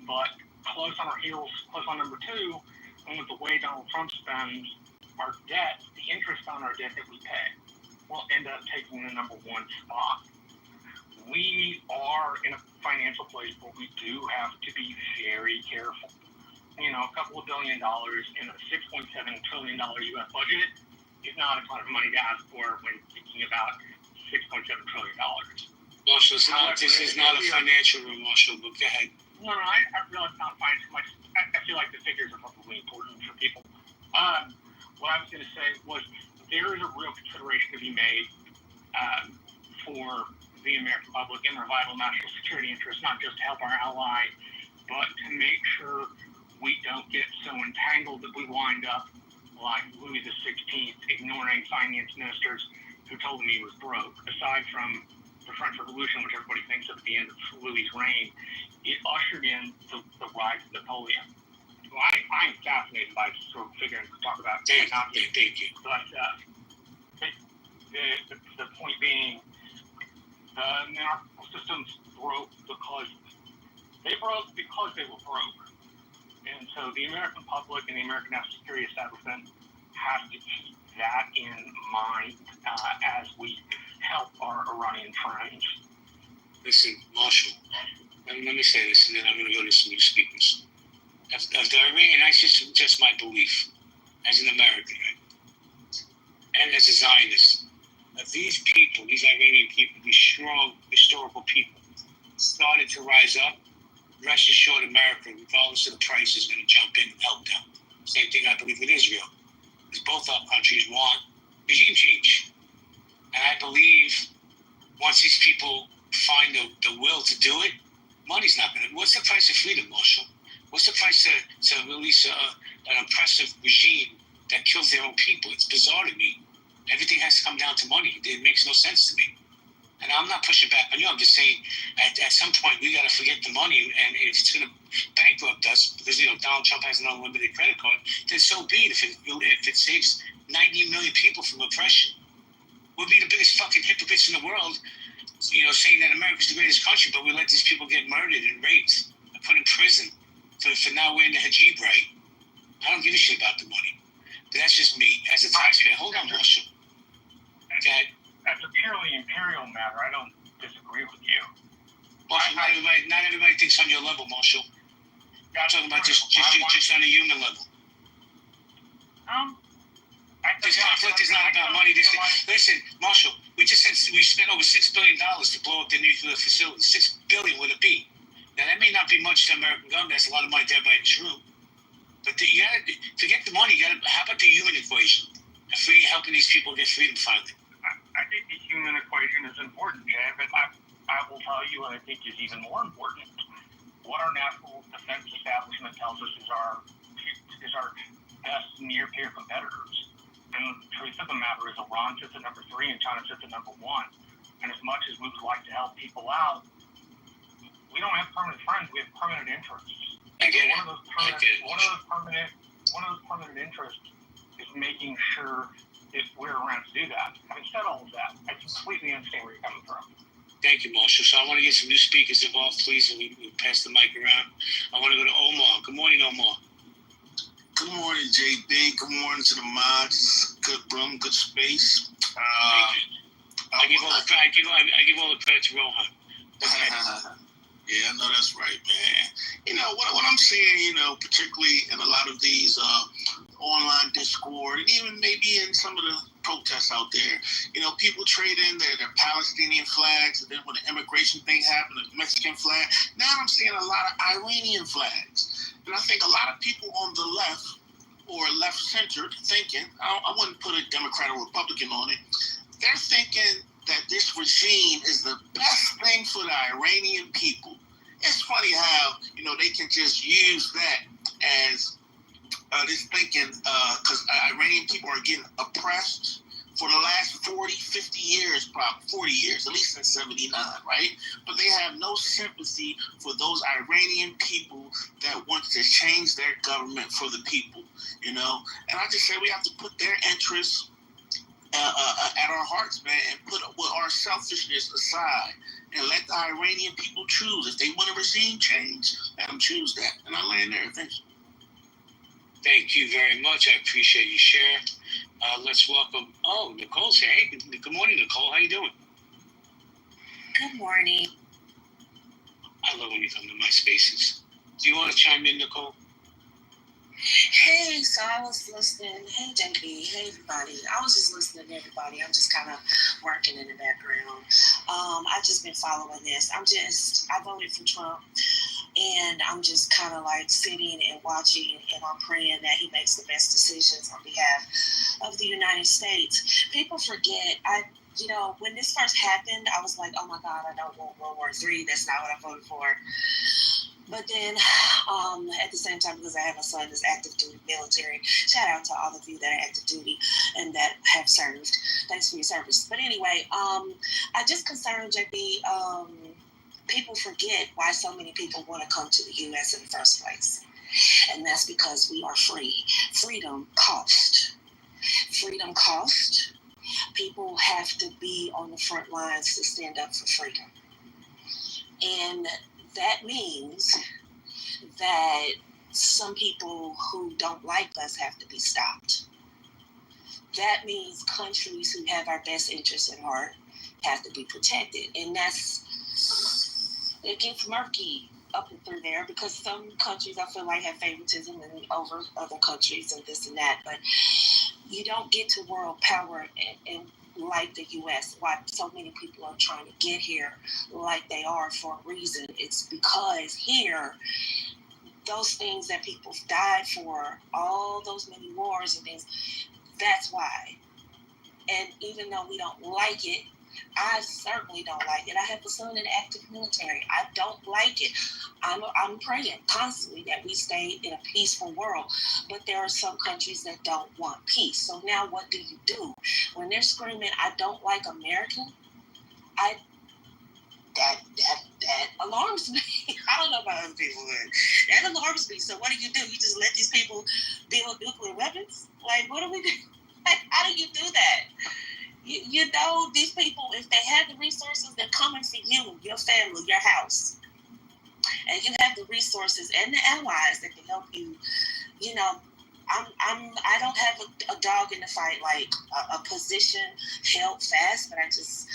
but close on our heels, close on number 2, and with the way Donald Trump spends our debt, the interest on our debt that we pay will end up taking the number 1 spot. We are in a financial place where we do have to be very careful. A couple of $1 billion in a $6.7 trillion U.S. budget is not a ton of money to ask for when thinking about $6.7 trillion. Marshall, this is not a financial room, Marshall, but go ahead. No, I realize it's not financial much. I feel like the figures are probably important for people. What I was going to say was there is a real consideration to be made for the American public and their vital national security interests, not just to help our ally, but to make sure we don't get so entangled that we wind up like Louis XVI, ignoring finance ministers who told him he was broke. Aside from the French Revolution, which everybody thinks of at the end of Louis's reign, it ushered in the rise of Napoleon. Well, I am fascinated by this sort of figure, and we'll talk about Thank you. But the point being, the monarchical systems broke because they were broke. And so the American public and the American national security establishment have to keep that in mind as we help our Iranian friends. Listen, Marshall, let me say this, and then I'm going to go to some new speakers. Of the Iranian, that's just my belief as an American, and as a Zionist. Of these people, these Iranian people, these strong historical people, started to rise up, rest assured America, regardless of the price, is going to jump in and help them. Same thing I believe with Israel. Because both our countries want regime change. And I believe once these people find the will to do it, money's not going to. What's the price of freedom, Marshall? What's the price to release an oppressive regime that kills their own people? It's bizarre to me. Everything has to come down to money. It makes no sense to me. And I'm not pushing back on you. I'm just saying at some point we got to forget the money. And if it's going to bankrupt us because, Donald Trump has an unlimited credit card, then so be it. If it saves 90 million people from oppression, we'll be the biggest fucking hypocrites in the world, saying that America's the greatest country, but we let these people get murdered and raped and put in prison for not wearing the hijab right. I don't give a shit about the money. But that's just me as a taxpayer. Hold on, Marshall. Okay. That's a purely imperial matter. I don't disagree with you. Marshall, not everybody thinks on your level, Marshall. I'm talking about just on a human level. This conflict is not about money. Listen, Marshall, we spent over $6 billion to blow up the nuclear facility. $6 billion with a B. Now that may not be much to American government. That's a lot of money to everybody in this room. But you gotta forget the money. How about the human equation? Helping these people get freedom finally. I think the human equation is important, Jay, but I will tell you, and I think is even more important, what our national defense establishment tells us is our best near-peer competitors. And the truth of the matter is Iran sits at number 3 and China sits at number 1. And as much as we would like to help people out, we don't have permanent friends, we have permanent interests. One of those permanent interests is making sure if we're around to do that. Having said all of that, I completely understand where you're coming from. Thank you, Marshall. So I want to get some new speakers involved, please, and we pass the mic around. I want to go to Omar. Good morning, Omar. Good morning, JB. Good morning to the mods. This is a good room, good space. I give all the credit to Rohan. Yeah, I know that's right, man. You know, what I'm seeing, particularly in a lot of these online Discord, and even maybe in some of the protests out there, people trade in their Palestinian flags, and then when the immigration thing happened, the Mexican flag. Now I'm seeing a lot of Iranian flags. And I think a lot of people on the left, or left-centered thinking, I wouldn't put a Democrat or Republican on it, they're thinking that this regime is the best thing for the Iranian people. It's funny how, they can just use that as this thinking, because Iranian people are getting oppressed for the last 40, 50 years, probably 40 years, at least since 79, right? But they have no sympathy for those Iranian people that want to change their government for the people, And I just say we have to put their interests at our hearts, man, and put our selfishness aside and let the Iranian people choose. If they want a regime change, let them choose that. And I land there. Thanks. Thank you very much. I appreciate your share. Let's welcome. Oh, Nicole's here. Hey, good morning, Nicole. How you doing? Good morning. I love when you come to my spaces. Do you want to chime in, Nicole? Hey, so I was listening. Hey, JB. Hey, everybody. I was just listening to everybody. I'm just kind of working in the background. I've just been following this. I voted for Trump, and I'm just kind of like sitting and watching, and I'm praying that he makes the best decisions on behalf of the United States. People forget, when this first happened, I was like, oh my God, I don't want World War III. That's not what I voted for. But then, at the same time, because I have a son that's active duty military, shout out to all of you that are active duty and that have served. Thanks for your service. But anyway, I just concerned, JB, people forget why so many people want to come to the U.S. in the first place. And that's because we are free. Freedom costs. Freedom costs. People have to be on the front lines to stand up for freedom. And that means that some people who don't like us have to be stopped. That means countries who have our best interests in heart have to be protected. And it gets murky up and through there because some countries I feel like have favoritism over other countries and this and that. But you don't get to world power and like the U.S., why so many people are trying to get here like they are for a reason. It's because here, those things that people died for, all those many wars and things, that's why. And even though we don't like it, I certainly don't like it. I have a son in the active military. I don't like it. I'm praying constantly that we stay in a peaceful world. But there are some countries that don't want peace. So now what do you do? When they're screaming, I don't like America, that alarms me. I don't know about other people, but that alarms me. So what do? You just let these people build nuclear weapons? Like, what do we do? Like, how do you do that? These people, if they have the resources, they're coming for you, your family, your house. And you have the resources and the allies that can help you, I don't have a dog in the fight, like a position held fast, but I just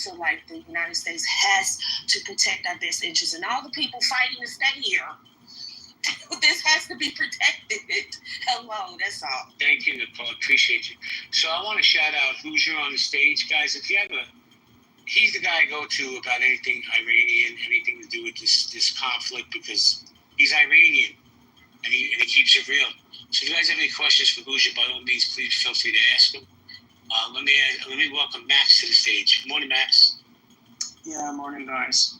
feel like the United States has to protect our best interests, and all the people fighting to stay here. This has to be protected. Hello, that's all. Thank you, Nicole. Appreciate you. So I want to shout out Hoosier on the stage, guys. If you have he's the guy I go to about anything Iranian, anything to do with this conflict, because he's Iranian and he keeps it real. So if you guys have any questions for Hoosier, by all means, please feel free to ask him. Let me welcome Max to the stage. Morning, Max. Yeah, morning, guys.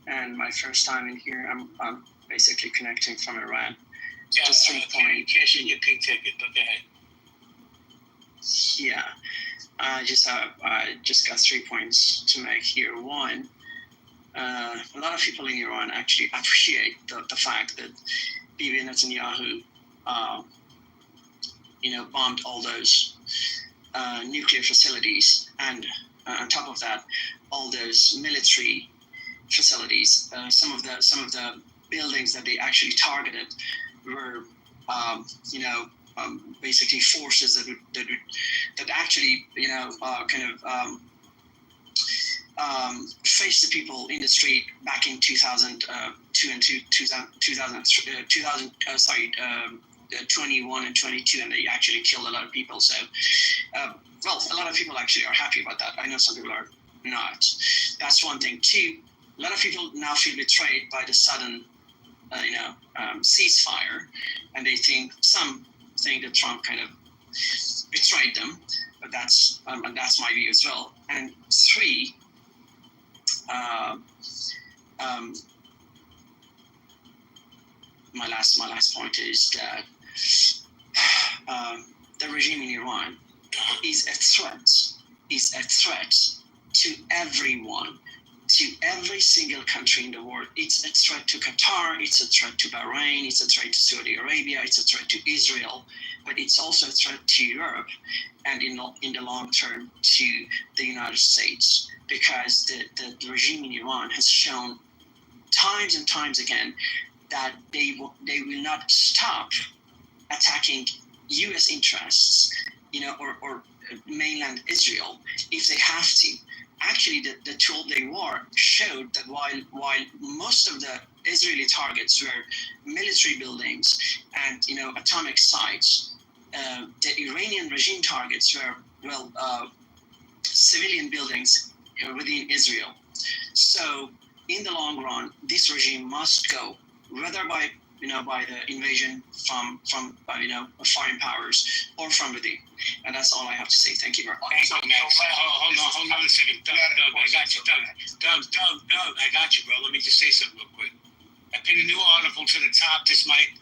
And my first time in here, I'm basically connecting from Iran. Yeah, just 3 points. Cash in your pink ticket, but go ahead. Yeah, I just got 3 points to make here. One, a lot of people in Iran actually appreciate the fact that Bibi Netanyahu, bombed all those nuclear facilities, and on top of that, all those military facilities. Some of the buildings that they actually targeted were, basically forces that actually, faced the people in the street back in 2002 and 21 and 22, and they actually killed a lot of people. So, a lot of people actually are happy about that. I know some people are not. That's one thing. Two, a lot of people now feel betrayed by the sudden, ceasefire, and some think that Trump kind of betrayed them. But that's my view as well. And three, my last point is that the regime in Iran is a threat to everyone, to every single country in the world. It's a threat to Qatar, it's a threat to Bahrain, it's a threat to Saudi Arabia, it's a threat to Israel, but it's also a threat to Europe, and in the long term to the United States, because the regime in Iran has shown times and times again that they will not stop attacking U.S. interests, or mainland Israel if they have to. Actually, the 12-day war showed that while most of the Israeli targets were military buildings and atomic sites, the Iranian regime targets were civilian buildings within Israel. So in the long run, this regime must go, whether by the invasion from foreign powers or from within. And that's all I have to say. Thank you very much. Thank you, Max. Hold on a second. Doug, I got you. Doug, I got you, bro. Let me just say something real quick. I pinned a new article to the top. This might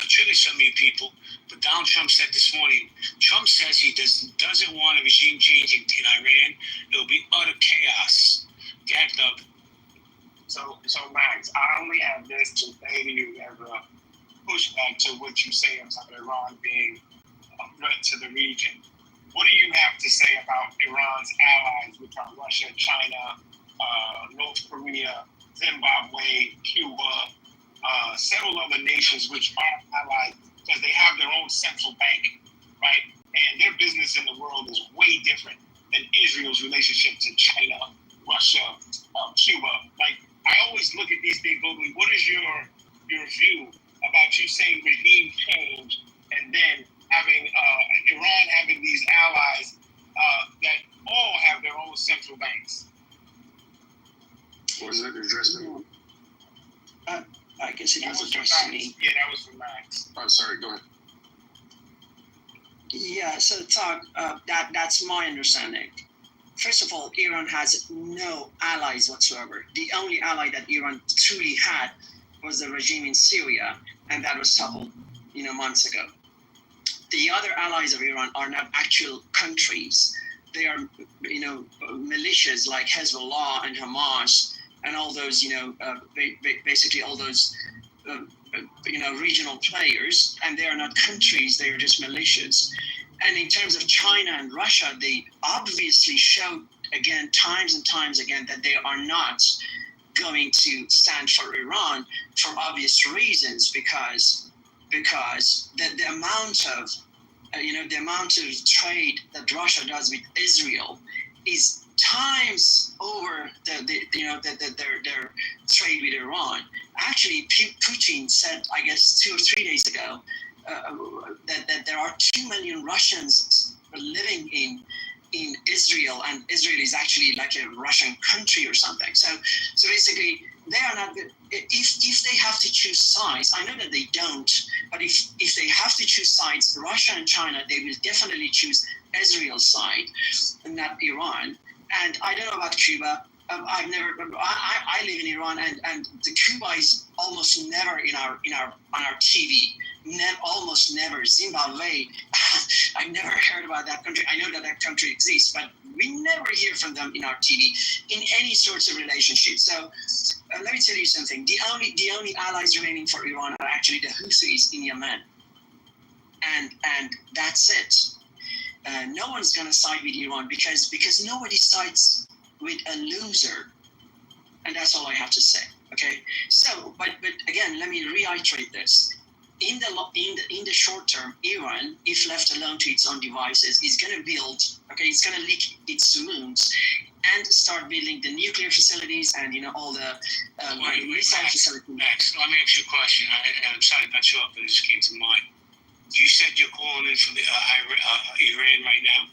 trigger some of you people, but Donald Trump said this morning, Trump says he doesn't want a regime change in Iran. It'll be utter chaos. Go ahead, Doug. So Max, I only have this to say to you as a pushback to what you say about Iran being a threat to the region. What do you have to say about Iran's allies, which are Russia, China, North Korea, Zimbabwe, Cuba, several other nations which are allies because they have their own central bank, right? And their business in the world is way different than Israel's relationship to China, Russia, Cuba. Like, I always look at these things globally. What is your view about you saying regime change and then having Iran having these allies that all have their own central banks? Was it addressed to me? I guess it was addressed to me. Yeah, that was for Max. Oh, sorry, go ahead. Yeah, so that's my understanding. First of all, Iran has no allies whatsoever. The only ally that Iran truly had was the regime in Syria, and that was toppled, months ago. The other allies of Iran are not actual countries. They are, militias like Hezbollah and Hamas and all those, basically all those, regional players, and they are not countries. They are just militias. And in terms of China and Russia, they obviously showed again, times and times again, that they are not going to stand for Iran for obvious reasons, because because the amount of the amount of trade that Russia does with Israel is times over their trade with Iran. Actually, Putin said, I guess 2 or 3 days ago, that there are 2 million Russians living in Israel, and Israel is actually like a Russian country or something. So basically, they are not good. If they have to choose sides, I know that they don't, but if they have to choose sides, Russia and China, they will definitely choose Israel's side, and not Iran. And I don't know about Cuba. I live in Iran, and the Cuba is almost never on our TV. Almost never. Zimbabwe, I've never heard about that country. I know that country exists, but we never hear from them in our TV in any sorts of relationship. So let me tell you something. The only allies remaining for Iran are actually the Houthis in Yemen, and that's it. No one's gonna side with Iran because nobody sides with a loser, and that's all I have to say. Okay. So, but again, let me reiterate this. In the short term, Iran, if left alone to its own devices, is going to build. Okay, it's going to lick its wounds and start building the nuclear facilities and all the missile facilities. Max, let me ask you a question. I'm sorry to cut you off, but it just came to mind. You said you're calling in from the Iran right now.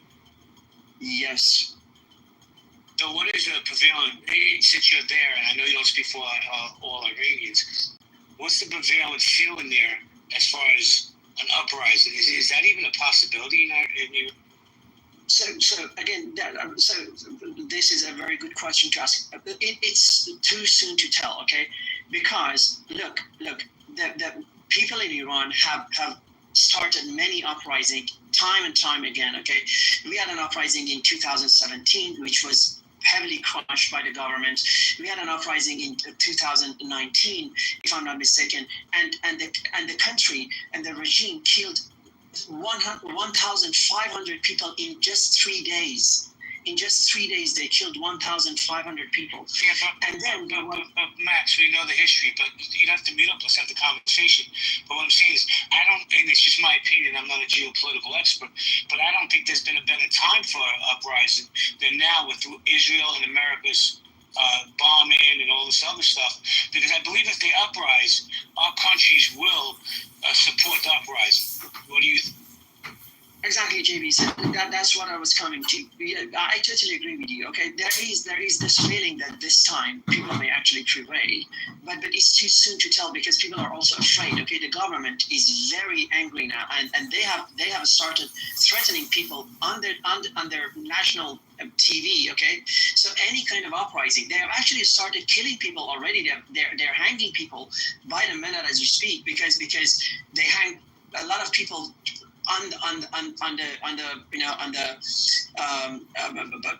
Yes. So what is the prevailing, since you're there, and I know you don't speak for all Iranians, what's the prevailing feeling there as far as an uprising? Is that even a possibility in your? So again, so this is a very good question to ask. It's too soon to tell, okay? Because look, the people in Iran have started many uprisings time and time again, okay? We had an uprising in 2017, which was heavily crushed by the government. We had an uprising in 2019, if I'm not mistaken, and the country and the regime killed 1,500 people in just 3 days. In just 3 days, they killed 1,500 people. Yeah, but Max, we know the history, but you have to meet up. Let's have the conversation. But what I'm saying is, and it's just my opinion, I'm not a geopolitical expert, but I don't think there's been a better time for an uprising than now with Israel and America's bombing and all this other stuff. Because I believe if they uprise, our countries will support the uprising. What do you think? Exactly, JB. So that's what I was coming to. I totally agree with you. Okay, there is this feeling that this time people may actually prevail, but it's too soon to tell because people are also afraid. Okay, the government is very angry now, and they have started threatening people on their national TV. Okay, so any kind of uprising, they have actually started killing people already. They're hanging people by the minute as you speak because they hang a lot of people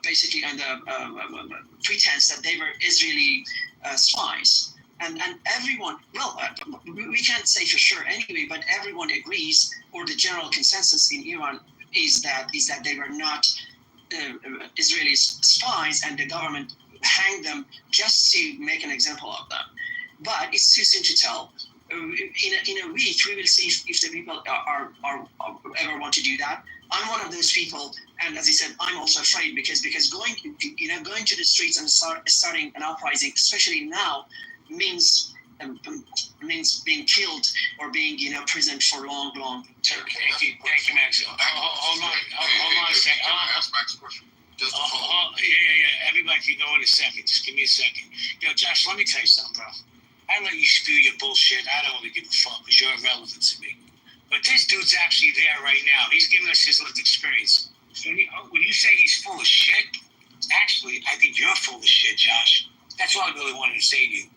basically on the pretense that they were Israeli spies, and everyone. Well, we can't say for sure anyway, but everyone agrees, or the general consensus in Iran is that they were not Israeli spies, and the government hanged them just to make an example of them. But it's too soon to tell. In a week, we will see if the people are ever want to do that. I'm one of those people, and as I said, I'm also afraid because going to the streets and starting an uprising, especially now, means being killed or being imprisoned for long term. Thank you, Max. Hold on a second. Ask Max a question. Yeah. Everybody can go in a second. Just give me a second. Josh, let me tell you something, bro. I let you spew your bullshit. I don't really give a fuck because you're irrelevant to me. But this dude's actually there right now. He's giving us his lived experience. When you say he's full of shit, actually, I think you're full of shit, Josh. That's all I really wanted to say to you.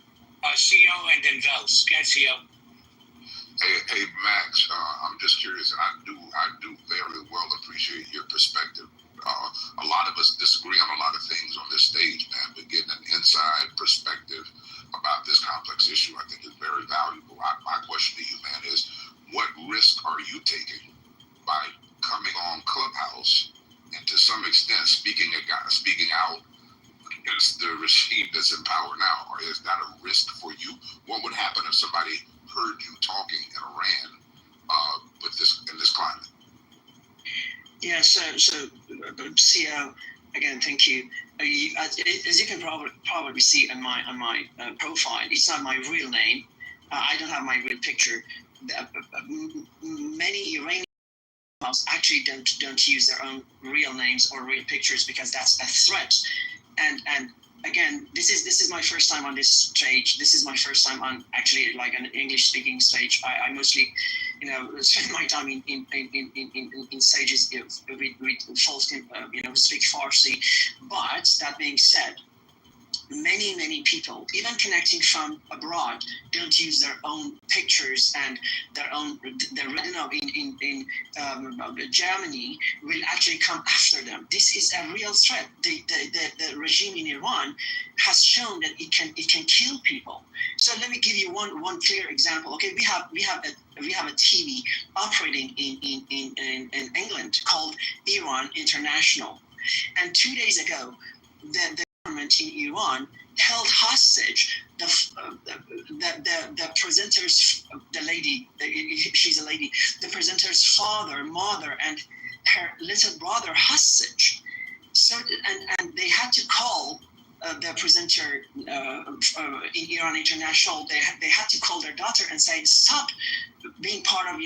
CO and then Vels. Go ahead, CO. Hey, Max. I'm just curious, and I do very well appreciate your perspective. A lot of us disagree on a lot of things on this stage, man, but getting an inside perspective about this complex issue, I think, is very valuable. My question to you, man, is what risk are you taking by coming on Clubhouse and to some extent speaking out against the regime that's in power now? Or is that a risk for you? What would happen if somebody heard you talking in Iran Yeah, so CO, again, thank you. As you can probably see on my profile, it's not my real name. I don't have my real picture. Many Iranians actually don't use their own real names or real pictures because that's a threat. And again, this is my first time on this stage. This is my first time on actually like an English speaking stage. I mostly, spend my time in stages with folks who speak Farsi. But that being said, many people, even connecting from abroad, don't use their own pictures and their in Germany will actually come after them. This is a real threat. The regime in Iran has shown that it can kill people. So let me give you one clear example. Okay, we have a TV operating in England called Iran International, and 2 days ago, the government in Iran held hostage the presenter's, the lady, she's a lady, the presenter's father, mother, and her little brother hostage. So, and they had to call the presenter in Iran International. They had to call their daughter and say, stop being part of,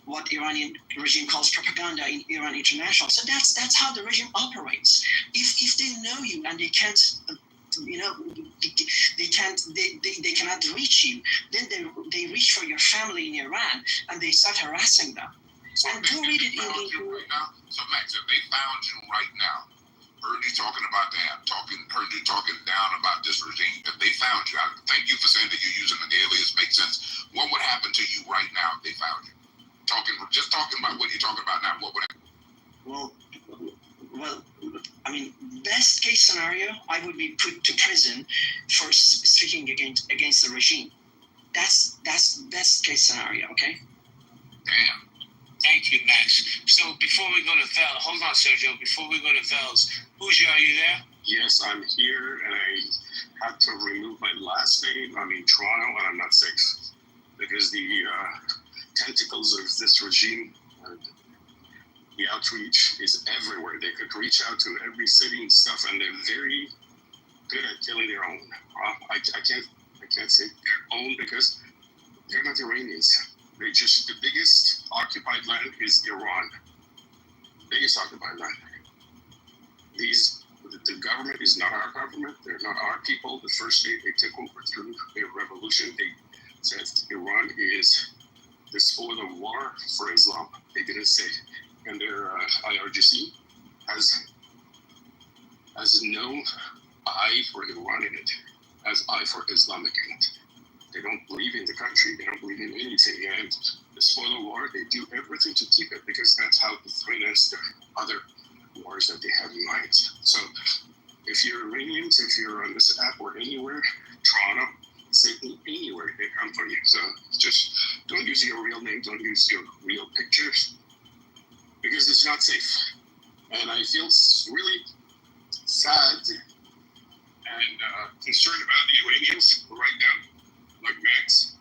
what Iranian regime calls propaganda in Iran International. So that's how the regime operates. If they know you and they can't, they cannot reach you, then they reach for your family in Iran and they start harassing them. So and go read it in right now. So Max, if they found you right now, heard you talking about that, heard you talking down about this regime, if they found you, thank you for saying that you're using an alias, makes sense. What would happen to you right now if they found you? Just talking about what you're talking about now, what would happen? Well, I mean, best case scenario, I would be put to prison for speaking against the regime. That's best case scenario, okay? Damn. Thank you, Max. So before we go to Vel, hold on, Sergio. Before we go to Vel's, are you there? Yes, I'm here, and I had to remove my last name. I'm in Toronto, and I'm not safe because the tentacles of this regime, the outreach is everywhere. They could reach out to every city and stuff, and they're very good at killing their own. I can't say their own because they're not Iranians. The biggest occupied land is Iran. Biggest occupied land. The government is not our government. They're not our people. The first day they took over through a revolution, they said Iran is the spoil of war for Islam. They didn't say. And their IRGC has no eye for Iran in it, has eye for Islamic in it. They don't believe in the country. They don't believe in anything. And the spoil of war, they do everything to keep it because that's how to finance the other wars that they have in mind. So if you're Iranians, if you're on this app or anywhere, Toronto, Sydney, anywhere, they come for you. So just don't use your real name. Don't use your real pictures because it's not safe. And I feel really sad and concerned about the Iranians right now, like Max,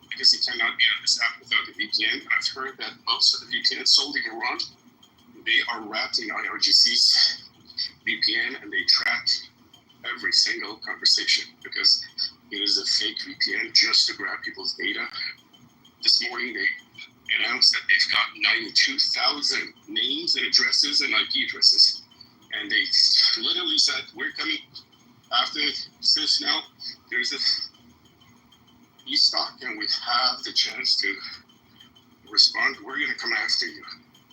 because he cannot be on this app without a VPN. I've heard that most of the VPNs sold in Iran, they are wrapped in IRGC's VPN and they track every single conversation because it is a fake VPN just to grab people's data. This morning they announced that they've got 92,000 names and addresses and IP addresses. And they literally said, we're coming after this now. There's a e-stock and we have the chance to respond. We're going to come after you.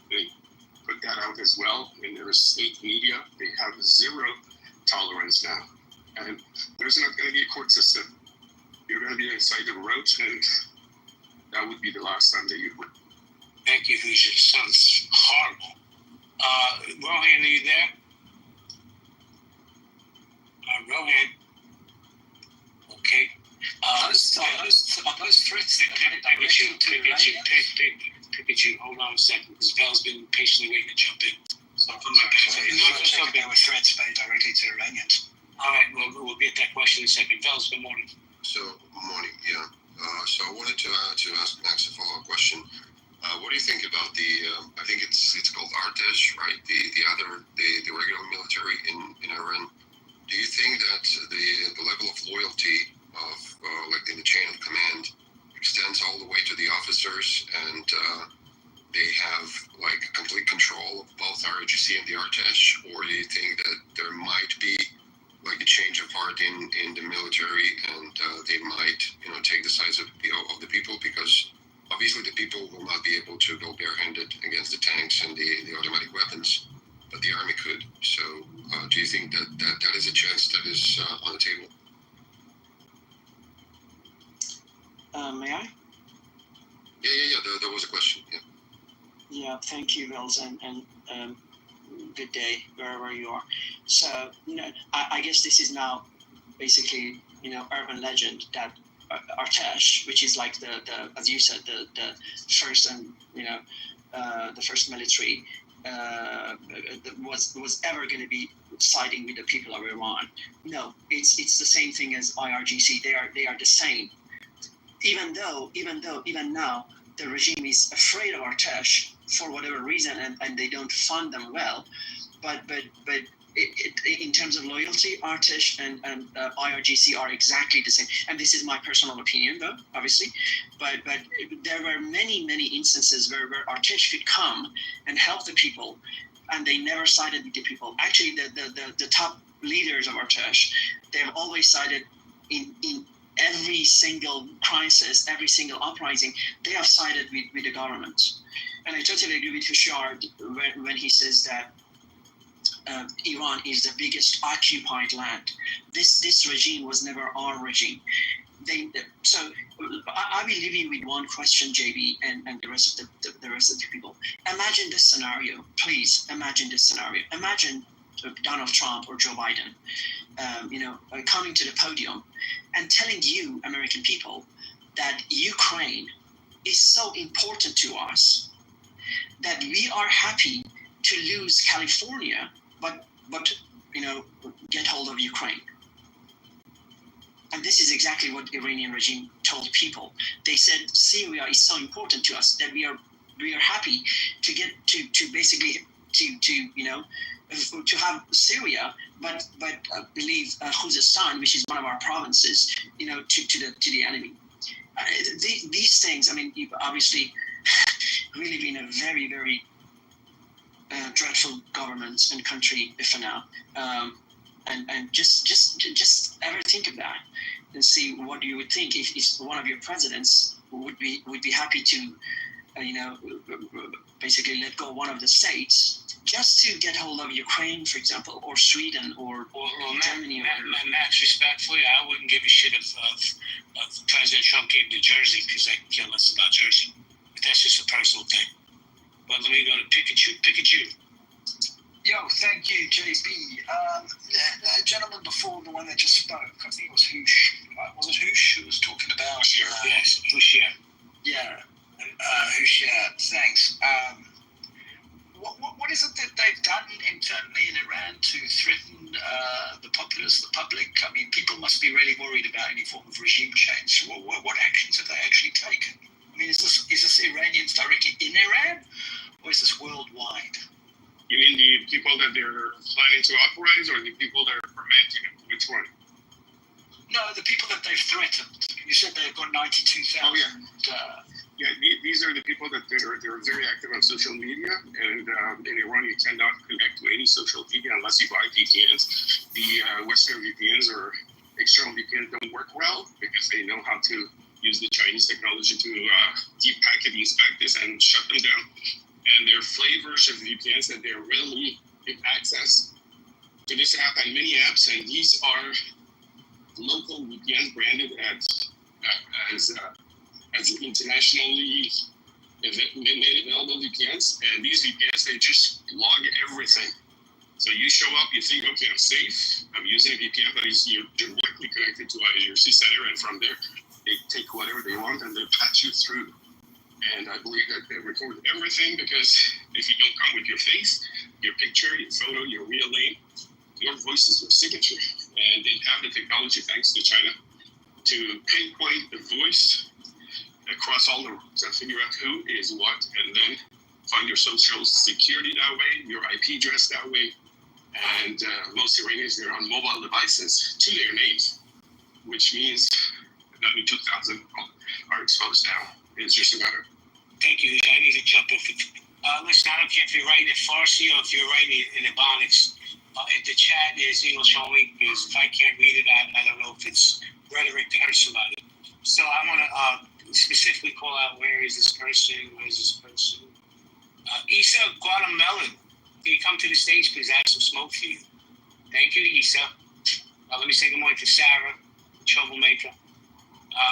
They put that out as well in their state media. They have zero tolerance now. And there's not going to be a court system. You're going to be inside the roach, and that would be the last time that you would. Thank you, Vijay. Sounds horrible. Rohan, are you there? Rohan. Okay. Those threats Pikachu, hold on a second, because Val's been patiently waiting to jump in. So for my bad. There were threats made directly to Iranians. All right, we'll get that question in a second. Vels, good morning. So, good morning, yeah. So I wanted to ask Max a follow-up question. What do you think about the? I think it's called Artesh, right? The regular military in Iran. Do you think that the level of loyalty of like in the chain of command extends all the way to the officers, and they have like complete control of both ROGC and the Artesh, or do you think that there might be like a change of heart in the military, and they might take the sides of the people, because obviously the people will not be able to go barehanded against the tanks and the automatic weapons, but the army could. So do you think that is a chance that is on the table? May I? Yeah. There was a question. Yeah. Yeah, thank you, Mills, and good day wherever you are. So, I guess this is now basically, urban legend that Artesh, which is like the as you said, the first and the first military was ever going to be siding with the people of Iran. No, it's the same thing as IRGC. They are the same. Even now the regime is afraid of Artesh for whatever reason, and they don't fund them well, but in terms of loyalty, Artesh and IRGC are exactly the same. And this is my personal opinion, though, obviously. But there were many instances where Artesh could come and help the people, and they never sided with the people. Actually, the top leaders of Artesh, they have always sided in every single crisis, every single uprising. They have sided with the government. And I totally agree with Hushar when he says that Iran is the biggest occupied land. This regime was never our regime. So I will leave you with one question, JB, and the rest of the rest of the people. Imagine this scenario, please. Imagine this scenario. Imagine Donald Trump or Joe Biden, coming to the podium and telling you, American people, that Ukraine is so important to us that we are happy to lose California, but get hold of Ukraine. And this is exactly what the Iranian regime told people. They said Syria is so important to us that we are happy to get to basically to have Syria, but believe Khuzestan, which is one of our provinces, to the enemy. These things, I mean, obviously, really been a very, very dreadful government and country for now. And just ever think of that and see what you would think if one of your presidents would be happy to basically let go one of the states just to get hold of Ukraine, for example, or Sweden, or Germany. Max, respectfully, I wouldn't give a shit if President Trump gave to Jersey, because I care less about Jersey. But that's just a personal thing. But let me go to Pikachu. Yo, thank you, JB. The gentleman before, the one that just spoke, I think it was Hoosh. Was it Hoosh who was talking about? Yes, Hoosh, yeah. Yeah, Hoosh, thanks. What is it that they've done internally in Iran to threaten the populace, the public? I mean, people must be really worried about any form of regime change. What actions have they actually taken? I mean, is this Iranians directly in Iran, or is this worldwide? You mean the people that they're planning to uprise, or the people that are fermenting it? Which one? No, the people that they've threatened. You said they've got 92,000. Oh, yeah. Yeah, these are the people that they're very active on social media, and in Iran you cannot connect to any social media unless you buy VPNs. The Western VPNs or external VPNs don't work well because they know how to use the Chinese technology to deep packet inspect this and shut them down. And there are flavors of VPNs that they're readily give access to this app and many apps, and these are local VPNs branded as internationally made available VPNs, and these VPNs, they just log everything. So you show up, you think, okay, I'm safe, I'm using a VPN, but you're directly connected to IRC center, and from there, they take whatever they want and they patch you through. And I believe that they record everything, because if you don't come with your face, your picture, your photo, your real name, your voice is your signature. And they have the technology, thanks to China, to pinpoint the voice across all the routes and figure out who is what, and then find your social security that way, your IP address that way. And most Iranians, they're on mobile devices to their names, which means that 2,000 are exposed now. It's just a matter. Thank you. I need to jump in. Listen, I don't care if you're writing in Farsi or if you're writing in Ebonics. The chat is English only, because if I can't read it, I don't know if it's rhetoric to hurt somebody. So I want to specifically call out, where is this person? Isa Guatemala. Can you come to the stage, please? I have some smoke for you. Thank you, Isa. Let me say good morning to Sarah, the troublemaker.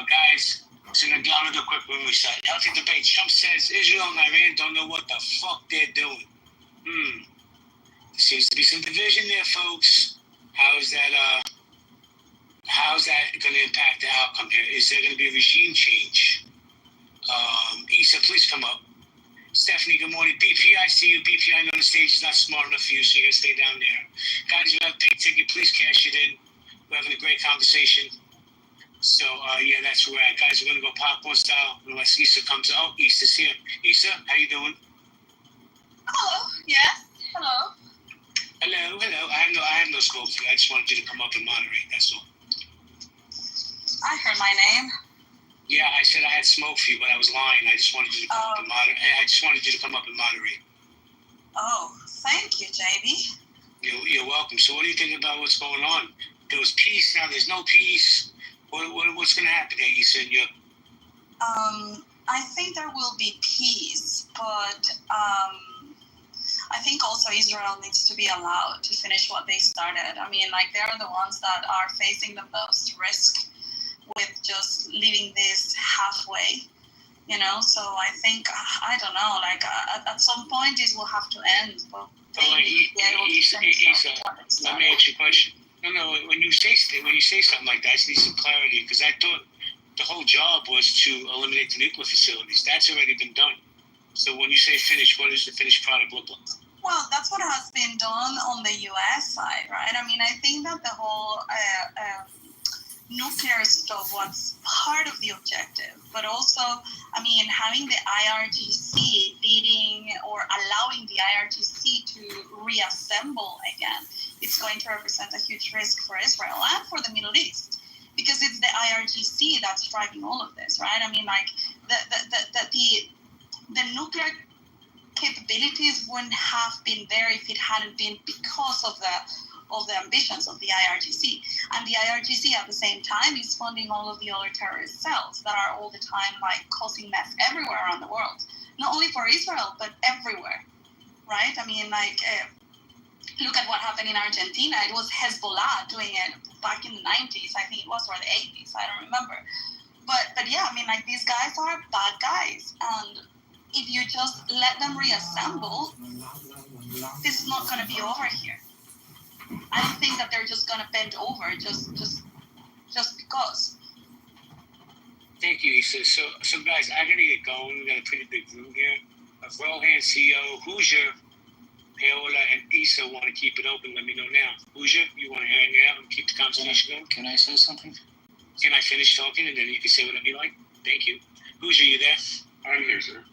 Guys, so I'm going to do a quick room reset. Healthy debate. Trump says Israel and Iran don't know what the fuck they're doing. There seems to be some division there, folks. How's that going to impact the outcome here? Is there going to be a regime change? Isa, please come up. Stephanie, good morning. BP, I see you. BP, I know the stage is not smart enough for you, so you're going to stay down there. Guys, if you have a pink ticket, please cash it in. We're having a great conversation. So, yeah, that's where we're at. Guys, we're going to go popcorn style unless Isa comes. Oh, Isa's here. Isa, how you doing? Hello. Yes. Hello. Hello. I have no scope for you. I just wanted you to come up and moderate. That's all. I heard my name. Yeah, I said I had smoke for you, but I was lying. I just wanted you to come up and moderate. I just wanted you to come up and moderate. Oh, thank you, JB. You're welcome. So, what do you think about what's going on? There was peace. Now there's no peace. What's going to happen there? You said you're. I think there will be peace, but I think also Israel needs to be allowed to finish what they started. I mean, like, they're the ones that are facing the most risk with just leaving this halfway, you know. So I think, I don't know, like, at some point this will have to end. But Isa, let me ask you a question. No, when you say something like that, I just need some clarity, because I thought the whole job was to eliminate the nuclear facilities. That's already been done. So when you say finished, what does the finished product look like? Well, that's what has been done on the U.S. side, right? I mean, I think that the whole nuclear stuff was part of the objective, but also, I mean, having the IRGC leading or allowing the IRGC to reassemble again, it's going to represent a huge risk for Israel and for the Middle East, because it's the IRGC that's driving all of this, right? I mean, like, the nuclear capabilities wouldn't have been there if it hadn't been because of the ambitions of the IRGC. And the IRGC at the same time is funding all of the other terrorist cells that are all the time, like, causing mess everywhere around the world. Not only for Israel, but everywhere, right? I mean, like, look at what happened in Argentina. It was Hezbollah doing it back in the 90s, I think it was, or the 80s, I don't remember. But yeah, I mean, like, these guys are bad guys. And if you just let them reassemble, this is not going to be over here. I don't think that they're just going to bend over just because. Thank you, Isa. So guys, I got to get going. We got a pretty big room here. Rohan, CEO, Hoosier, Paola, and Isa want to keep it open. Let me know now. Hoosier, you want to hang out and keep the conversation going? Can I say something? Can I finish talking and then you can say whatever you like? Thank you. Hoosier, you there? I'm here, sir.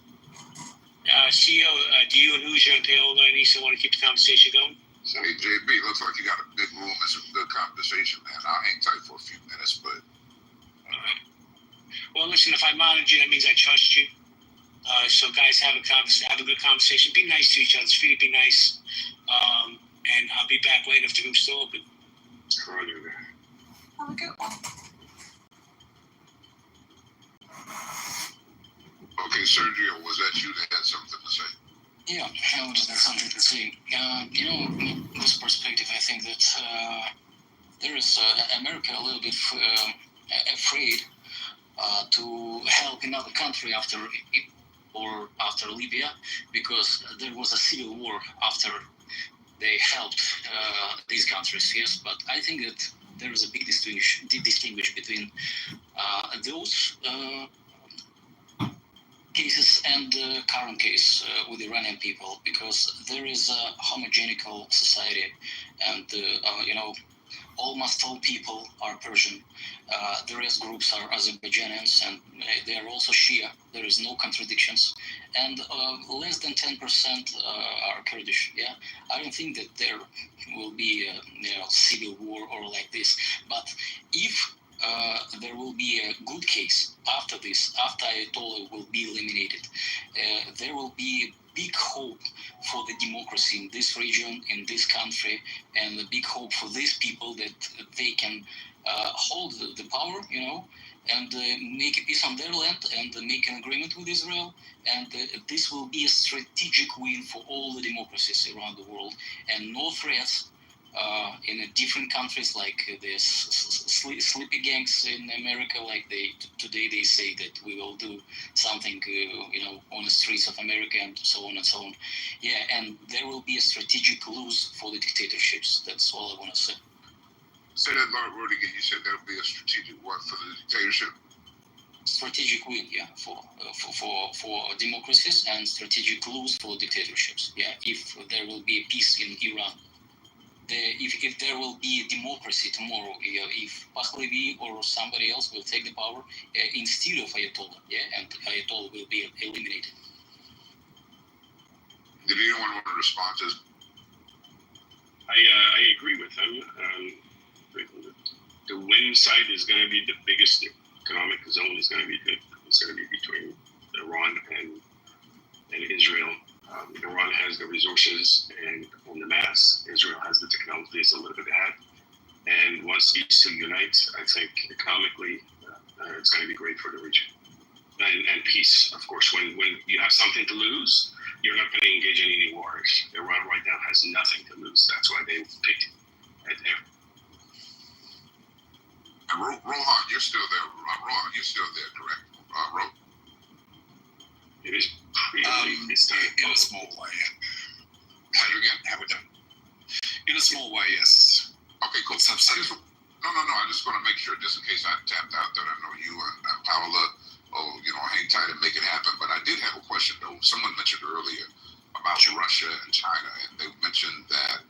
CEO, do you and Hoosier and Paola and Isa want to keep the conversation going? So, hey, JB, looks like you got a big room and some good conversation, man. I'll hang tight for a few minutes, but. All right. Well, listen, if I monitor you, that means I trust you. So, guys, have a good conversation. Be nice to each other. It's free to be nice. And I'll be back later if the room's still open. Have a good one. Okay, Sergio, was that you that had something to say? Yeah, I was there something to say. In this perspective, I think that there is America a little bit afraid to help another country after Libya, because there was a civil war after they helped these countries. Yes, but I think that there is a big distinguish between those cases and the current case with Iranian people, because there is a homogenical society, and almost all people are Persian. The rest groups are Azerbaijanians, and they are also Shia. There is no contradictions. And less than 10% are Kurdish. Yeah, I don't think that there will be a civil war or like this. But if there will be a good case after this, after Ayatollah will be eliminated, there will be big hope for the democracy in this region, in this country, and a big hope for these people that they can hold the power, and make a peace on their land and make an agreement with Israel. And this will be a strategic win for all the democracies around the world, and no threats in different countries like the sleepy gangs in America, like today they say that we will do something, on the streets of America and so on and so on. Yeah, and there will be a strategic lose for the dictatorships. That's all I want to say. Say that word again. You said there will be a strategic what for the dictatorship? Strategic win, yeah, for democracies, and strategic lose for dictatorships. Yeah, if there will be a peace in Iran. If there will be a democracy tomorrow, if Pahlavi or somebody else will take the power instead of Ayatollah, and Ayatollah will be eliminated. Did anyone want to respond to this? I agree with him. The win side is going to be the biggest economic zone. Is going to be between Iran and Israel. Iran has the resources and on the mass. Israel has the technologies a little bit ahead. And once these two unite, I think economically it's going to be great for the region. And peace, of course. When you have something to lose, you're not going to engage in any wars. Iran right now has nothing to lose. That's why they picked it there. And Rohan, you're still there. Rohan, you're still there, correct? Rohan. It is pretty in a small way, yeah. How we doing? In a small way, yes. Okay, cool. No. I just want to make sure, just in case I tapped out, that I know you and Paola, hang tight and make it happen. But I did have a question, though. Someone mentioned earlier about Russia and China, and they mentioned that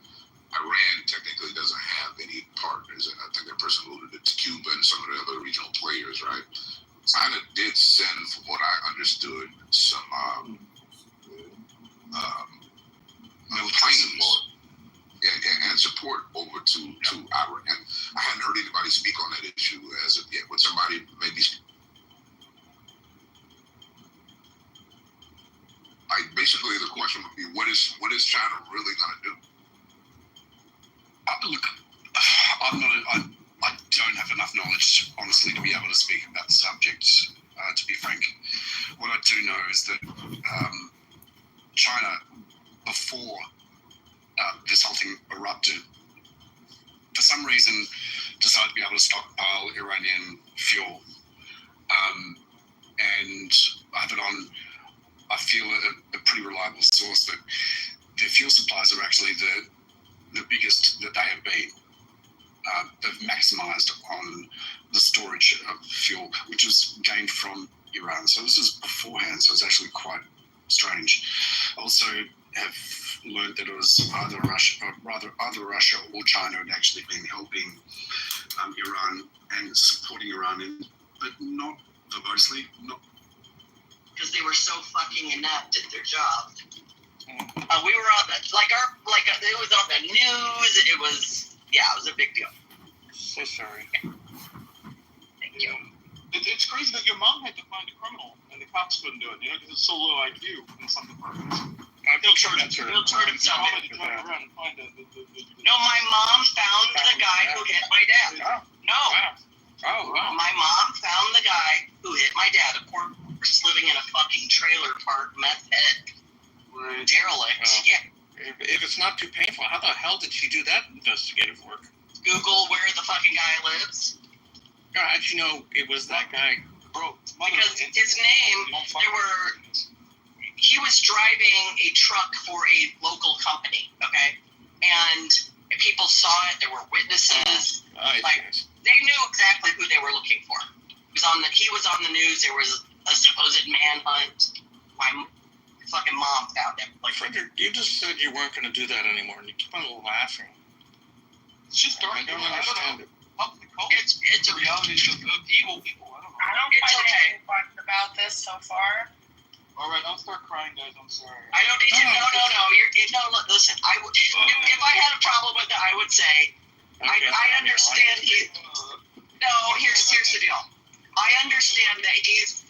Iran technically doesn't have any partners, and I think that person alluded to Cuba and some of the other regional players, right? China did send, from what I understood, some support, and support over to Iran. And I hadn't heard anybody speak on that issue as of yet. Would somebody maybe basically the question would be, what is China really going to do? Look, I don't have enough knowledge, honestly, to be able to speak about the subject, to be frank. What I do know is that China, before this whole thing erupted, for some reason decided to be able to stockpile Iranian fuel. And I have it on, I feel, a pretty reliable source that their fuel supplies are actually the biggest that they have been. They've maximized on the storage of fuel, which was gained from Iran. So this is beforehand, so it's actually quite strange. Also have learned that it was either Russia or China had actually been helping Iran and supporting Iran, but not verbosely, not. Because they were so fucking inept at their job. We were on it was on the news. It was a big deal. So sorry. Thank you. It's crazy that your mom had to find a criminal and the cops couldn't do it, because it's so low IQ in some departments. He'll turn himself in. No, my mom found the guy who hit my dad. No. Oh, wow. My mom found the guy who hit my dad. Of course, living in a fucking trailer park, meth head, derelict. Yeah. If it's not too painful, how the hell did she do that investigative work? Google where the fucking guy lives. How'd you know it was that guy? Bro, because his name, he was driving a truck for a local company, okay? And people saw it, there were witnesses. They knew exactly who they were looking for. He was on the news, there was a supposed manhunt. My fucking mom found him. Frederick, you just said you weren't going to do that anymore, and you keep on laughing. It's just dark. I don't understand it. It's a reality of evil people. I don't know. I don't It's find okay. anything fun about this so far. All right, I'll start crying, guys. I'm sorry. I don't need to. No. Look, listen. I would. If I had a problem with it, I would say. I understand he. No, here's the deal. I understand that he's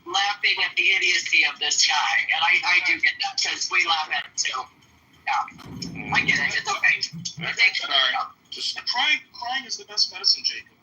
laughing at the idiocy of this guy, and I do get that because we laugh at it too. Yeah, I get it. It's okay. All right. Just crying is the best medicine, Jacob.